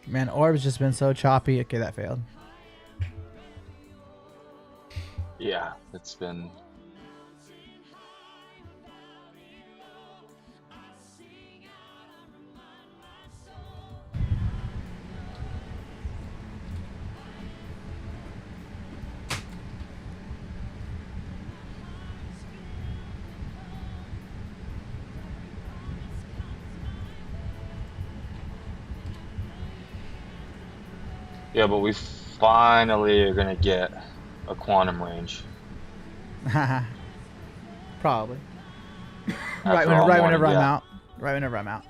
Man, orb's just been so choppy. Okay, that failed. Yeah, it's been. Yeah, but we finally are gonna get a quantum range. Probably. After all morning, whenever I'm yeah. out. Right whenever I'm out.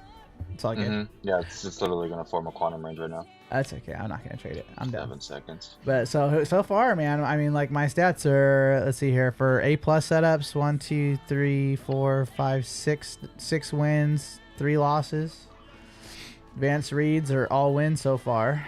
It's all good. Yeah, it's just literally gonna form a quantum range right now. That's okay. I'm not gonna trade it. I'm done. 7 seconds. But so far, man. I mean, like my stats are. Let's see here for A+ setups: 1, 2, 3, 4, 5, 6. 6 wins, 3 losses. Advanced reads are all wins so far.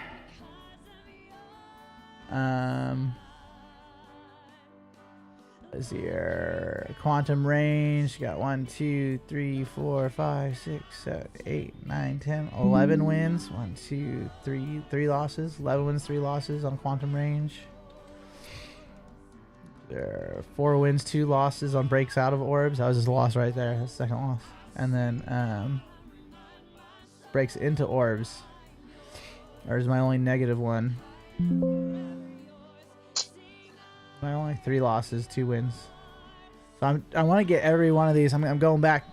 Let's see here. Quantum range. Got 1, 2, 3, 4, 5, 6, 7, 8, 9, 10, 11 wins. 1, 2, 3, 3 losses. 11 wins, 3 losses on quantum range. There are 4 wins, 2 losses on breaks out of orbs. That was just a loss right there. That's the second loss. And then breaks into orbs. There's my only negative one. My only 3 losses, 2 wins. So I want to get every one of these. I'm going back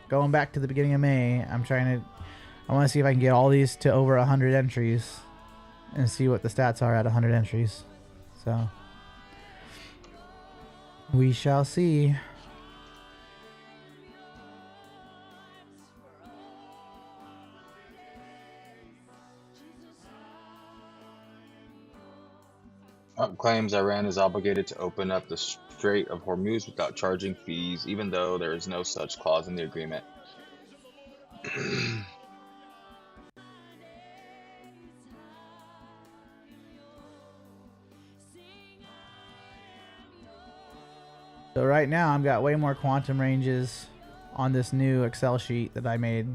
to the beginning of May. I want to see if I can get all these to over 100 entries and see what the stats are at 100 entries. So we shall see. Trump claims Iran is obligated to open up the Strait of Hormuz without charging fees, even though there is no such clause in the agreement. So right now I've got way more quantum ranges on this new Excel sheet that I made.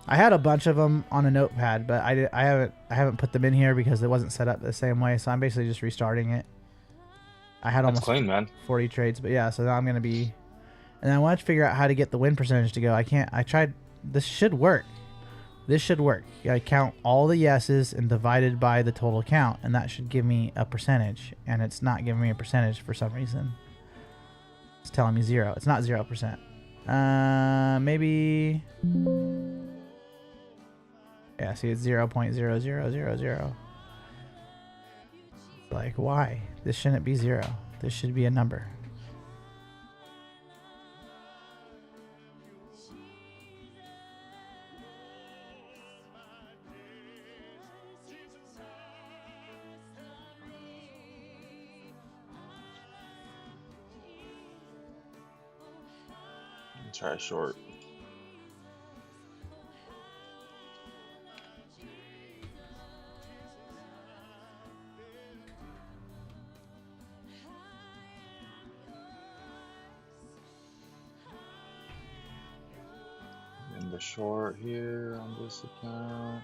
I had a bunch of them on a notepad, but I haven't put them in here because it wasn't set up the same way. So I'm basically just restarting it. I had almost clean, man. 40 trades, but yeah. So now I'm gonna be, and I want to figure out how to get the win percentage to go. I can't. I tried. This should work. This should work. You gotta count all the yeses and divide it by the total count, and that should give me a percentage. And it's not giving me a percentage for some reason. It's telling me 0. It's not 0%. Maybe. Yeah, see, it's 0.0000. Like, why? This shouldn't be 0. This should be a number. Try short. In the short here on this account.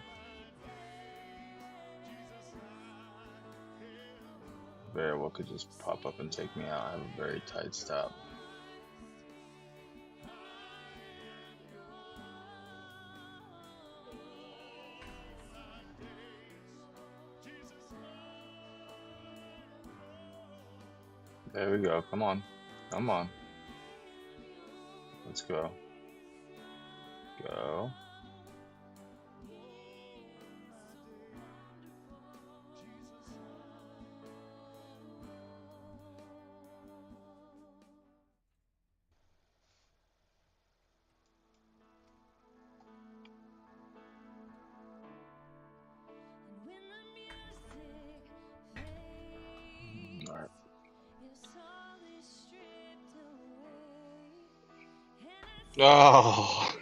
Variable could just pop up and take me out. I have a very tight stop. There we go. Come on. Come on. Let's go. Go. Oh.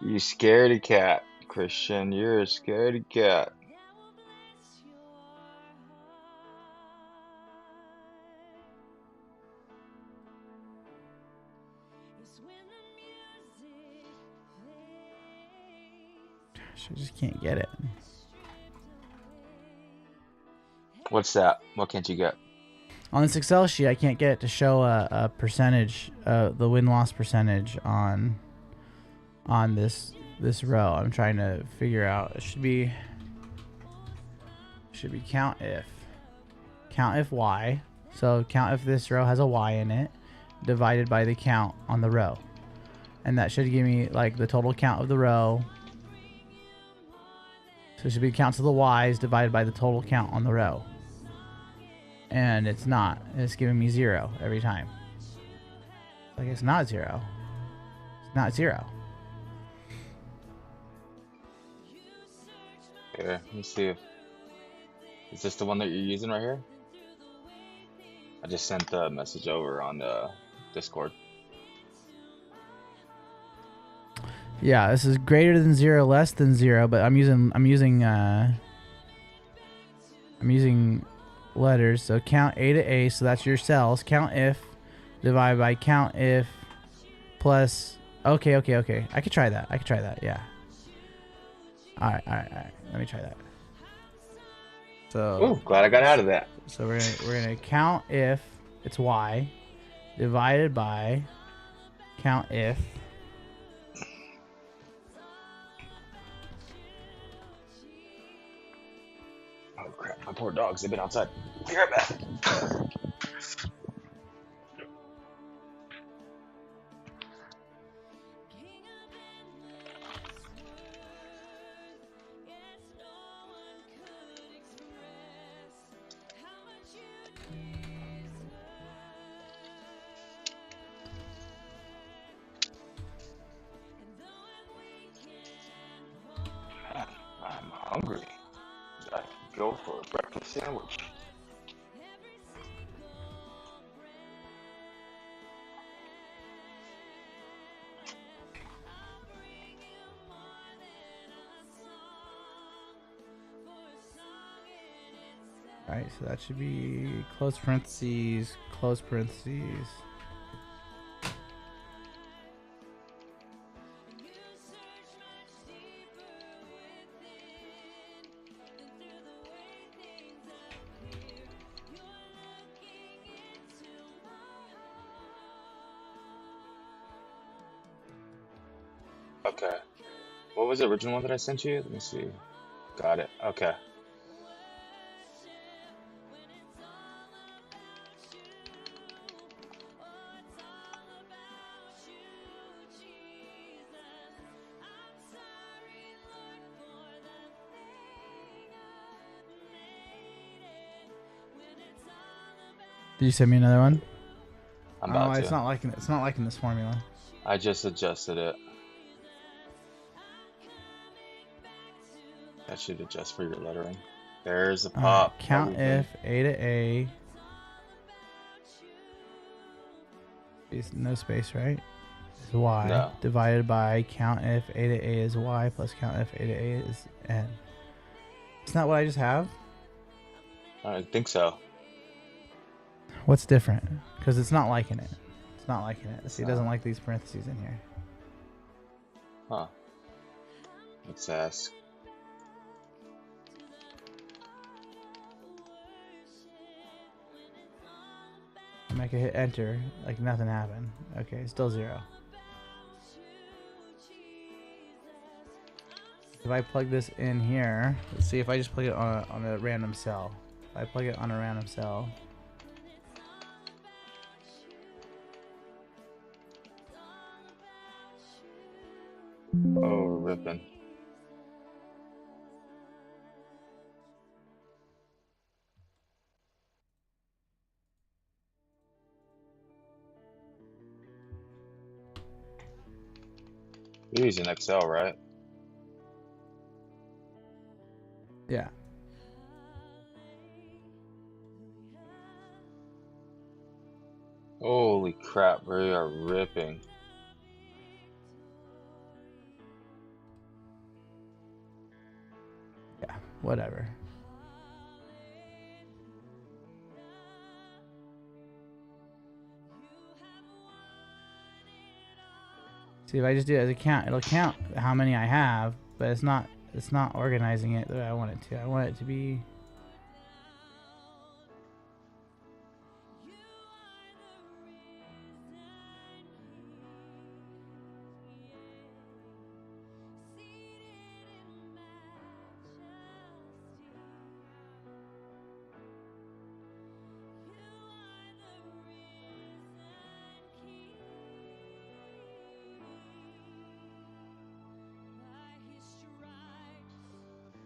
You scaredy cat, Christian. You're a scaredy cat. I just can't get it. What's that? What can't you get? On this Excel sheet, I can't get it to show a percentage, the win-loss percentage on this row. I'm trying to figure out. It should be count if y. So count if this row has a y in it, divided by the count on the row, and that should give me like the total count of the row. So it should be counts of the y's divided by the total count on the row. And it's not. It's giving me 0 every time. Like it's not 0. It's not 0. Here, let me see. Is this the one that you're using right here? I just sent the message over on Discord. Yeah, this is greater than 0, less than 0, but I'm using letters. So count A to A, so that's your cells. Count if divided by count if plus. Okay. I could try that. Yeah. All right. Let me try that. So. Oh, glad I got out of that. So we're gonna count if it's y divided by count if. Oh crap, my poor dogs, they've been outside. Be right back. I'm hungry. I could go for a breakfast sandwich. Alright, so that should be close parentheses, close parentheses. Okay. What was the original one that I sent you? Let me see. Got it. Okay. Did you send me another one? I'm about to. It's not liking this formula. I just adjusted it. That should adjust for your lettering. There's a pop. Count if A to A. No space, right? Is y. No. Divided by count if A to A is y plus count if A to A is n. Isn't that what I just have? I think so. What's different? Because it's not liking it. It's not liking it. See, it doesn't like these parentheses in here. Huh. Let's ask. And I can hit enter, like nothing happened. Okay, still 0. If I plug this in here, let's see if I just plug it on a random cell. If I plug it on a random cell. Oh, ripping. You're using Excel, right? Yeah. Holy crap, we are ripping. Yeah, whatever. See, if I just do it as a count, it'll count how many I have, but it's not organizing it the way I want it to. I want it to be...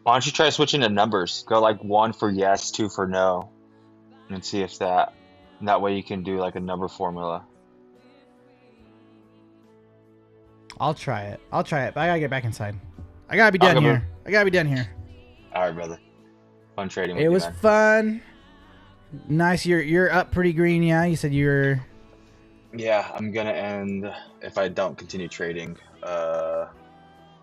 Why don't you try switching the numbers? Go like 1 for yes, 2 for no, and see if that way you can do like a number formula. I'll try it, but I gotta get back inside. I gotta be done here. I gotta be done here. All right, brother. Fun trading with you, It was man. fun. Nice. You're up pretty green, yeah? You said you were... Yeah, I'm gonna end, if I don't continue trading,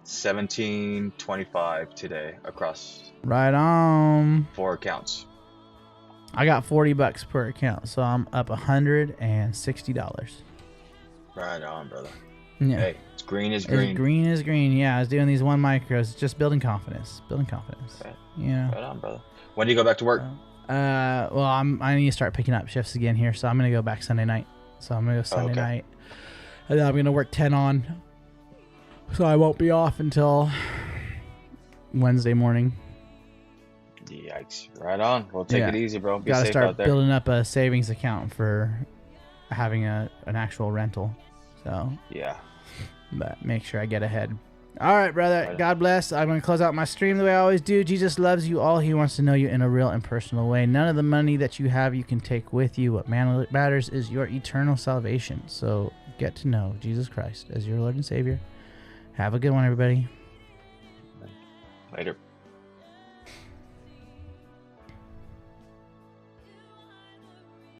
17.25 today across Right on. 4 accounts. I got $40 per account, so I'm up $160. Right on, brother. Yeah. Hey, it's green is green. It's green is green. Yeah, I was doing these 1 micros, just building confidence. Building confidence. Right. Yeah. Right on, brother. When do you go back to work? Well, I need to start picking up shifts again here, so I'm gonna go back Sunday night. So I'm gonna go Sunday night, and then I'm gonna work 10 on. So I won't be off until Wednesday morning. Yikes. Right on. Well, take it easy, bro. Be Gotta safe start out there. building up a savings account for having an actual rental. So Yeah. but make sure I get ahead. All right, brother. Right. God bless. I'm going to close out my stream the way I always do. Jesus loves you all. He wants to know you in a real and personal way. None of the money that you have you can take with you. What matters is your eternal salvation. So get to know Jesus Christ as your Lord and Savior. Have a good one, everybody. Later.